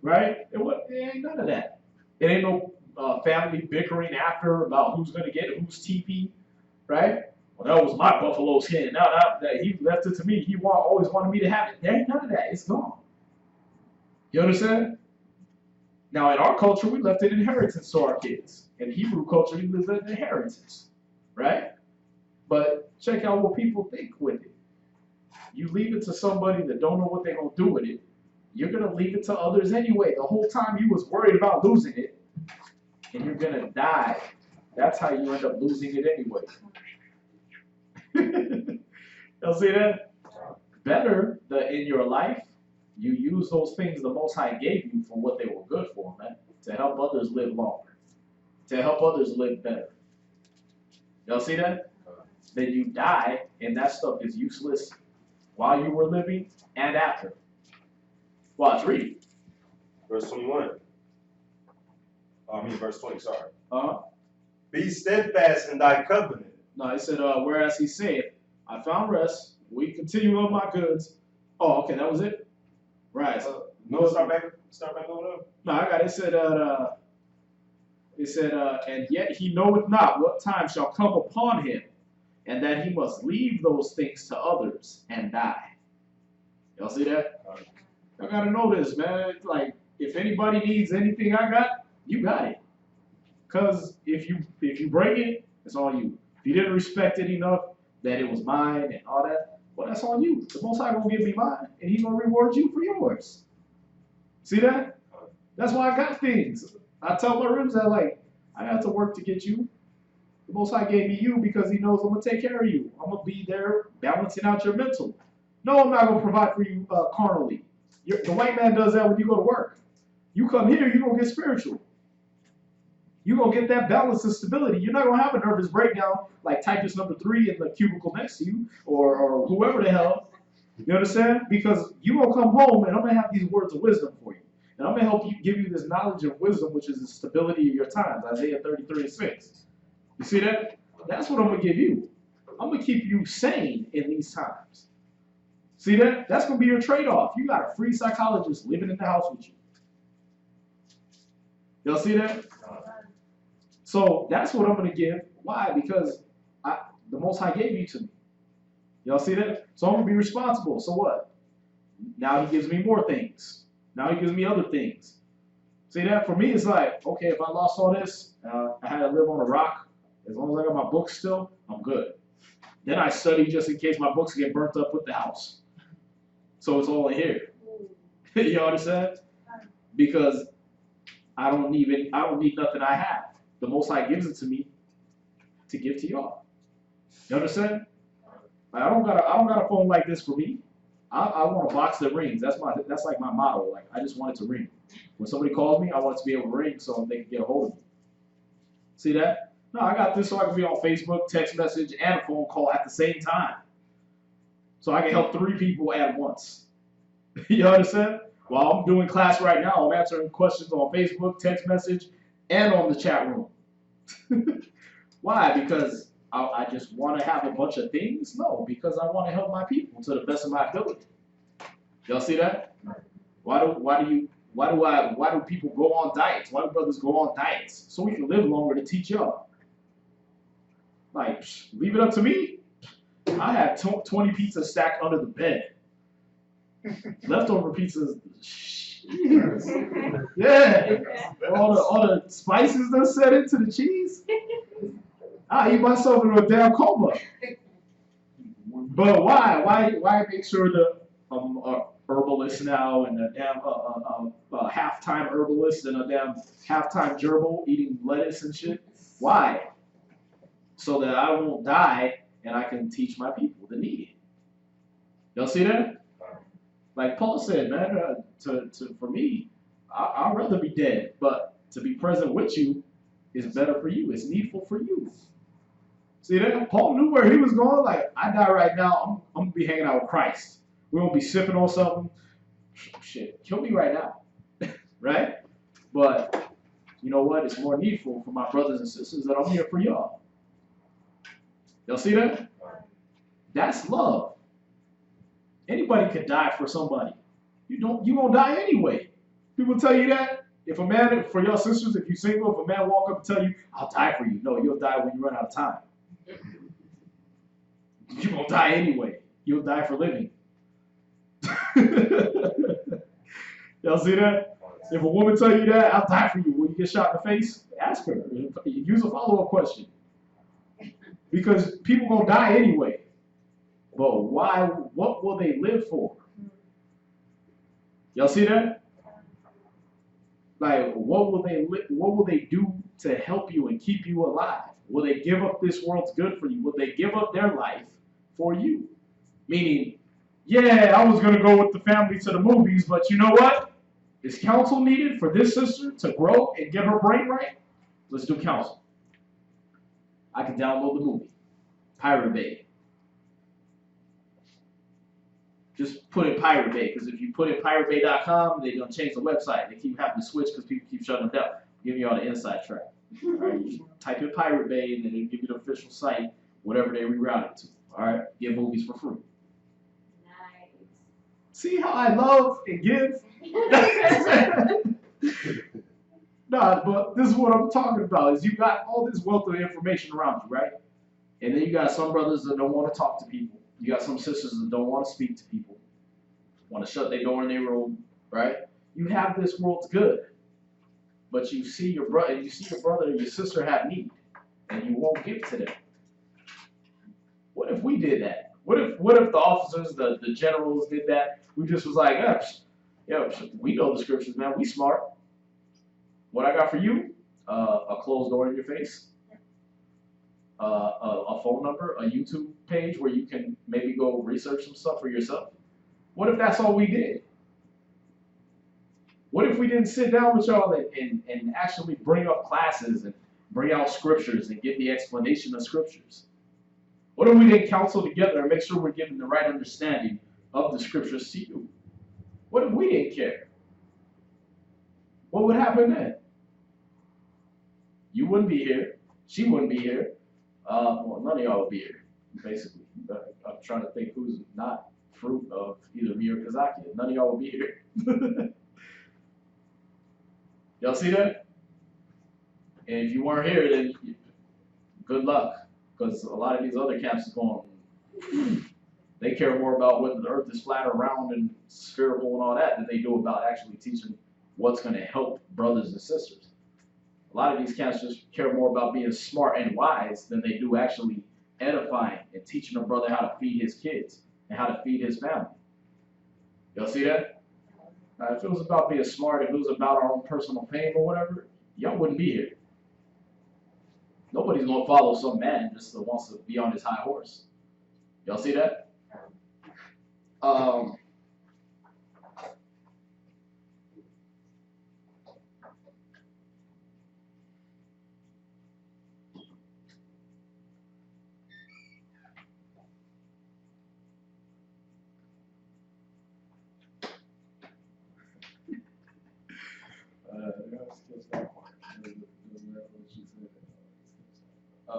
Right? It ain't none of that. It ain't no family bickering after about who's going to get whose TP. Right? Well, that was my buffalo skin. Now that he left it to me, he always wanted me to have it. There ain't none of that. It's gone. You understand? Now, in our culture, we left an inheritance to our kids. In Hebrew culture, we left an inheritance. Right? But check out what people think with it. You leave it to somebody that don't know what they're going to do with it. You're going to leave it to others anyway. The whole time you was worried about losing it, and you're going to die. That's how you end up losing it anyway. Y'all see that? Better that in your life, you use those things the Most High gave you for what they were good for, man. To help others live longer. To help others live better. Y'all see that? Then you die, and that stuff is useless while you were living and after. Watch, read. Verse 21. Verse 20, sorry. Uh-huh. Be steadfast in thy covenant. No, it said, whereas he said, I found rest, we continue on my goods. Oh, okay, that was it? Right. No, start back over there. No, I got it. It said, and yet he knoweth not what time shall come upon him, and that he must leave those things to others and die. Y'all see that? I gotta know this, man. It's like, if anybody needs anything I got, you got it. Cause if you break it, it's on you. If you didn't respect it enough that it was mine and all that, well, that's on you. The Most High gonna give me mine, and He's gonna reward you for yours. See that? That's why I got things. I tell my ribs that, like, I have to work to get you. The Most High gave me you because He knows I'm gonna take care of you. I'm gonna be there balancing out your mental. No, I'm not gonna provide for you carnally. The white man does that when you go to work. You come here, you're gonna get spiritual. You're gonna get that balance and stability. You're not gonna have a nervous breakdown like typist number 3 in the cubicle next to you, or whoever the hell. You understand? Because you're gonna come home and I'm gonna have these words of wisdom for you. And I'm gonna help you, give you this knowledge of wisdom, which is the stability of your times. Isaiah 33:6. You see that? That's what I'm gonna give you. I'm gonna keep you sane in these times. See that? That's gonna be your trade-off. You got a free psychologist living in the house with you. Y'all see that? So that's what I'm going to give. Why? Because the Most High gave you to me. Y'all see that? So I'm going to be responsible. So what? Now He gives me more things. Now He gives me other things. See that? For me, it's like, okay, if I lost all this, I had to live on a rock. As long as I got my books still, I'm good. Then I study just in case my books get burnt up with the house. So it's all in here. You understand? Because I don't need nothing I have. The Most High gives it to me to give to y'all. You understand? Like, I don't got a phone like this for me. I want a box that rings. That's like my motto. Like, I just want it to ring. When somebody calls me, I want it to be able to ring so they can get a hold of me. See that? No, I got this so I can be on Facebook, text message, and a phone call at the same time. So I can help 3 people at once. You understand? While I'm doing class right now, I'm answering questions on Facebook, text message, and on the chat room. Why? Because I just want to have a bunch of things? No, because I want to help my people to the best of my ability. Y'all see that? Why do people go on diets? Why do brothers go on diets? So we can live longer to teach y'all. Like, leave it up to me. I have 20 pizzas stacked under the bed. Leftover pizzas. Yeah. All the spices that set into the cheese. I eat myself into a damn coma. But why? Why make sure the herbalist now and a damn half-time herbalist and a damn half-time gerbil eating lettuce and shit? Why? So that I won't die and I can teach my people that need it. Y'all see that? Like Paul said, man, for me, I'd rather be dead, but to be present with you is better for you. It's needful for you. See that? Paul knew where he was going. Like, I die right now, I'm going to be hanging out with Christ. We won't be sipping on something. Shit, kill me right now. Right? But you know what? It's more needful for my brothers and sisters that I'm here for y'all. Y'all see that? That's love. Anybody could die for somebody. You gonna die anyway. People tell you that. If a man, for your sisters, if you're single, if a man walk up and tell you, I'll die for you. No, you'll die when you run out of time. You're gonna die anyway. You'll die for living. Y'all see that? If a woman tell you that, I'll die for you. Will you get shot in the face? Ask her. Use a follow-up question. Because people gonna die anyway. But why? What will they live for? Y'all see that? Like, what will they do to help you and keep you alive? Will they give up this world's good for you? Will they give up their life for you? Meaning, yeah, I was gonna go with the family to the movies, but you know what? Is counsel needed for this sister to grow and get her brain right? Let's do counsel. I can download the movie. Pirate Bay. Just put in Pirate Bay, because if you put in piratebay.com, they're going to change the website. They keep having to switch because people keep shutting them down. Give you all the inside track. All right, you type in Pirate Bay, and then they give you the official site, whatever they reroute it to. All right, get movies for free. Nice. See how I love and give? Nah, but this is what I'm talking about, is you got all this wealth of information around you, right? And then you got some brothers that don't want to talk to people. You got some sisters that don't want to speak to people, want to shut their door in their room, right? You have this world's good, but you see your brother and your sister have need, and you won't give to them. What if we did that? What if the officers, the generals did that? We just was like, we know the scriptures, man. We smart. What I got for you? A closed door in your face. A phone number, a YouTube page where you can maybe go research some stuff for yourself. What if that's all we did? What if we didn't sit down with y'all and actually bring up classes and bring out scriptures and give the explanation of scriptures? What if we didn't counsel together and make sure we're giving the right understanding of the scriptures to you? What if we didn't care? What would happen then? You wouldn't be here. She wouldn't be here. Well, none of y'all would be here, basically. I'm trying to think who's not fruit of either me or Kazaki. None of y'all would be here. Y'all see that? And if you weren't here, then good luck. Because a lot of these other camps is going, they care more about whether the earth is flat or round and spherical and all that than they do about actually teaching what's going to help brothers and sisters. A lot of these camps just care more about being smart and wise than they do actually edifying and teaching a brother how to feed his kids and how to feed his family. Y'all see that? If it was about being smart, if it was about our own personal fame or whatever, y'all wouldn't be here. Nobody's going to follow some man just that wants to be on his high horse. Y'all see that?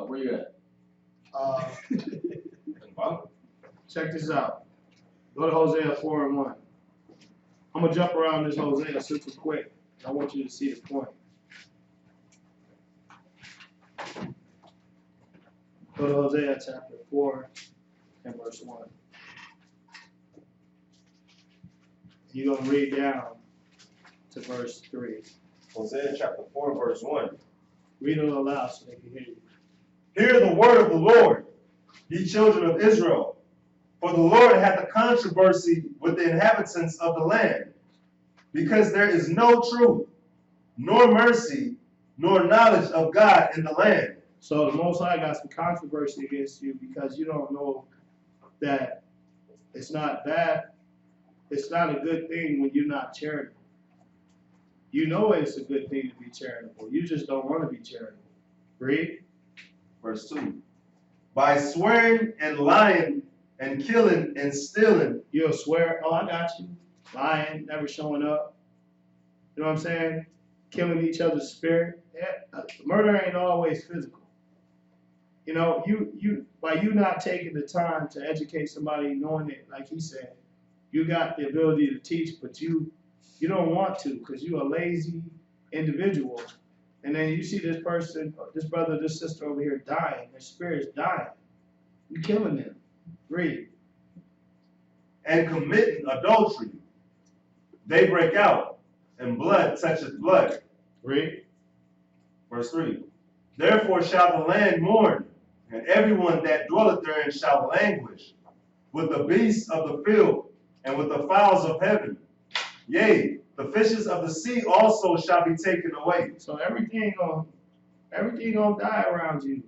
Where you at? Check this out. Go to Hosea 4:1. I'm gonna jump around this Hosea super quick. I want you to see the point. Go to Hosea chapter 4 and verse 1. You're gonna read down to verse 3. Hosea chapter 4, verse 1. Read it aloud so they can hear you. Hear the word of the Lord, ye children of Israel. For the Lord hath a controversy with the inhabitants of the land, because there is no truth, nor mercy, nor knowledge of God in the land. So the Most High got some controversy against you because you don't know that it's not bad. It's not a good thing when you're not charitable. You know it's a good thing to be charitable. You just don't want to be charitable. Read. Verse 2. By swearing and lying and killing and stealing. You'll swear, oh, I got you. Lying, never showing up. You know what I'm saying? Killing each other's spirit. Yeah, murder ain't always physical. You know, by you not taking the time to educate somebody, knowing it, like he said, you got the ability to teach, but you don't want to because you're a lazy individual. And then you see this person, this brother, this sister over here dying. Their spirit's dying. You're killing them. Read. And committing adultery. They break out, and blood toucheth blood. Read. Verse 3. Therefore shall the land mourn, and everyone that dwelleth therein shall languish, with the beasts of the field, and with the fowls of heaven. Yea, the fishes of the sea also shall be taken away. So everything gonna die around you.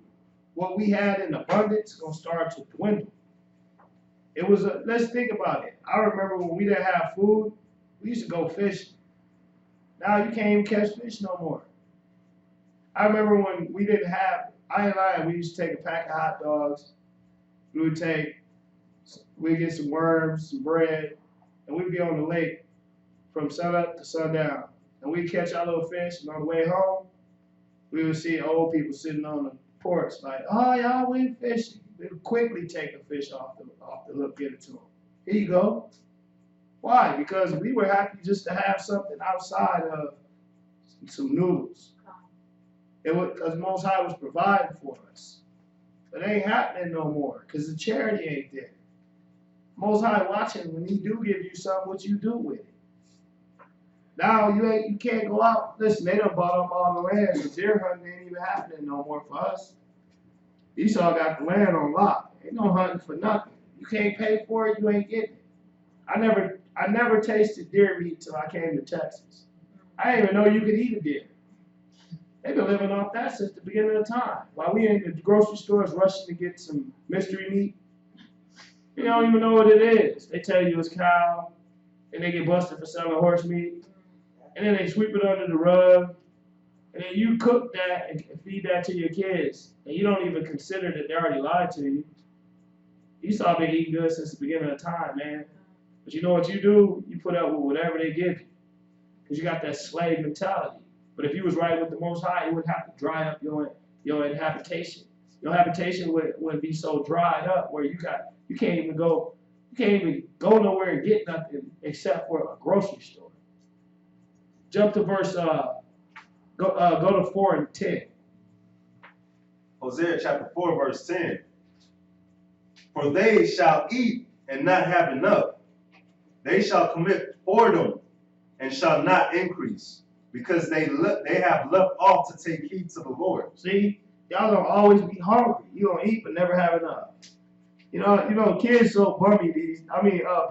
What we had in abundance is gonna start to dwindle. It was let's think about it. I remember when we didn't have food, we used to go fishing. Now you can't even catch fish no more. I remember when we didn't have, we used to take a pack of hot dogs. We'd get some worms, some bread, and we'd be on the lake from sunup to sundown. And we'd catch our little fish, and on the way home, we would see old people sitting on the porch like, oh, y'all went fishing. They would quickly take a fish off the hook, get it to them. Here you go. Why? Because we were happy just to have something outside of some noodles. It was because Most High was providing for us. But it ain't happening no more because the charity ain't there. Most High watching when He do give you something, what you do with it. Now you can't go out. Listen, they done bought up all the land, so deer hunting ain't even happening no more for us. Esau got the land on lock. Ain't no hunting for nothing. You can't pay for it, you ain't getting it. I never tasted deer meat till I came to Texas. I didn't even know you could eat a deer. They've been living off that since the beginning of time. While we in the grocery stores rushing to get some mystery meat, you don't even know what it is. They tell you it's cow, and they get busted for selling horse meat, and then they sweep it under the rug, and then you cook that and feed that to your kids, and you don't even consider that they already lied to you. Esau been eating good since the beginning of time, man. But you know what you do? You put up with whatever they give you, because you got that slave mentality. But if you was right with the Most High, you wouldn't have to dry up your habitation. Your habitation wouldn't be so dried up where you can't even go nowhere and get nothing except for a grocery store. Jump to verse go to 4 and 10. Hosea chapter 4, verse 10. For they shall eat and not have enough. They shall commit whoredom and shall not increase, because they have left off to take heed to the Lord. See, y'all gonna always be hungry. You gonna eat but never have enough. You know, kids so bummy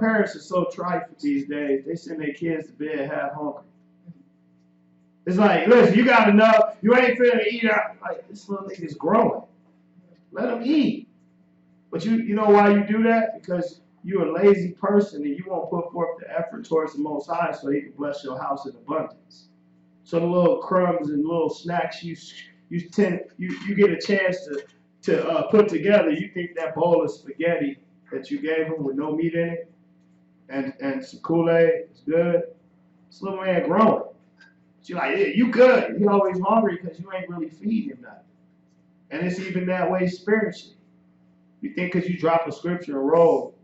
parents are so trifling these days. They send their kids to bed half hungry. It's like, listen, you got enough. You ain't finna eat out. Like, this little nigga's growing. Let him eat. But you know why you do that? Because you're a lazy person and you won't put forth the effort towards the Most High so He can bless your house in abundance. So the little crumbs and little snacks you get a chance to put together, you think that bowl of spaghetti that you gave him with no meat in it and some Kool-Aid is good. This little man growing. She's like, yeah, you good. He always hungry because you ain't really feeding him nothing. And it's even that way spiritually. You think because you drop a scripture and roll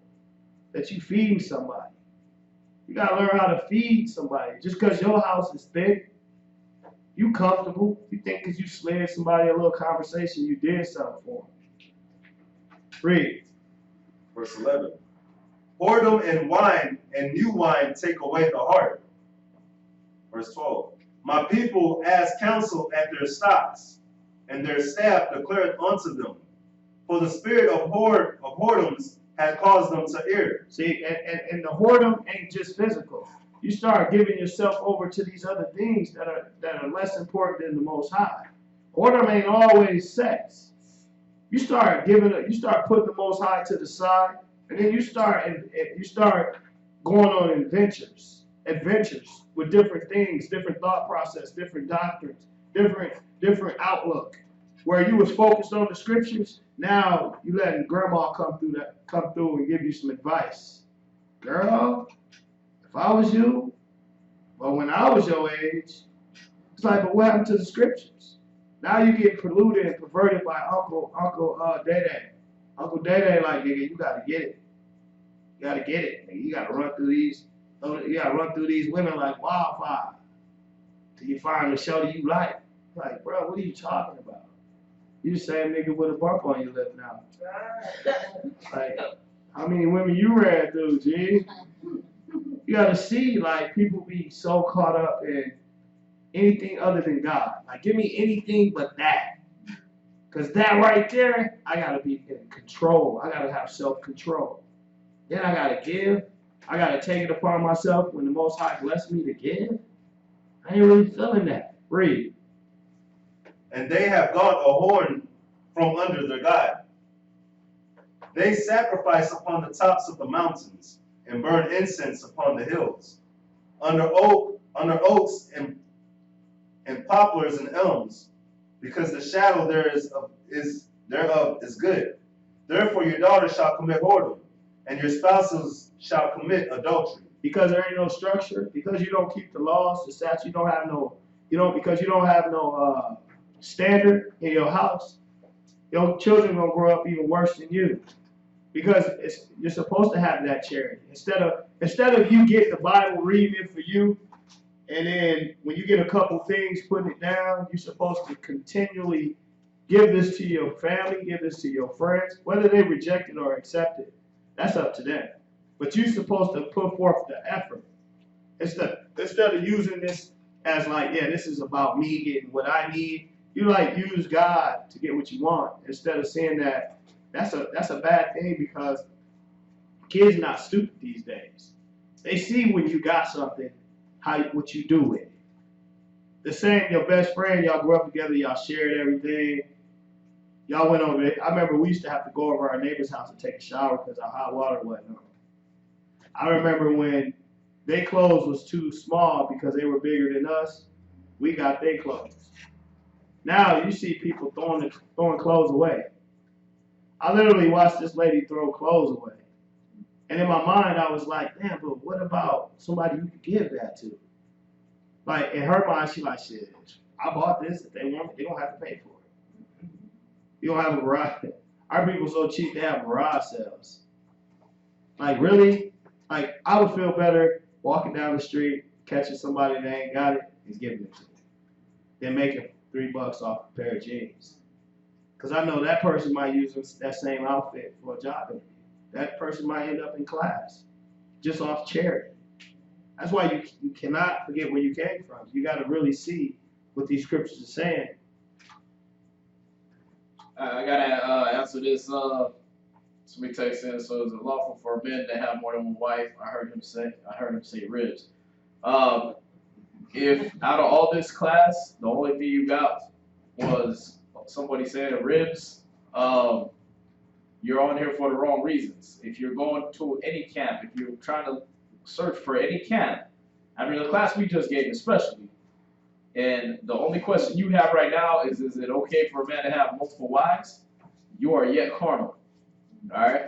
that you feeding somebody. You got to learn how to feed somebody. Just because your house is thick, you comfortable. You think because you slid somebody a little conversation, you did something for them. Read. Verse 11. Whoredom and wine and new wine take away the heart. Verse 12. My people ask counsel at their stocks, and their staff declareth unto them. For the spirit of whoredoms had caused them to err. See, and the whoredom ain't just physical. You start giving yourself over to these other things that are less important than the Most High. Whoredom ain't always sex. You start putting the Most High to the side, and then you start going on adventures with different things, different thought process, different doctrines, different outlook. Where you was focused on the scriptures, now you letting grandma come through and give you some advice. Girl, if I was you, well, when I was your age, it's like, but what happened to the scriptures? Now you get polluted and perverted by Uncle Dede. Uncle Dede, like, nigga, you gotta get it. You gotta get it. Nigga. You gotta run through these women like wildfire till you find the shorty you like. Like, bro, what are you talking about? You the same nigga with a bump on your lip now. Like, how many women you ran through, G? You gotta see, like, people be so caught up in anything other than God. Like, give me anything but that. Because that right there, I gotta be in control. I gotta have self-control. Then I gotta give. I gotta take it upon myself when the Most High blessed me to give. I ain't really feeling that. Read. And they have got a horn from under their God. They sacrifice upon the tops of the mountains and burn incense upon the hills, under oaks and poplars and elms, because the shadow thereof is good. Therefore your daughters shall commit whoredom, and your spouses shall commit adultery. Because there ain't no structure, because you don't keep the laws, the statutes, because you don't have no standard in your house, your children gonna grow up even worse than you. Because you're supposed to have that charity. Instead of you getting the Bible, reading it for you, and then when you get a couple things, putting it down, you're supposed to continually give this to your family, give this to your friends, whether they reject it or accept it. That's up to them. But you're supposed to put forth the effort. Instead of using this as like, yeah, this is about me getting what I need, you like use God to get what you want. Instead of saying that that's a bad thing, because kids are not stupid these days. They see when you got something, what you do with it. The same, your best friend, y'all grew up together, y'all shared everything. Y'all went over it. I remember we used to have to go over our neighbor's house to take a shower because our hot water wasn't on. I remember when their clothes was too small because they were bigger than us, we got their clothes. Now you see people throwing clothes away. I literally watched this lady throw clothes away. And in my mind, I was like, damn, but what about somebody you could give that to? Like, in her mind, she like, shit, I bought this. If they want it, they don't have to pay for it. You don't have a garage. Our people so cheap, they have garage sales. Like, really? Like, I would feel better walking down the street, catching somebody that ain't got it, and giving it to them, than making $3 off a pair of jeans. Because I know that person might use that same outfit for a job interview. That person might end up in class just off charity. That's why you cannot forget where you came from. You got to really see what these scriptures are saying. I gotta answer this. Somebody text in. So, is it lawful for men to have more than one wife? I heard him say ribs. If out of all this class, the only thing you got was somebody saying ribs, you're on here for the wrong reasons. If you're going to any camp, if you're trying to search for any camp, I mean, the class we just gave especially, and the only question you have right now is it okay for a man to have multiple wives? You are yet carnal. All right?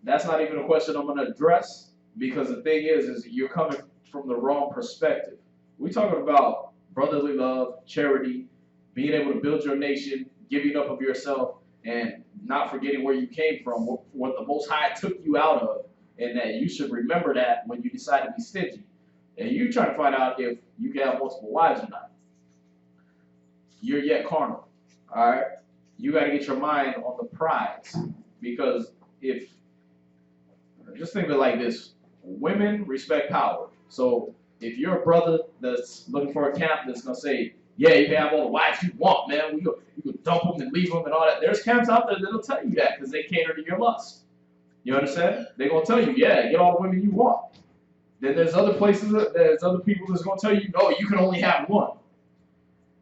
That's not even a question I'm going to address, because the thing is you're coming from the wrong perspective. We're talking about brotherly love, charity, being able to build your nation, giving up of yourself, and not forgetting where you came from, what the Most High took you out of, and that you should remember that when you decide to be stingy. And you're trying to find out if you can have multiple wives or not. You're yet carnal. All right? You got to get your mind on the prize. Because just think of it like this, women respect power. So if you're a brother that's looking for a camp that's going to say, yeah, you can have all the wives you want, man. You can dump them and leave them and all that. There's camps out there that'll tell you that because they cater to your lust. You understand? They're going to tell you, yeah, get all the women you want. Then there's other places, there's other people that's going to tell you, no, you can only have one.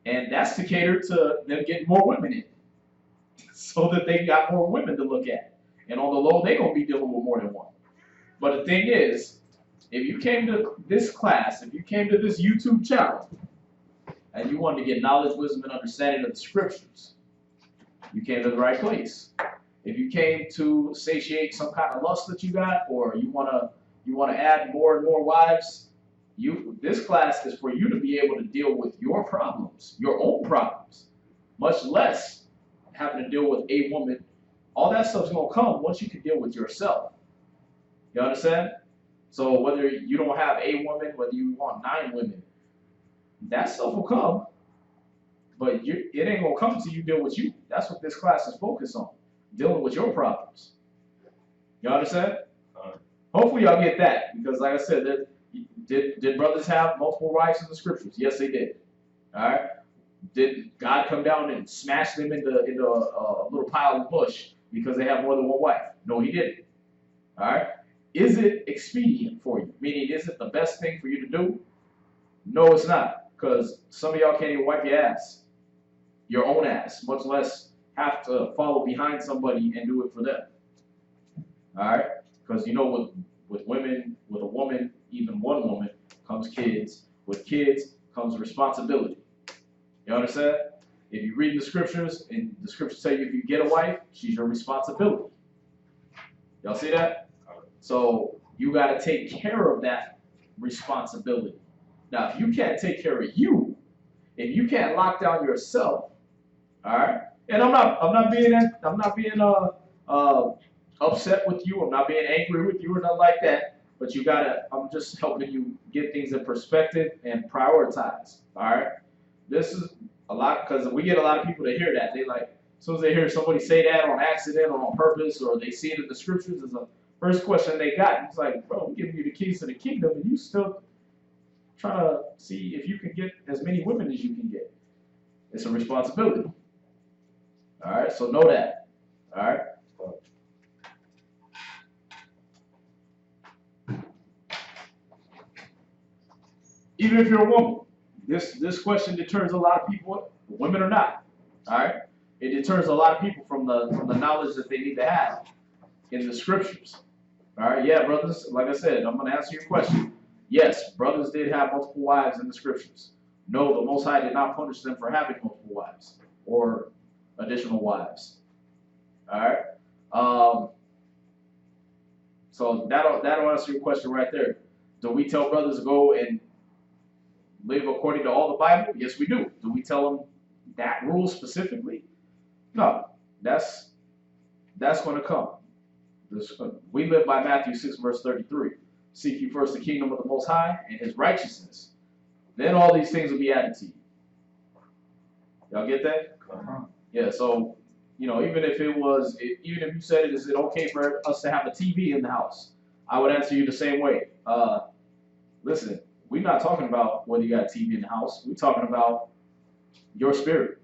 And that's to cater to them getting more women in, so that they got more women to look at. And on the low, they're going to be dealing with more than one. But the thing is, if you came to this class, if you came to this YouTube channel, and you wanted to get knowledge, wisdom, and understanding of the scriptures, you came to the right place. If you came to satiate some kind of lust that you got, or you want to add more and more wives, this class is for you to be able to deal with your problems, your own problems, much less having to deal with a woman. All that stuff's going to come once you can deal with yourself. You understand? So whether you don't have a woman, whether you want 9 women, that stuff will come. But it ain't going to come until you deal with you. That's what this class is focused on, dealing with your problems. You understand? Hopefully y'all get that, because like I said, did brothers have multiple wives in the scriptures? Yes, they did. All right. Did God come down and smash them into a little pile of bush because they have more than one wife? No, he didn't. All right. Is it expedient for you? Meaning, is it the best thing for you to do? No, it's not, because some of y'all can't even wipe your ass, your own ass, much less have to follow behind somebody and do it for them. All right. Because you know, with women, with a woman, even one woman, comes kids. With kids comes responsibility. You understand? If you read the scriptures, and the scriptures tell you if you get a wife, she's your responsibility. Y'all see that? So you got to take care of that responsibility. Now, if you can't take care of you, if you can't lock down yourself, all right. And I'm not being upset with you. I'm not being angry with you or nothing like that. But you gotta, I'm just helping you get things in perspective and prioritize. All right. This is a lot because we get a lot of people to hear that. They like, as soon as they hear somebody say that on accident or on purpose, or they see it in the scriptures, is the first question they got. It's like, bro, I'm giving you the keys to the kingdom, and you still trying to see if you can get as many women as you can get. It's a responsibility. All right, so know that. All right. Even if you're a woman, this question deters a lot of people, women or not. All right, it deters a lot of people from the knowledge that they need to have in the scriptures. All right, yeah, brothers. Like I said, I'm going to answer your question. Yes, brothers did have multiple wives in the scriptures. No, the Most High did not punish them for having multiple wives or additional wives. All right. So that'll answer your question right there. Do we tell brothers to go and live according to all the Bible? Yes, we do. Do we tell them that rule specifically? No. That's going to come. We live by Matthew 6, verse 33. Seek ye first the kingdom of the Most High and his righteousness. Then all these things will be added to you. Y'all get that? Yeah, so, even if you said is it okay for us to have a TV in the house? I would answer you the same way. Listen, we're not talking about whether you got a TV in the house. We're talking about your spirit.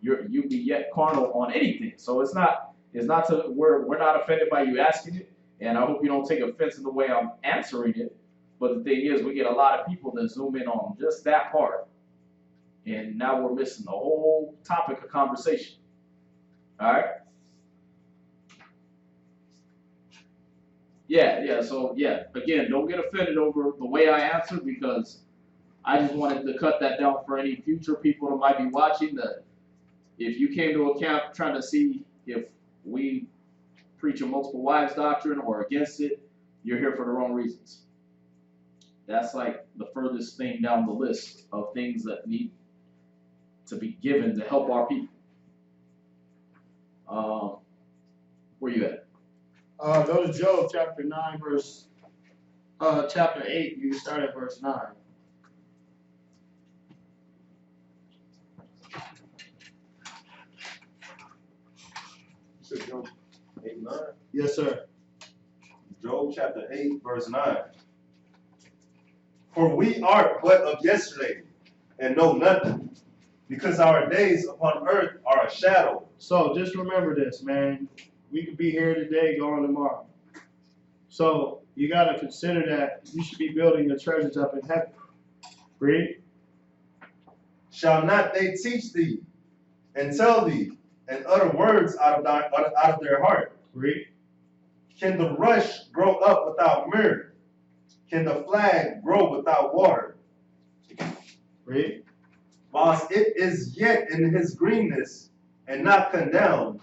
You be yet carnal on anything. So it's not we're not offended by you asking it, and I hope you don't take offense in the way I'm answering it. But the thing is, we get a lot of people that zoom in on just that part, and now we're missing the whole topic of conversation. All right? Yeah. So again, don't get offended over the way I answered, because I just wanted to cut that down for any future people that might be watching. That if you came to a camp trying to see if we preach a multiple wives doctrine or against it, you're here for the wrong reasons. That's like the furthest thing down the list of things that need to be given to help our people. Where you at? Go to Job chapter 9, chapter 8. You can start at verse 9. Job 8, 9. Yes, sir. Job chapter 8, verse 9. For we are but of yesterday, and know nothing, because our days upon earth are a shadow. So just remember this, man. We could be here today, gone tomorrow. So you got to consider that you should be building your treasures up in heaven. Read. Shall not they teach thee, and tell thee, and utter words out of their heart? Read. Can the rush grow up without myrrh? Can the flag grow without water? Read. Whilst it is yet in his greenness, and not cut down,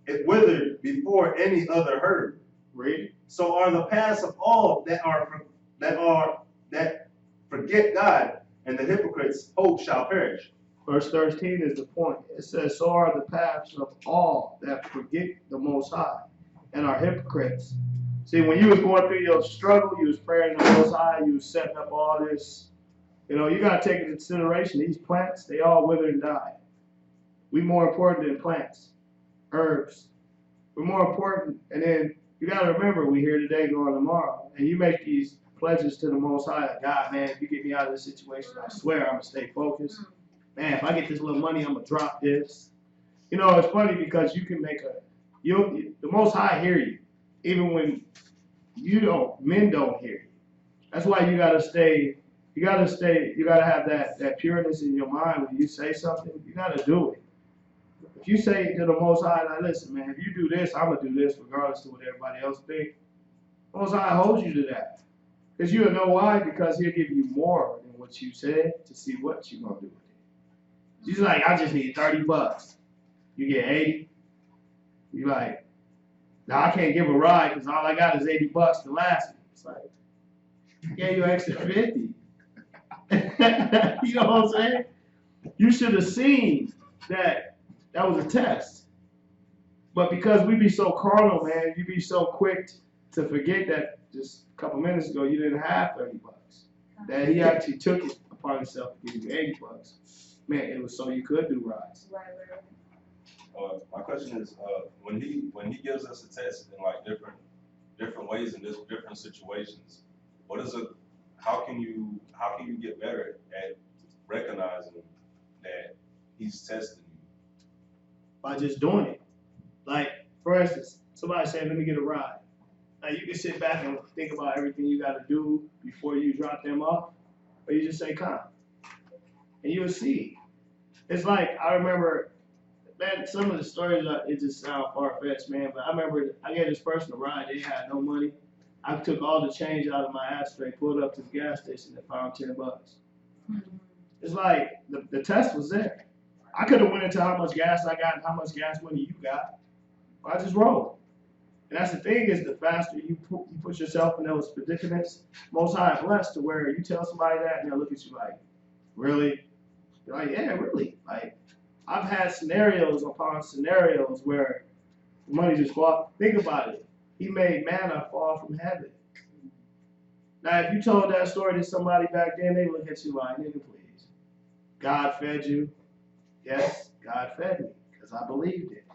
it withered before any other herb. Read. So are the paths of all that forget God, and the hypocrites' hope shall perish. Verse 13 is the point. It says, so are the paths of all that forget the Most High and are hypocrites. See, when you was going through your struggle, you was praying to the Most High, you was setting up all this. You got to take into consideration, these plants, they all wither and die. We more important than plants, herbs. We're more important. And then you got to remember, we here today, going tomorrow. And you make these pledges to the Most High, like, God, man, if you get me out of this situation, I swear I'm going to stay focused. Man, if I get this little money, I'm going to drop this. It's funny because you can make the Most High hear you, even when men don't hear you. That's why you got to have that pureness in your mind. When you say something, you got to do it. If you say to the Most High, like, listen, man, if you do this, I'm going to do this regardless of what everybody else thinks. The Most High holds you to that. Because you'll know why, because he'll give you more than what you said to see what you're going to do with it. He's like, I just need $30. You get 80. You're like, now I can't give a ride because all I got is $80 to last me. It's like, I gave you an extra 50. You know what I'm saying? You should have seen that was a test. But because we be so carnal, man, you be so quick to forget that just a couple minutes ago you didn't have $30. That he actually took it upon himself to give you $80. Man, it was so you could do rides. Right, right. My question is, when he gives us a test in like different ways in different situations, how can you get better at recognizing that he's testing you? By just doing it. Like, for instance, somebody said, let me get a ride. Now you can sit back and think about everything you got to do before you drop them off, or you just say, come. And you'll see. It's like, I remember, man, some of the stories, it just sound far-fetched, man, but I remember I gave this person a ride. They had no money. I took all the change out of my ashtray, pulled up to the gas station, and found $10. It's like, the test was there. I could have went into how much gas I got and how much gas money you got. I just rolled. And that's the thing, is the faster you put yourself in those predicaments, Most High blessed to where you tell somebody that and they'll look at you like, really? You're like, yeah, really. Like, I've had scenarios upon scenarios where the money just fall. Think about it. He made manna fall from heaven. Now, if you told that story to somebody back then, they look at you like, nigga, please. God fed you. Yes, God fed me because I believed it.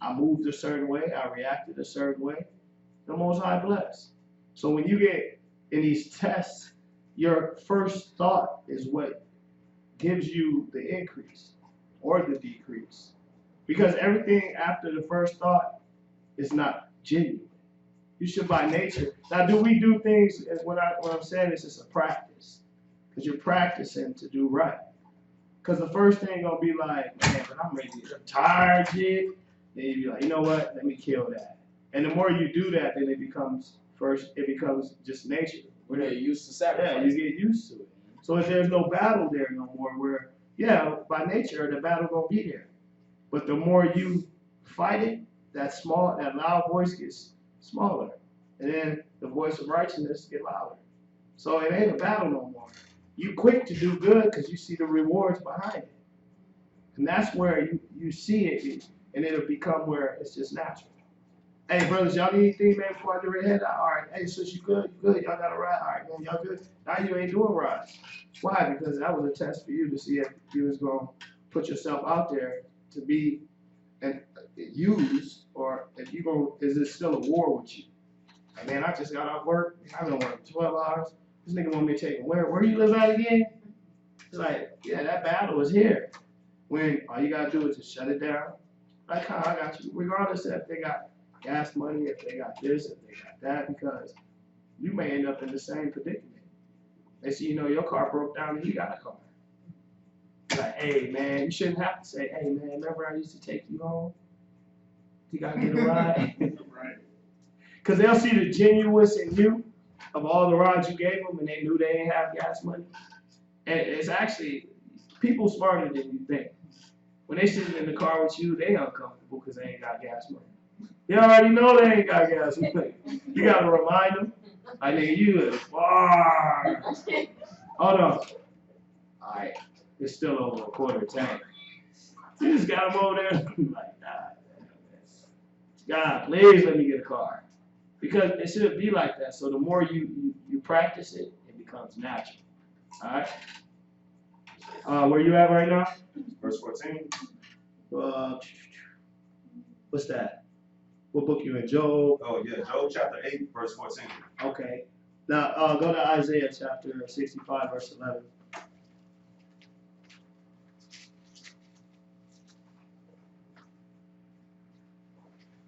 I moved a certain way. I reacted a certain way. The Most High bless. So when you get in these tests, your first thought is what gives you the increase or the decrease. Because everything after the first thought is not genuine. You should by nature. Now, do we do things, as what I'm saying is it's a practice. Because you're practicing to do right. Because the first thing gonna be like, man, but I'm ready, I'm tired, kid. Then you be like, you know what? Let me kill that. And the more you do that, then it becomes just nature. Where they're used to sacrifice. Yeah, you get used to it. So if there's no battle there no more, where, yeah, by nature, the battle gonna be there. But the more you fight it, that loud voice gets smaller. And then the voice of righteousness get louder. So it ain't a battle no more. You quick to do good because you see the rewards behind it. And that's where you see it, and it'll become where it's just natural. Hey, brothers, y'all need anything, man, before I do your head out? All right. Hey, sis, you good? You good? Y'all got a ride? All right, man, y'all good? Now you ain't doing rides. Why? Because that was a test for you to see if you was going to put yourself out there to be used, or if you is it still a war with you? Like, man, I just got off work. I've been working 12 hours. This nigga want me to take him. Where you live at again? It's like, yeah, that battle is here. When all you got to do is just shut it down. Like, I got you. Regardless if they got gas money, if they got this, if they got that, because you may end up in the same predicament. They see, your car broke down and you got a car. Like, hey, man, you shouldn't have to say, hey, man, remember I used to take you home? You got to get a ride. Right. Because they'll see the genuineness in you of all the rides you gave them, and they knew they didn't have gas money. And it's actually, people smarter than you think. When they sitting in the car with you, they uncomfortable because they ain't got gas money. You already know they ain't got gas money. You got to remind them, like, nigga, you live far. Hold on. All right. It's still over a quarter tank. You just got them over there like, God, please let me get a car. Because it should be like that. So the more you practice it, it becomes natural. All right? Where you at right now? Verse 14. What's that? What book you in? Job? Oh, yeah, Job chapter 8, verse 14. Okay. Now, go to Isaiah chapter 65, verse 11.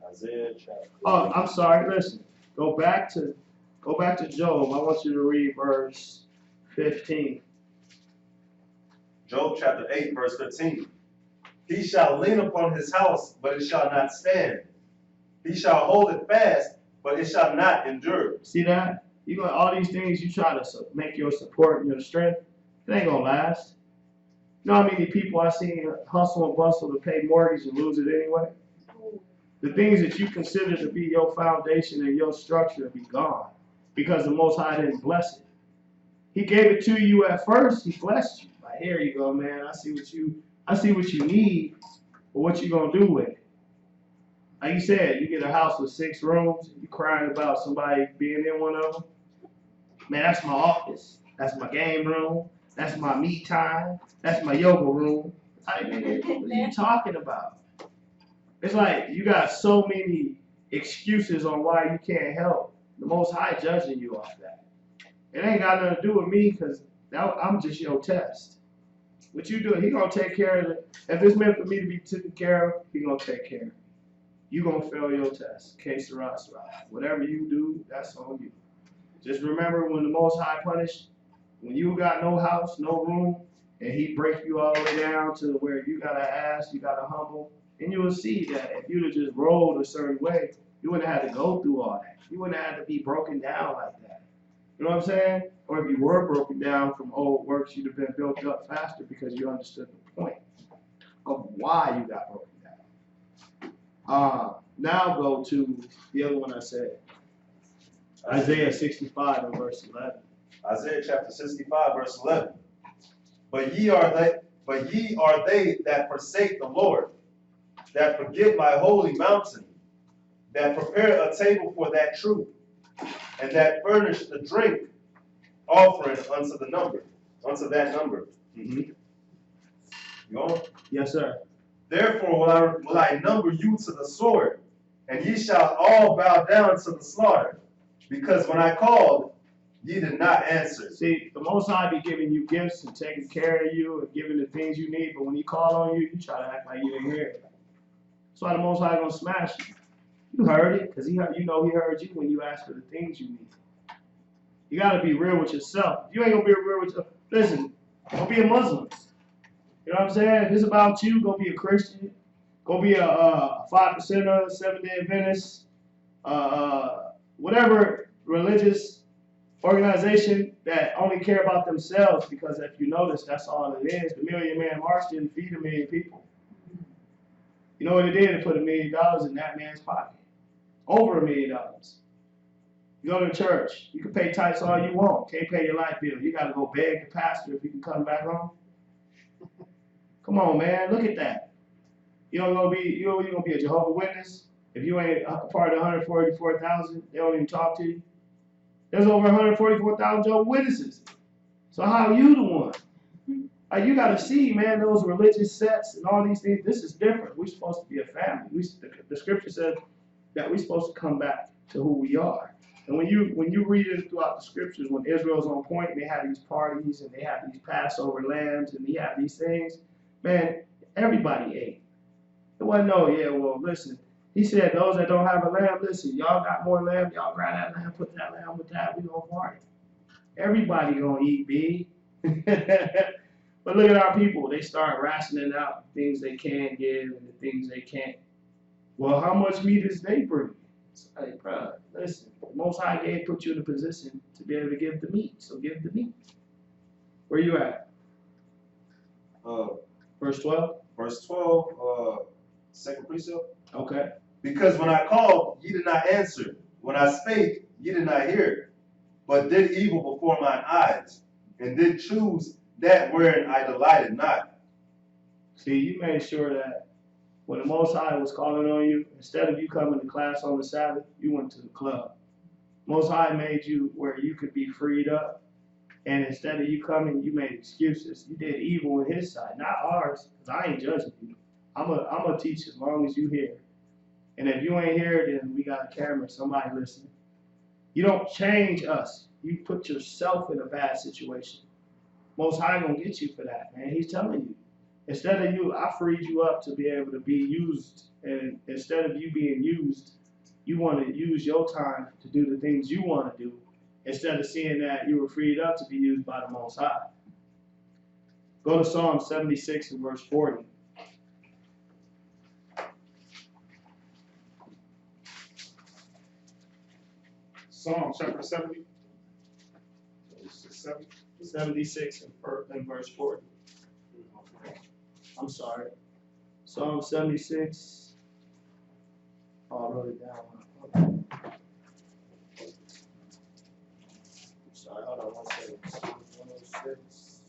Isaiah chapter. Oh, I'm sorry. Listen. Go back to Job. I want you to read verse 15. Job chapter 8, verse 15. He shall lean upon his house, but it shall not stand. He shall hold it fast, but it shall not endure. See that? You got all these things you try to make your support and your strength. It ain't gonna last. You know how many people I seen hustle and bustle to pay mortgage and lose it anyway? The things that you consider to be your foundation and your structure be gone because the Most High didn't bless it. He gave it to you at first. He blessed you. Like, here you go, man. I see what you need, but what you gonna do with it? Like you said, you get a house with 6 rooms, you crying about somebody being in one of them. Man, that's my office. That's my game room. That's my me time. That's my yoga room. Like, nigga, what are you talking about? It's like you got so many excuses on why you can't help. The Most High judging you off that. It ain't got nothing to do with me because I'm just your test. What you do, he gonna take care of it. If it's meant for me to be taken care of, he gonna take care of it. You gonna fail your test. Que sera, sera. Whatever you do, that's on you. Just remember when the Most High punished, when you got no house, no room, and he break you all the way down to where you gotta ask, you gotta humble, and you will see that if you'd have just rolled a certain way, you wouldn't have had to go through all that. You wouldn't have had to be broken down like that. You know what I'm saying? Or if you were broken down from old works, you'd have been built up faster because you understood the point of why you got broken down. Now go to the other one I said. Isaiah 65 and verse 11. Isaiah chapter 65, verse 11. But ye are they that forsake the Lord, that forget my holy mountain, that prepare a table for that truth, and that furnish the drink offering unto that number. Mm-hmm. You on? Yes, sir. Therefore will I number you to the sword, and ye shall all bow down to the slaughter, because when I called, ye did not answer. See, the Most High be giving you gifts and taking care of you and giving the things you need, but when he call on you, you try to act like you didn't hear it. That's why the Most High gonna smash you. You heard it, because he heard you when you asked for the things you need. You gotta be real with yourself. If you ain't gonna be real with yourself, listen, don't be a Muslim. You know what I'm saying? If it's about you, go be a Christian. Go be a 5%er, 7-day Adventist, whatever religious organization that only care about themselves, because if you notice, that's all it is. The Million Man March didn't feed 1 million people. You know what it did? It put $1 million in that man's pocket. Over $1 million. You go to church, you can pay tithes all you want. Can't pay your light bill. You got to go beg the pastor if you can come back home. Come on, man, look at that. You gonna be a Jehovah's Witness if you ain't a part of the 144,000. They don't even talk to you. There's over 144,000 Jehovah's Witnesses. So how are you the one? Like, you got to see, man, those religious sects and all these things. This is different. We're supposed to be a family. The scripture says that we're supposed to come back to who we are. And when you read it throughout the scriptures, when Israel's on point and they have these parties and they have these Passover lambs and they have these things, man, everybody ate. It wasn't listen. He said, those that don't have a lamb, listen, y'all got more lamb, y'all grab that lamb, put that lamb with that, we gonna party. Everybody gonna eat, B. But look at our people. They start rationing out the things they can give and the things they can't. Well, how much meat is they bring? It's like, bro, listen, the Most High put you in a position to be able to give the meat, so give the meat. Where you at? Verse 12? Verse 12, second precept. Okay. Because when I called, ye did not answer. When I spake, ye did not hear, but did evil before mine eyes, and did choose that wherein I delighted not. See, you made sure that when the Most High was calling on you, instead of you coming to class on the Sabbath, you went to the club. Most High made you where you could be freed up, and instead of you coming, you made excuses. You did evil in his side, not ours, because I ain't judging you. I'm a teach as long as you hear. And if you ain't here, then we got a camera, somebody listening. You don't change us. You put yourself in a bad situation. Most High gonna get you for that, man. He's telling you. Instead of you, I freed you up to be able to be used. And instead of you being used, you want to use your time to do the things you want to do, instead of seeing that you were freed up to be used by the Most High. Go to Psalm 76 and verse 40. Psalm chapter 70. 76 and verse 40. I'm sorry. Psalm 76. Oh, I wrote it down. I'm sorry, hold on one second. Psalm 106.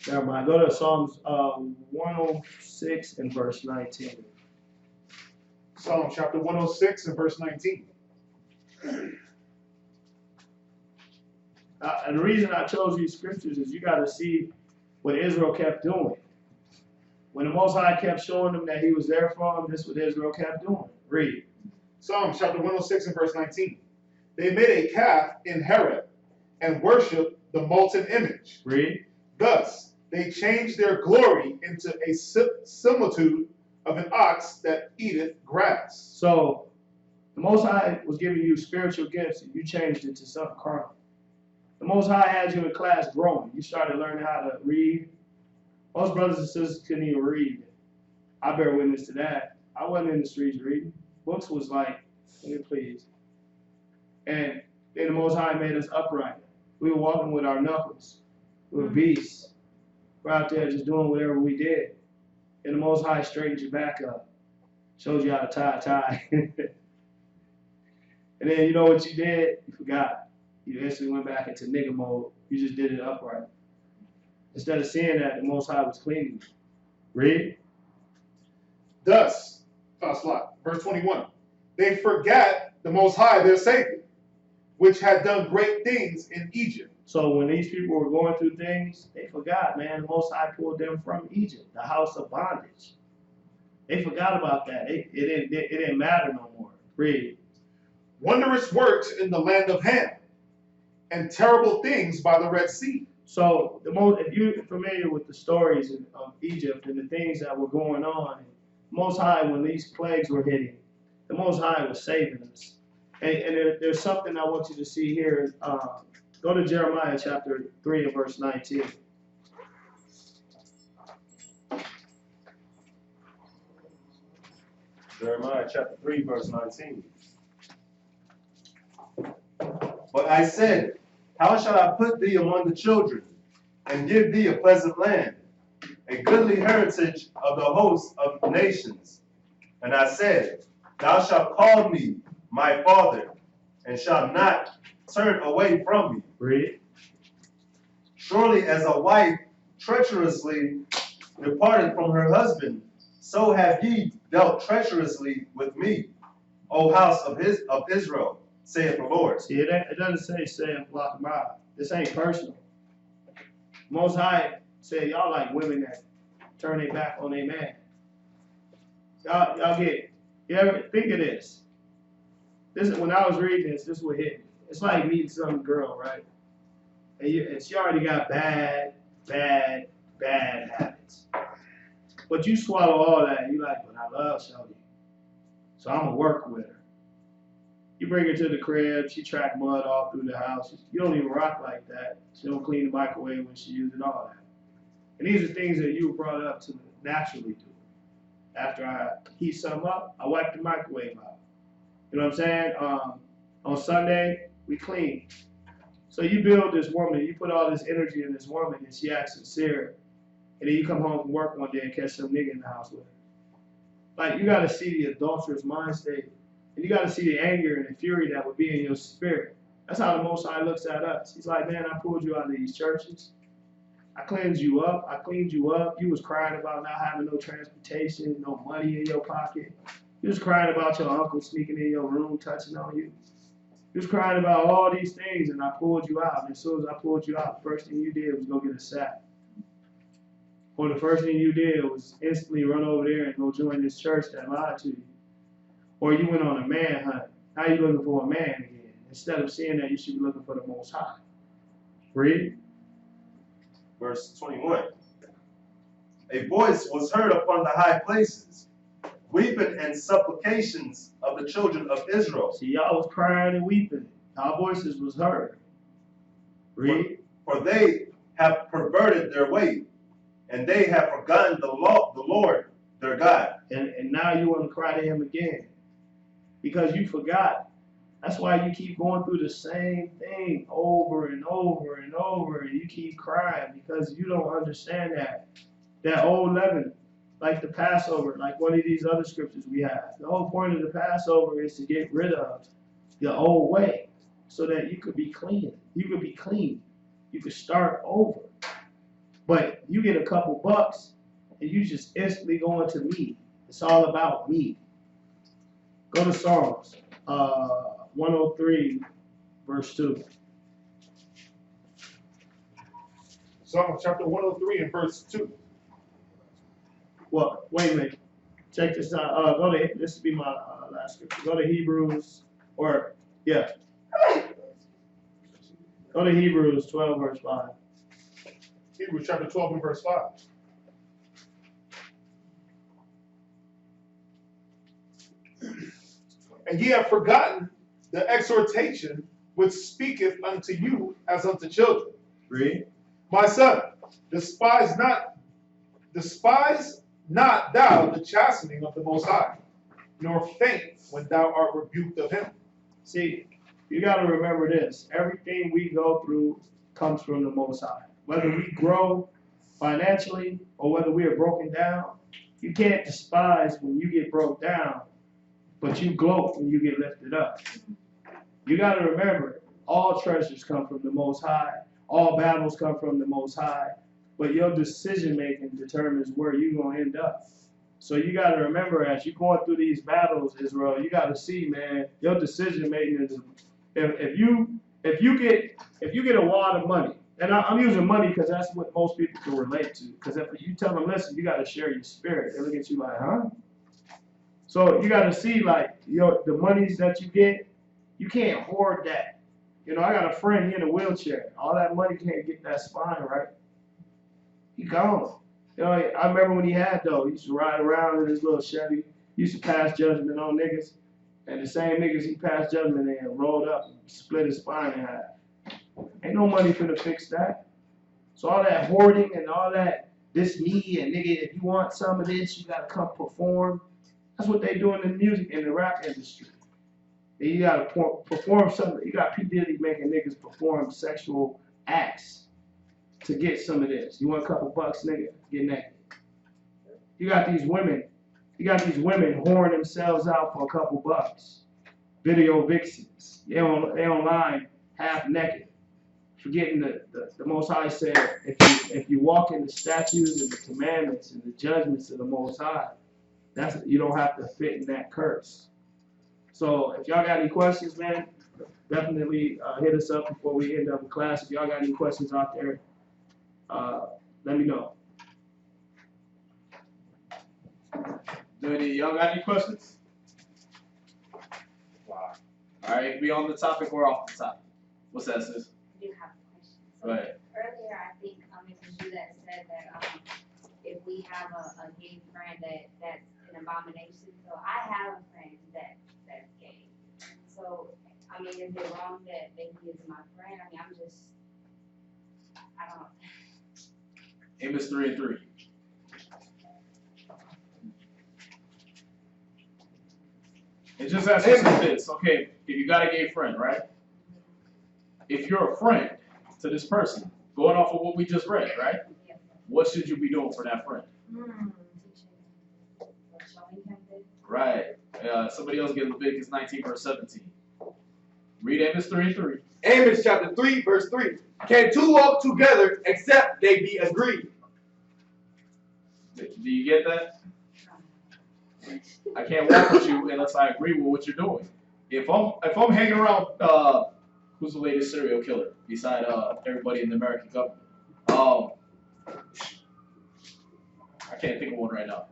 Never mind. Go to Psalms 106 and verse 19. Psalm chapter 106 and verse 19. And the reason I chose these scriptures is you got to see what Israel kept doing. When the Most High kept showing them that he was there for them, this is what Israel kept doing. Read. Psalm chapter 106 and verse 19. They made a calf in Horeb and worshiped the molten image. Read. Thus, they changed their glory into a similitude of an ox that eateth grass. So, the Most High was giving you spiritual gifts, and you changed it to something carnal. The Most High had you in class growing. You started learning how to read. Most brothers and sisters couldn't even read. I bear witness to that. I wasn't in the streets reading. Books was like, please. And then the Most High made us upright. We were walking with our knuckles. We were beasts. We're out there just doing whatever we did. And the Most High straightened you back up. Showed you how to tie a tie. And then you know what you did? You forgot. You instantly went back into nigga mode. You just did it upright. Instead of seeing that, the Most High was cleaning you. Read. Thus, verse 21. They forgot the Most High, their Savior, which had done great things in Egypt. So when these people were going through things, they forgot, man, the Most High pulled them from Egypt, the house of bondage. They forgot about that. It didn't matter no more. Read. Wondrous works in the land of Ham, and terrible things by the Red Sea. So if you're familiar with the stories of Egypt and the things that were going on, the Most High, when these plagues were hitting, the Most High was saving us. And there's something I want you to see here. Go to Jeremiah chapter 3 and verse 19. Jeremiah chapter 3, verse 19. But I said, how shall I put thee among the children, and give thee a pleasant land, a goodly heritage of the host of nations? And I said, thou shalt call me my father, and shalt not turn away from me. Read. Surely as a wife treacherously departed from her husband, so have ye dealt treacherously with me, O house of Israel, saith the Lord. See, it doesn't say block them out. This ain't personal. Most High said, y'all like women that turn their back on their man. Y'all get, you ever think of this? This is when I was reading this what hit me. It's like meeting some girl, right? And she already got bad habits. But you swallow all that, and you like, but I love Shawty. So I'm gonna work with her. You bring her to the crib, she track mud all through the house. You don't even rock like that. She don't clean the microwave when she uses all that. And these are things that you were brought up to naturally do. After I heat something up, I wipe the microwave out. You know what I'm saying? On Sunday, we clean. So you build this woman, you put all this energy in this woman, and she acts sincere. And then you come home from work one day and catch some nigga in the house with her. Like, you got to see the adulterous mind state. And you got to see the anger and the fury that would be in your spirit. That's how the Most High looks at us. He's like, man, I pulled you out of these churches. I cleansed you up. I cleaned you up. You was crying about not having no transportation, no money in your pocket. You was crying about your uncle sneaking in your room, touching on you. You was crying about all these things, and I pulled you out. And as soon as I pulled you out, the first thing you did was go get a sack. Or the first thing you did was instantly run over there and go join this church that lied to you. Or you went on a manhunt. Now you're looking for a man again. Instead of seeing that, you should be looking for the Most High. Read. Verse 21. A voice was heard upon the high places, weeping and supplications of the children of Israel. See, y'all was crying and weeping. Our voices was heard. Read. For they have perverted their way, and they have forgotten the Lord, their God. And now you want to cry to him again. Because you forgot. That's why you keep going through the same thing over and over and over, and you keep crying because you don't understand that old leaven, like the Passover, like one of these other scriptures we have. The whole point of the Passover is to get rid of the old way so that you could be clean. You could be clean. You could start over. But you get a couple bucks and you just instantly go into me. It's all about me. Go to Psalms 103, verse 2. Psalm chapter 103 and verse 2. Well, wait a minute. Check this out. This will be my last scripture. Go to Hebrews, or, yeah. Go to Hebrews 12, verse 5. Hebrews chapter 12 and verse 5. And ye have forgotten the exhortation which speaketh unto you as unto children. Read. My son, despise not thou the chastening of the Most High, nor faint when thou art rebuked of him. See, you got to remember this. Everything we go through comes from the Most High. Whether we grow financially or whether we are broken down, you can't despise when you get broke down, but you gloat when you get lifted up. You got to remember, all treasures come from the Most High. All battles come from the Most High. But your decision making determines where you're going to end up. So you got to remember, as you're going through these battles, Israel, you got to see, man, your decision making is, if you get a wad of money, and I'm using money because that's what most people can relate to. Because if you tell them, listen, you got to share your spirit, they look at you like, huh? So you got to see, like, the monies that you get, you can't hoard that. You know, I got a friend, he in a wheelchair. All that money can't get that spine right. He gone. You know, I remember when he had, though, he used to ride around in his little Chevy. He used to pass judgment on niggas. And the same niggas he passed judgment in rolled up and split his spine in half. Ain't no money finna fix that. So all that hoarding and all that, this me and nigga, if you want some of this, you gotta come perform. That's what they doing in the music, in the rap industry. You gotta perform something. You got P. Diddy making niggas perform sexual acts to get some of this. You want a couple bucks, nigga? Get naked. You got these women whoring themselves out for a couple bucks. Video vixens. They online half naked. Forgetting the Most High said, if you walk in the statutes and the commandments and the judgments of the Most High, you don't have to fit in that curse. So if y'all got any questions, man, definitely hit us up before we end up the class. If y'all got any questions out there, let me know. Y'all got any questions? All right, we on the topic or off the topic? What's that, sis? I do have a question. So Go ahead. earlier, I think it was you that said that if we have a gay friend that's an abomination. So I have a friend that's gay. So I mean, is it wrong that he is my friend? I mean, I don't. Amos 3 and 3. It just asks you this, okay, if you got a gay friend, right? If you're a friend to this person, going off of what we just read, right? Yeah. What should you be doing for that friend? Teaching, showing him this. Right. Somebody else get Leviticus 19, verse 17. Read Amos 3 and 3. Amos chapter 3, verse 3. Can two walk together except they be agreed? Do you get that? I can't walk with you unless I agree with what you're doing. If I'm hanging around, who's the latest serial killer beside everybody in the American government? I can't think of one right now.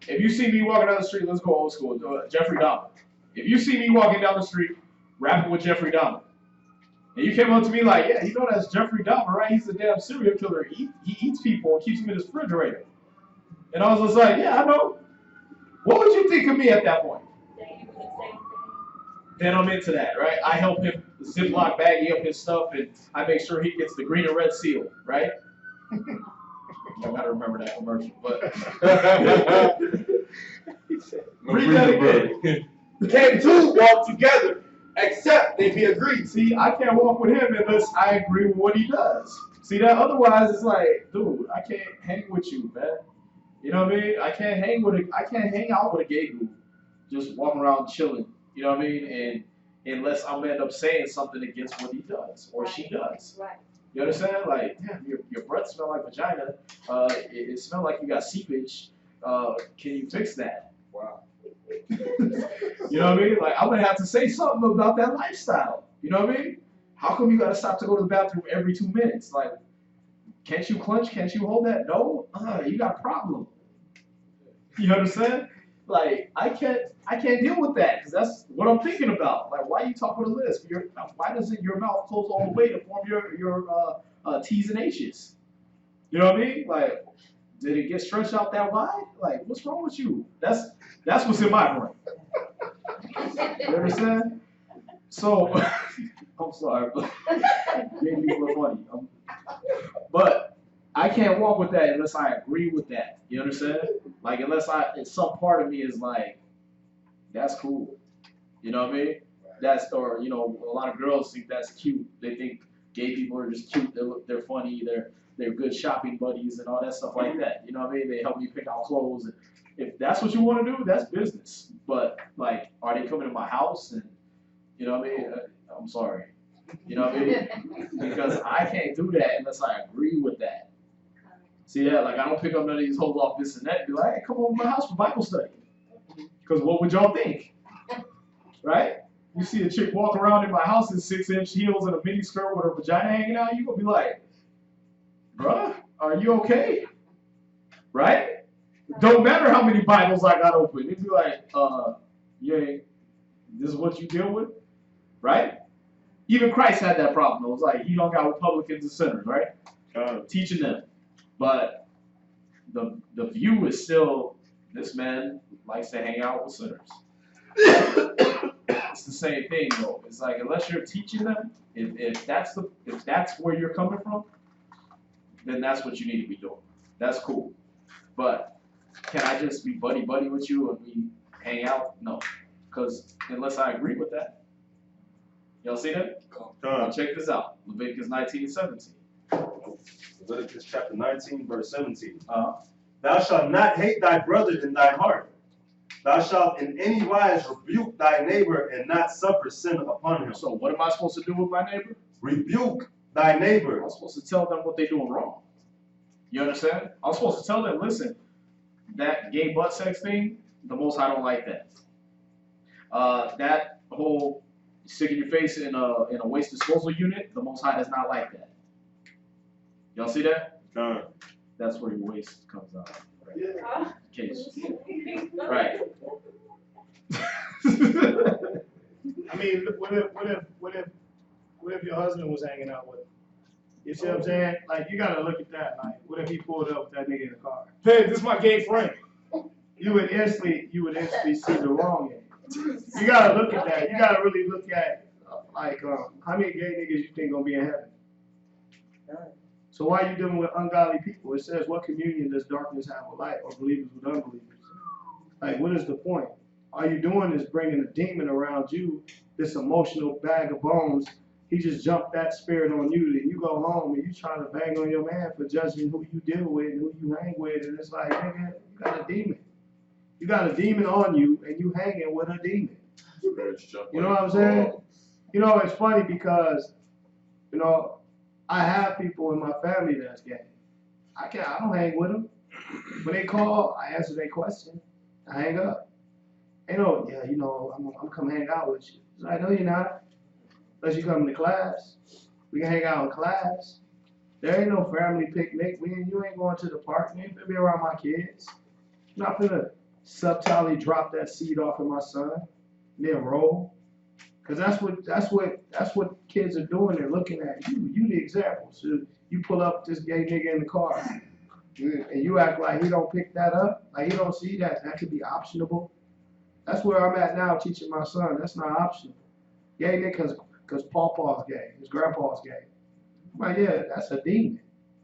If you see me walking down the street, let's go old school, Jeffrey Dahmer. If you see me walking down the street rapping with Jeffrey Dahmer, and you came up to me like, yeah, you know that's Jeffrey Dahmer, right? He's a damn serial killer. He eats people and keeps them in his refrigerator. And I was just like, yeah, I know. What would you think of me at that point? Then I'm into that, right? I help him Ziploc baggie up his stuff, and I make sure he gets the green and red seal, right? I gotta remember that commercial, but read that again. Can two walk together except they be agreed? See, I can't walk with him unless I agree with what he does. See that? Otherwise, it's like, dude, I can't hang with you, man. You know what I mean? I can't hang out with a gay dude, just walking around chilling. You know what I mean? And unless I'm end up saying something against what he does or she does. Right. You understand? Like, damn, your breath smell like vagina. It smell like you got seepage. Can you fix that? Wow. You know what I mean? Like, I'm gonna have to say something about that lifestyle. You know what I mean? How come you gotta stop to go to the bathroom every 2 minutes? Like, can't you clench? Can't you hold that? No? You got a problem. You understand? Like, I can't deal with that because that's what I'm thinking about. Like, why you talk with a lisp? Why doesn't your mouth close all the way to form your T's and H's? You know what I mean? Like, did it get stretched out that wide? Like, what's wrong with you? That's what's in my brain. You understand? So, I'm sorry, but gay people are funny. But I can't walk with that unless I agree with that. You understand? Like, unless some part of me is like, that's cool. You know what I mean? Or, you know, a lot of girls think that's cute. They think gay people are just cute. They're funny. They're good shopping buddies and all that stuff like that. You know what I mean? They help me pick out clothes. And if that's what you want to do, that's business. But, like, are they coming to my house? And, you know what I mean? I'm sorry. You know what I mean? Because I can't do that unless I agree with that. See that? Like, I don't pick up none of these hoes off this and that and be like, hey, come over to my house for Bible study. Because what would y'all think? Right? You see a chick walk around in my house in 6-inch heels and a mini skirt with her vagina hanging out, you gonna be like, bruh, are you okay? Right? Don't matter how many Bibles I got open. It'd be like, yeah, this is what you deal with? Right? Even Christ had that problem. It was like, he hung out with publicans and sinners, right? Teaching them. But the view is still, this man likes to hang out with sinners. It's the same thing, though. It's like, unless you're teaching them, if that's where you're coming from, then that's what you need to be doing. That's cool. But can I just be buddy with you and we hang out? No, because unless I agree with that. Y'all see that? Well, check this out. Leviticus 19 and 17. Leviticus chapter 19, verse 17. Thou shalt not hate thy brother in thy heart. Thou shalt in any wise rebuke thy neighbor and not suffer sin upon him. So what am I supposed to do with my neighbor? Rebuke thy neighbor. I'm supposed to tell them what they're doing wrong. You understand? I'm supposed to tell them, listen, that gay butt sex thing, the Most High don't like that. That whole sticking your face in a waste disposal unit, the Most High does not like that. Y'all see that? That's where your waste comes out. Right? Yeah. Case. Right. I mean, what if your husband was hanging out with him? You see what I'm saying? Like, you gotta look at that. Like, what if he pulled up with that nigga in the car? Hey, this is my gay friend. You would instantly see the wrong in it. You gotta look at that. You gotta really look at like how many gay niggas you think gonna be in heaven? So why are you dealing with ungodly people? It says, what communion does darkness have with light, or believers with unbelievers? Like, what is the point? All you're doing is bringing a demon around you, this emotional bag of bones. He just jumped that spirit on you, then you go home and you try to bang on your man for judging who you deal with and who you hang with, and it's like, nigga, you got a demon. You got a demon on you, and you hanging with a demon. You know what I'm saying? You know, it's funny because, you know, I have people in my family that's gay. I don't hang with them. When they call, I answer their question. I hang up. They know, yeah, you know, I'm come hang out with you. It's like, no, you're not. Unless you come to class. We can hang out in class. There ain't no family picnic. You ain't going to the park. You ain't gonna be around my kids. I'm not gonna subtly drop that seed off of my son and then roll. Cause that's what kids are doing. They're looking at you. You the example. So you pull up this gay nigga in the car, and you act like he don't pick that up. Like he don't see that. That could be optionable. That's where I'm at now, teaching my son. That's not optional. Gay nigga, cause Pawpaw's gay. His grandpa's gay. I'm like, yeah, that's a demon.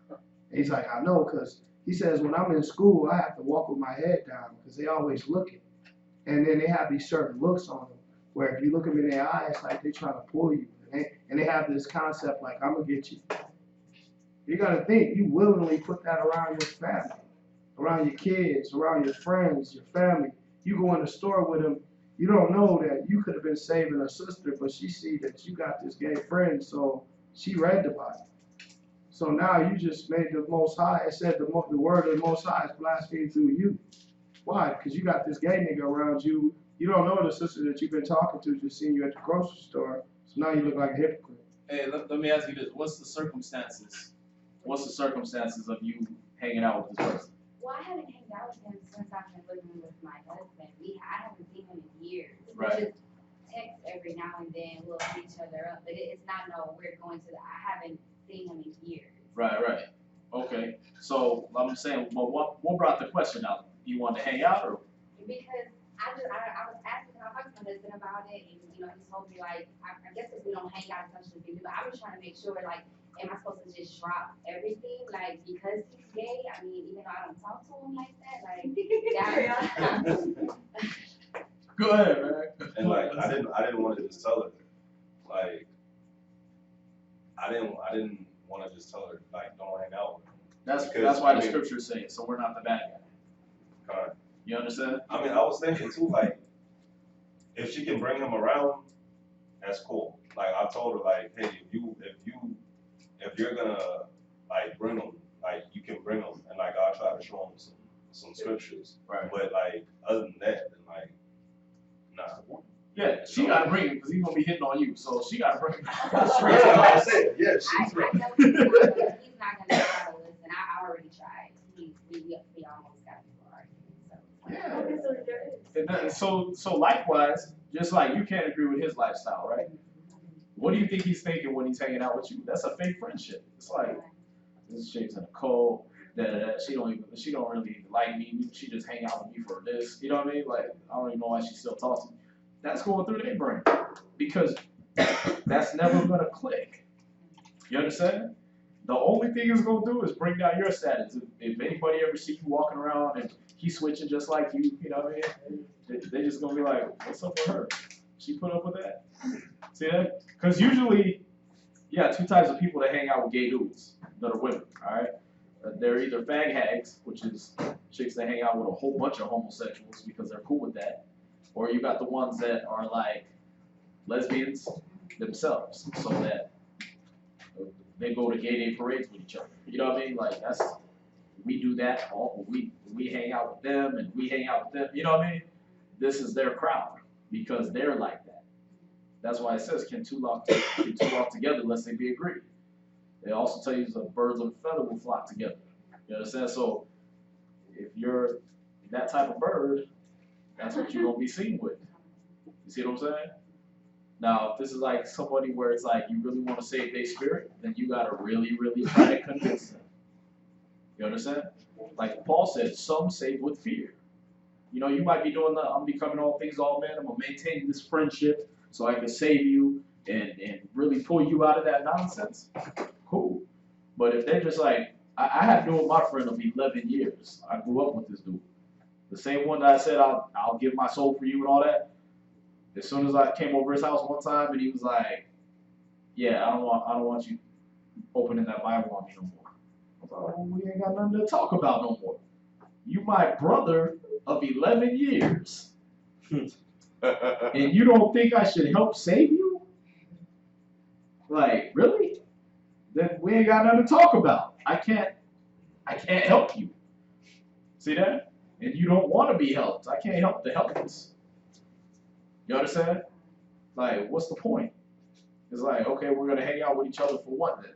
And he's like, I know, cause he says when I'm in school, I have to walk with my head down because they always looking, and then they have these certain looks on them. Where if you look them in their eyes, like they're trying to pull you. And they have this concept like, I'm going to get you. You got to think, you willingly put that around your family, around your kids, around your friends, your family. You go in the store with them, you don't know that you could have been saving a sister, but she see that you got this gay friend, so she read the Bible. So now you just made the Most High, it said the word of the Most High is blasphemed through you. Why? Because you got this gay nigga around you. You don't know the sister that you've been talking to, just seen you at the grocery store. So now you look like a hypocrite. Hey, let me ask you this. What's the circumstances? What's the circumstances of you hanging out with this person? Well, I haven't hanged out with him since I've been living with my husband. I haven't seen him in years. Right. We just text every now and then. We'll hit each other up, but it's not we're going to I haven't seen him in years. Right, right. Okay. So I'm saying, well, what brought the question out? You wanted to hang out, or? Because I was asking, I talked to my husband about it, and he told me like, I guess if we don't hang out as much as we do, but I was trying to make sure like, am I supposed to just drop everything like because he's gay? I mean, even though I don't talk to him like that, like Go ahead, man. And like I didn't want to just tell her, like I didn't want to just tell her like don't hang out with him. That's why the scriptures say it, so we're not the bad guy. You understand? I mean, I was thinking too, like, if she can bring him around, that's cool. Like, I told her, like, hey, if you're gonna like bring him, like, you can bring him, and like, I'll try to show him some scriptures. Right. But like, other than that, then like, nah. Yeah, she gotta bring him because he's gonna be hitting on you, so she gotta bring him. That's what I said. Yeah, she's right. I know he's not gonna try to listen. I already tried. We almost got people arguing. Yeah. So likewise, just like you can't agree with his lifestyle, right? What do you think he's thinking when he's hanging out with you? That's a fake friendship. It's like this chick's in a cult. She don't really like me. She just hang out with me for this. You know what I mean? Like I don't even know why she still talks to me. That's going through their brain because that's never gonna click. You understand? The only thing it's gonna do is bring down your status. If anybody ever see you walking around and he's switching just like you, you know what I mean? They just gonna be like, what's up with her? She put up with that? See that? Because usually, you got two types of people that hang out with gay dudes that are women, all right? They're either fag hags, which is chicks that hang out with a whole bunch of homosexuals because they're cool with that, or you got the ones that are like lesbians themselves, so that they go to gay day parades with each other. You know what I mean? Like we do that. We hang out with them and we hang out with them. You know what I mean? This is their crowd because they're like that. That's why it says, can two walk together unless they be agreed. They also tell you that birds of a feather will flock together. You understand? So if you're that type of bird, that's what you're gonna be seen with. You see what I'm saying? Now, if this is like somebody where it's like you really want to save their spirit, then you gotta really, really try to convince them. You understand? Like Paul said, some save with fear. You know, you might be doing I'm becoming all things all men. I'm gonna maintain this friendship so I can save you and really pull you out of that nonsense. Cool. But if they're just like, I have been with my friend of 11 years. I grew up with this dude. The same one that I said I'll give my soul for you and all that. As soon as I came over his house one time and he was like, yeah, I don't want you opening that Bible on me no more. I was like, well, we ain't got nothing to talk about no more. You my brother of 11 years. And you don't think I should help save you? Like, really? Then we ain't got nothing to talk about. I can't help you. See that? And you don't want to be helped. I can't help the helpless. You understand? Like, what's the point? It's like, okay, we're gonna hang out with each other for what then?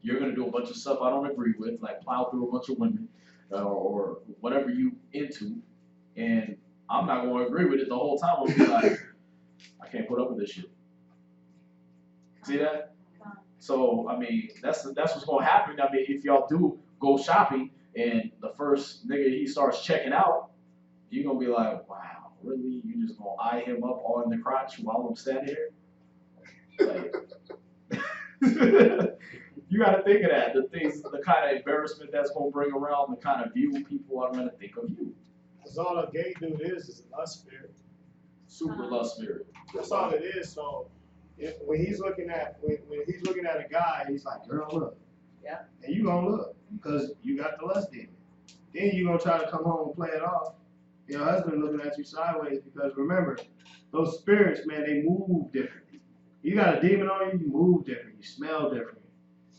You're gonna do a bunch of stuff I don't agree with, like plow through a bunch of women, or whatever you into, and I'm not gonna agree with it the whole time. I'll be like, I can't put up with this shit. See that? So I mean, that's what's gonna happen. I mean, if y'all do go shopping and the first nigga he starts checking out, you're gonna be like, wow, really? You just gonna eye him up all in the crotch while I'm standing here? Like, you gotta think of that. The kind of embarrassment that's gonna bring around, the kind of view people are gonna think of you. Because all a gay dude is a lust spirit. Super lust spirit. That's all it is. So when he's looking at a guy, he's like, girl, look. Yeah. And you gonna look because you got the lust demon. Then you gonna try to come home and play it off. Your husband looking at you sideways because remember, those spirits, man, they move differently. You got a demon on you, you move different, you smell different.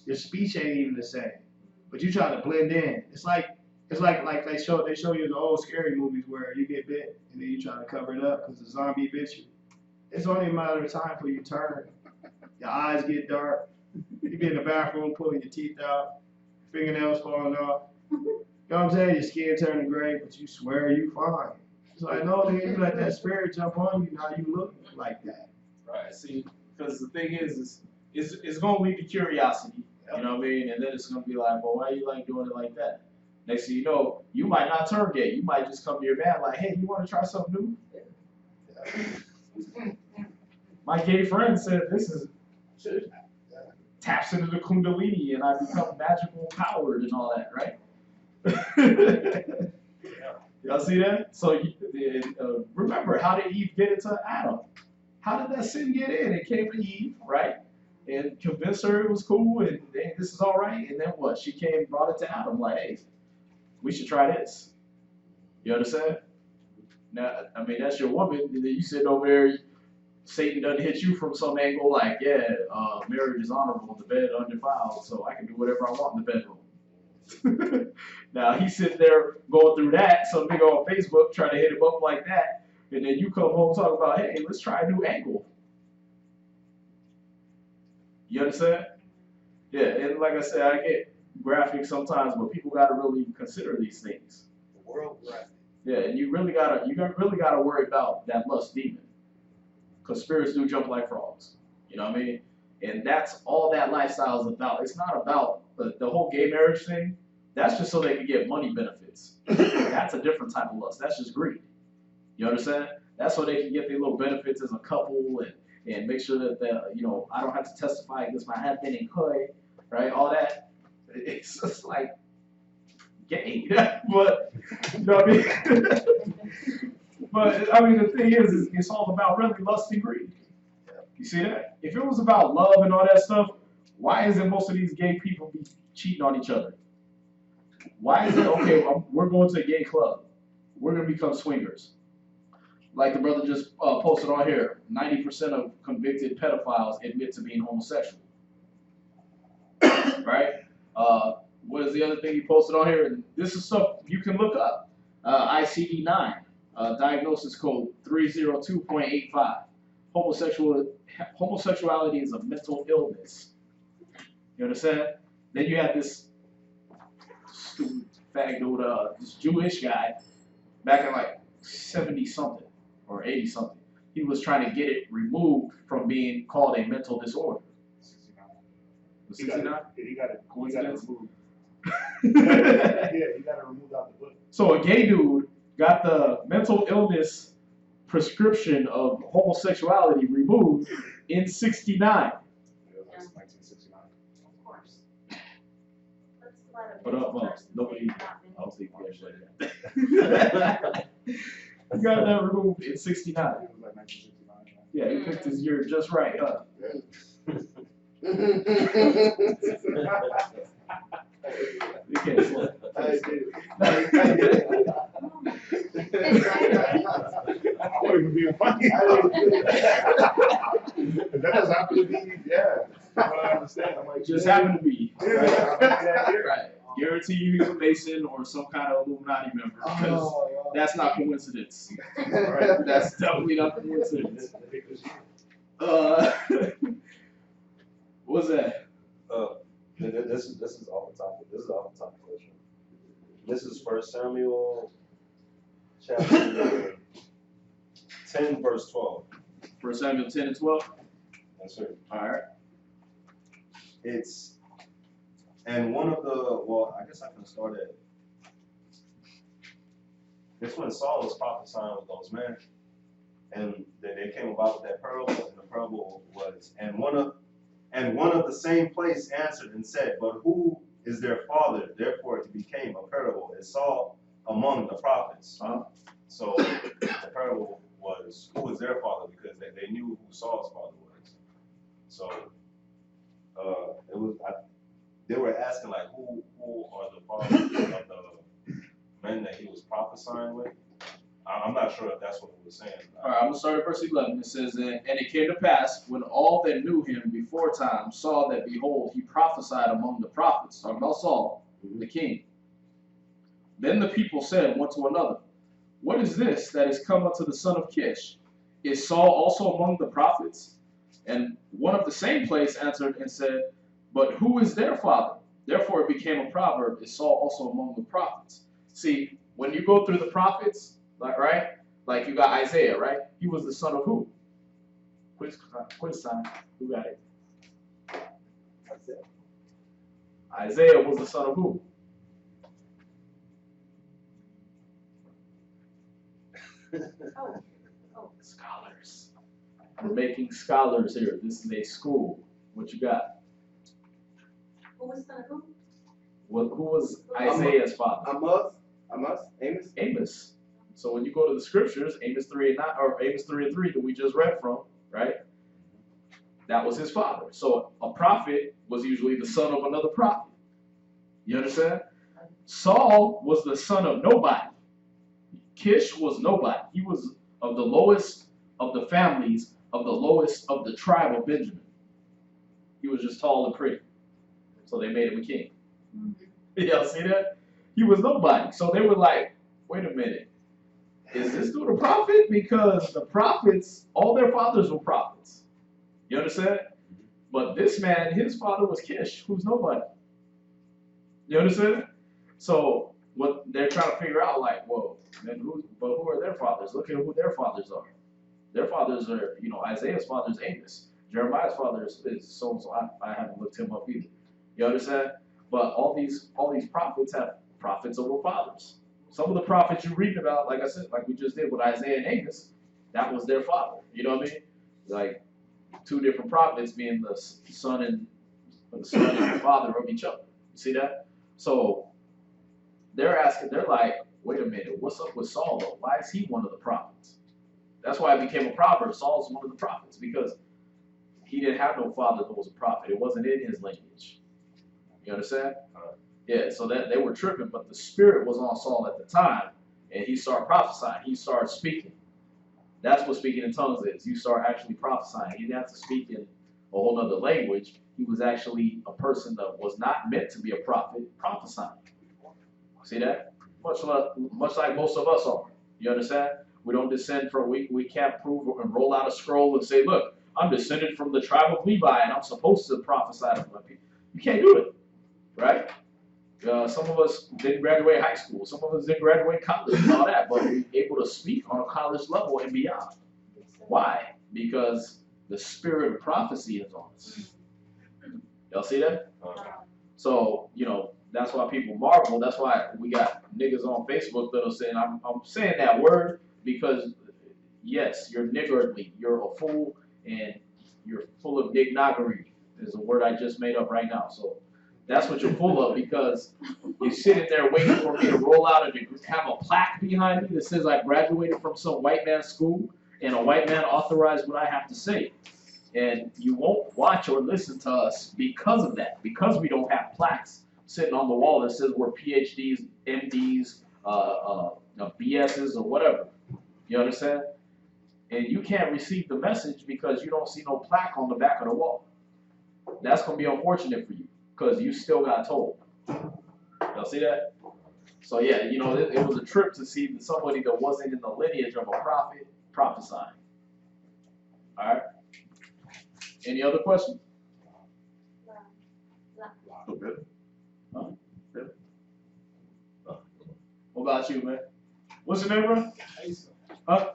Your speech ain't even the same, but you try to blend in. It's like they show you in the old scary movies where you get bit and then you try to cover it up because the zombie bit you. It's only a matter of time before you turn. Your eyes get dark. You be in the bathroom pulling your teeth out, fingernails falling off. You know what I'm saying? Your skin turning gray, but you swear you fine. It's like, no, nigga, you let that spirit jump on you, now you look like that. Right. See, because the thing is it's going to lead to curiosity. You know what I mean? And then it's going to be like, well, why you like doing it like that? Next thing you know, you might not turn gay. You might just come to your man like, hey, you want to try something new? My gay friend said this is taps into the kundalini and I become magical powered and all that, right? Y'all see that? So remember, how did Eve get into Adam? How did that sin get in? It came to Eve, right? And convinced her it was cool and hey, this is all right. And then what? She came, brought it to Adam like, hey, we should try this. You understand? Now, I mean, that's your woman. And then you sit over there, Satan doesn't hit you from some angle like, yeah, marriage is honorable, the bed undefiled, so I can do whatever I want in the bedroom. Now, he's sitting there going through that, some nigga on Facebook trying to hit him up like that, and then you come home talk about, hey, let's try a new angle. You understand? Yeah, and like I said, I get graphic sometimes, but people got to really consider these things. The world graphic. Yeah, and you really gotta worry about that lust demon, because spirits do jump like frogs. You know what I mean? And that's all that lifestyle is about. It's not about the whole gay marriage thing. That's just so they can get money benefits. That's a different type of lust. That's just greed. You understand? That's so they can get their little benefits as a couple and make sure that I don't have to testify against my husband in court, right? All that. It's just like gay, but you know what I mean. But I mean, the thing is it's all about really lust and greed. You see that? If it was about love and all that stuff, why is it most of these gay people be cheating on each other? Why is it okay? We're going to a gay club. We're gonna become swingers. Like the brother just posted on here, 90% of convicted pedophiles admit to being homosexual. Right? What is the other thing he posted on here? And this is stuff you can look up. ICD-9, diagnosis code 302.85. Homosexuality is a mental illness. You understand? Then you have this stupid fag dude, this Jewish guy, back in like 70-something or 80-something. He was trying to get it removed from being called a mental disorder. 69? He got it removed. Yeah, he got it removed out the book. So a gay dude got the mental illness prescription of homosexuality removed in 69. Yeah, that's 1969. Of course. But nobody else think that. He got that removed in 69. It was like 1969. Yeah, he picked his year just right, huh? You can't slow it. I wasn't being funny. That doesn't happen to be, yeah. From what I understand, I'm like, Just happened to be. Yeah. Right. Guarantee you he's a Mason or some kind of Illuminati member, because that's not coincidence. Right? That's definitely not coincidence. What's that? This is off the topic. This is off the topic question. This is 1 Samuel chapter 10, verse 12. 1 Samuel 10 and 12? Yes, sir. All right. And one of I guess I can start at. It's when Saul was prophesying with those men, and they came about with that parable, and the parable was, and one of the same place answered and said, but who is their father? Therefore it became a parable. It Saul among the prophets. So the parable was, who is their father? Because they knew who Saul's father was. So it was. They were asking like, who are the fathers of the men that he was prophesying with? I'm not sure if that's what it was saying. All right, I'm gonna start at verse 11. It says, and it came to pass when all that knew him before time saw that, behold, he prophesied among the prophets, talking about Saul, the king. Then the people said one to another, what is this that is come unto the son of Kish? Is Saul also among the prophets? And one of the same place answered and said, but who is their father? Therefore it became a proverb, is Saul also among the prophets? See, when you go through the prophets, right? Like you got Isaiah, right? He was the son of who? Quiz sign. Who got it? Isaiah was the son of who? Scholars. We're making scholars here. This is a school. What you got? Who was son of who? Who was Isaiah's father? Amos. Amos. So when you go to the scriptures, Amos 3 and 3 that we just read from, right? That was his father. So a prophet was usually the son of another prophet. You understand? Saul was the son of nobody. Kish was nobody. He was of the lowest of the families, of the lowest of the tribe of Benjamin. He was just tall and pretty. So they made him a king. Y'all see that? He was nobody. So they were like, wait a minute. Is this dude a prophet? Because the prophets, all their fathers were prophets. You understand? But this man, his father was Kish, who's nobody. You understand? So what they're trying to figure out, like, whoa, then who are their fathers? Look at who their fathers are. Their fathers are, Isaiah's father is Amos. Jeremiah's father is so-and-so. I haven't looked him up either. You understand? But all these prophets have prophets over fathers. Some of the prophets you read about, like I said, like we just did with Isaiah and Amos, that was their father. You know what I mean? Like two different prophets being the son and the father of each other. You see that? So they're like, wait a minute, what's up with Saul though? Why is he one of the prophets? That's why it became a proverb. Saul's one of the prophets because he didn't have no father that was a prophet. It wasn't in his lineage. You understand? Yeah, so that they were tripping, but the spirit was on Saul at the time, and he started prophesying. He started speaking. That's what speaking in tongues is. You start actually prophesying. He didn't have to speak in a whole other language. He was actually a person that was not meant to be a prophet, prophesying. See that? Much like most of us are. You understand? We don't descend from, we can't prove and roll out a scroll and say, look, I'm descended from the tribe of Levi, and I'm supposed to prophesy to my people. You can't do it, right? Some of us didn't graduate high school. Some of us didn't graduate college and all that, but we're able to speak on a college level and beyond. Why? Because the spirit of prophecy is on us. Y'all see that? So, that's why people marvel. That's why we got niggas on Facebook that are saying, I'm saying that word because, yes, you're niggardly. You're a fool and you're full of nignoggery is a word I just made up right now. So that's what you're full of because you're sitting there waiting for me to roll out and have a plaque behind me that says I graduated from some white man's school and a white man authorized what I have to say. And you won't watch or listen to us because of that, because we don't have plaques sitting on the wall that says we're PhDs, MDs, BSs, or whatever. You understand? And you can't receive the message because you don't see no plaque on the back of the wall. That's going to be unfortunate for you because you still got told. Y'all see that? So yeah, it was a trip to see somebody that wasn't in the lineage of a prophet prophesying. All right? Any other questions? No. Good. Huh? Good. What about you, man? What's your name, bro? Asa. Huh?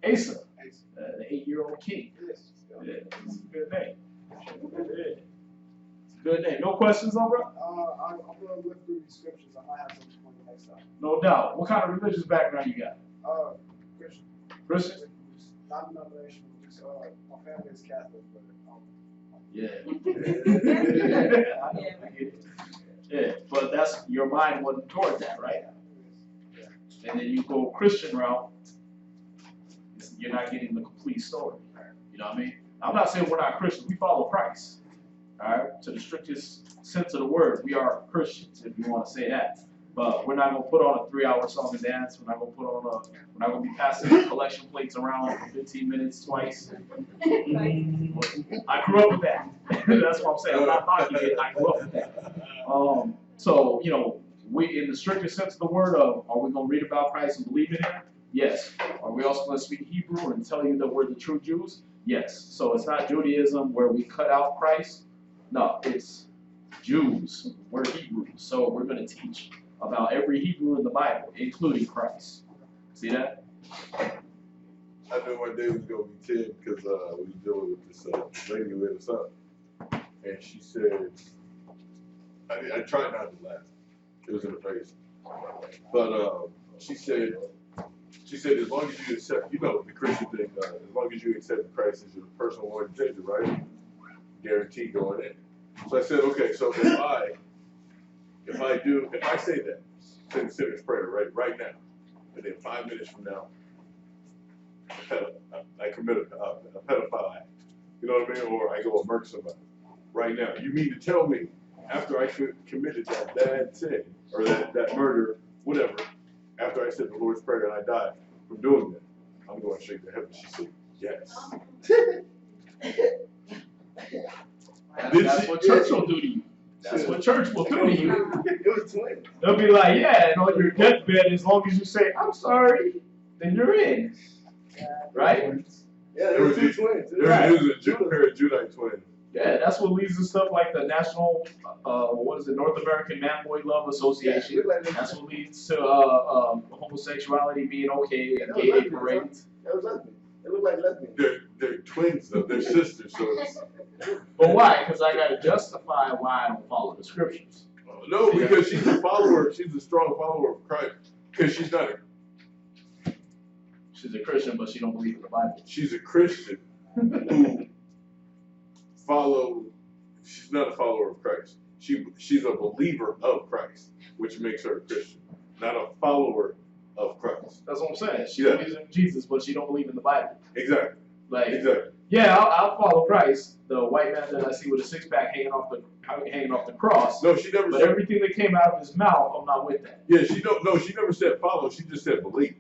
Asa. Asa. The 8-year-old king. Yes. Yeah, it's a good name. Yeah. Good name. No questions, though, bro? I'm gonna look through these scriptures. I might have something for you next time. No doubt. What kind of religious background you got? Christian. Christian? Not denominational. Just my family is Catholic, but Yeah. I get it. Yeah, but that's your mind wasn't toward that, right? Yeah. And then you go Christian route, you're not getting the complete story. You know what I mean? I'm not saying we're not Christians. We follow Christ. All right? To the strictest sense of the word, we are Christians, if you want to say that. But we're not gonna put on a 3-hour song and dance. We're not gonna be passing the collection plates around for 15 minutes twice. I grew up with that. That's what I'm saying. I'm not knocking it. I grew up with that. So, you know, we, in the strictest sense of the word, are we gonna read about Christ and believe in Him? Yes. Are we also gonna speak Hebrew and tell you that we're the true Jews? Yes. So it's not Judaism where we cut out Christ. No, it's Jews. We're Hebrews. So we're gonna teach about every Hebrew in the Bible, including Christ. See that? I knew one day was gonna be 10 because we was dealing with this lady with us up, and she said, I tried not to laugh. It was in the face, but she said as long as you accept, you know, the Christian thing, as long as you accept Christ as your personal Lord and Savior, right? Guaranteed going in. So I said, okay, so if I say that, say the sinner's prayer right now, and then 5 minutes from now, I commit a pedophile act, you know what I mean, or I go and murder somebody. Right now, you mean to tell me after I committed that bad sin or that murder, whatever, after I said the Lord's Prayer and I died from doing that, I'm going straight to heaven? She said, yes. That's what church will do to you. That's what church will do to you. It was twins. They'll be like, yeah, and on your deathbed, as long as you say, I'm sorry, then you're in. Right? Yeah, there were two twins. There was a pair of Judite twins. Yeah, that's what leads to stuff like the National, North American Man-Boy Love Association. Yeah, That's what leads to homosexuality being okay and gay parades. That was lesbian. They look like lesbians. They're twins though. They're sisters. So it's, But why? Because I got to justify why I don't follow the scriptures. no, because she's a follower. She's a strong follower of Christ. Because she's not a. She's a Christian, but she don't believe in the Bible. She's a Christian who she's not a follower of Christ. She's a believer of Christ, which makes her a Christian, not a follower of Christ. That's what I'm saying. She believes in Jesus, but she don't believe in the Bible. Exactly. Like, exactly. Yeah, I'll follow Christ, the white man that I see with a six-pack hanging off the cross. No, she never. But everything that came out of his mouth, I'm not with that. Yeah, she never said follow. She just said believe.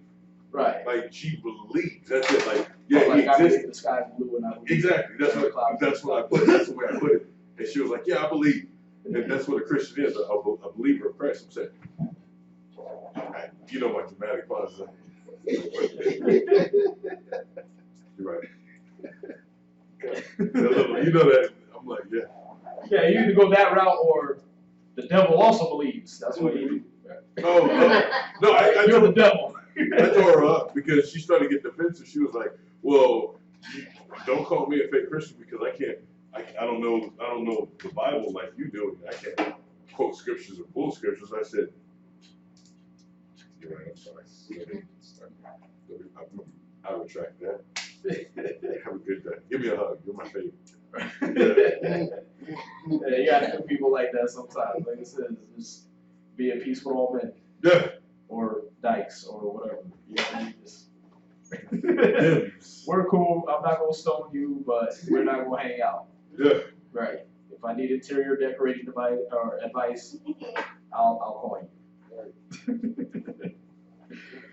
Right. Like she believes. That's it. Like yeah, like he exists. I believe the sky's blue and I believe. Exactly. That's what I put it. That's the way I put it. And she was like, yeah, I believe. And that's what a Christian is, a believer of Christ. I'm saying, you know my dramatic pause. You're right. You know that. I'm like, yeah. Yeah, you either go that route or the devil also believes. That's what you do. No, You're the devil. I tore her up because she started to get defensive. She was like, well, don't call me a fake Christian because I don't know the Bible like you do. I can't quote scriptures or pull scriptures. I said, you're right, I'm sorry. I retract that. Have a good day. Give me a hug. You're my favorite. Yeah, you gotta do people like that sometimes. Like I said, just be at peace with all men. Yeah. Or dykes or whatever. You Yeah. We're cool. I'm not gonna stone you, but we're not gonna hang out. Yeah. Right. If I need interior decorating advice, I'll call you.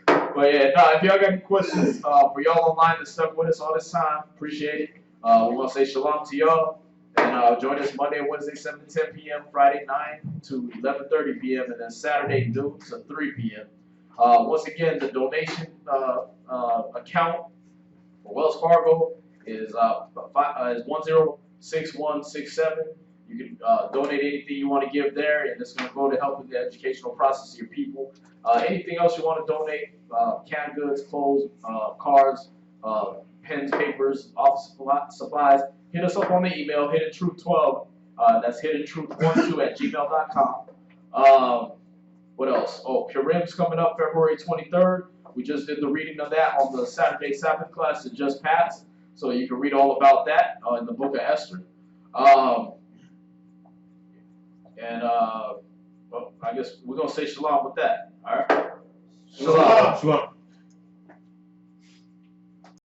But yeah, no, if y'all got any questions for y'all online that stuck with us all this time, appreciate it. We want to say shalom to y'all. And join us Monday and Wednesday, 7 to 10 p.m., Friday, 9 to 11:30 p.m., and then Saturday, noon to 3 p.m. Once again, the donation account for Wells Fargo is 106167. You can donate anything you want to give there, and it's going to go to help with the educational process of your people. Anything else you want to donate, canned goods, clothes, cars, pens, papers, office supplies, hit us up on the email, hiddentruth12, that's hiddentruth12@gmail.com. What else? Oh, Purim's coming up February 23rd. We just did the reading of that on the Saturday Sabbath class that just passed, so you can read all about that in the book of Esther. Well, I guess we're going to say shalom with that. All right? Shalom. Shalom.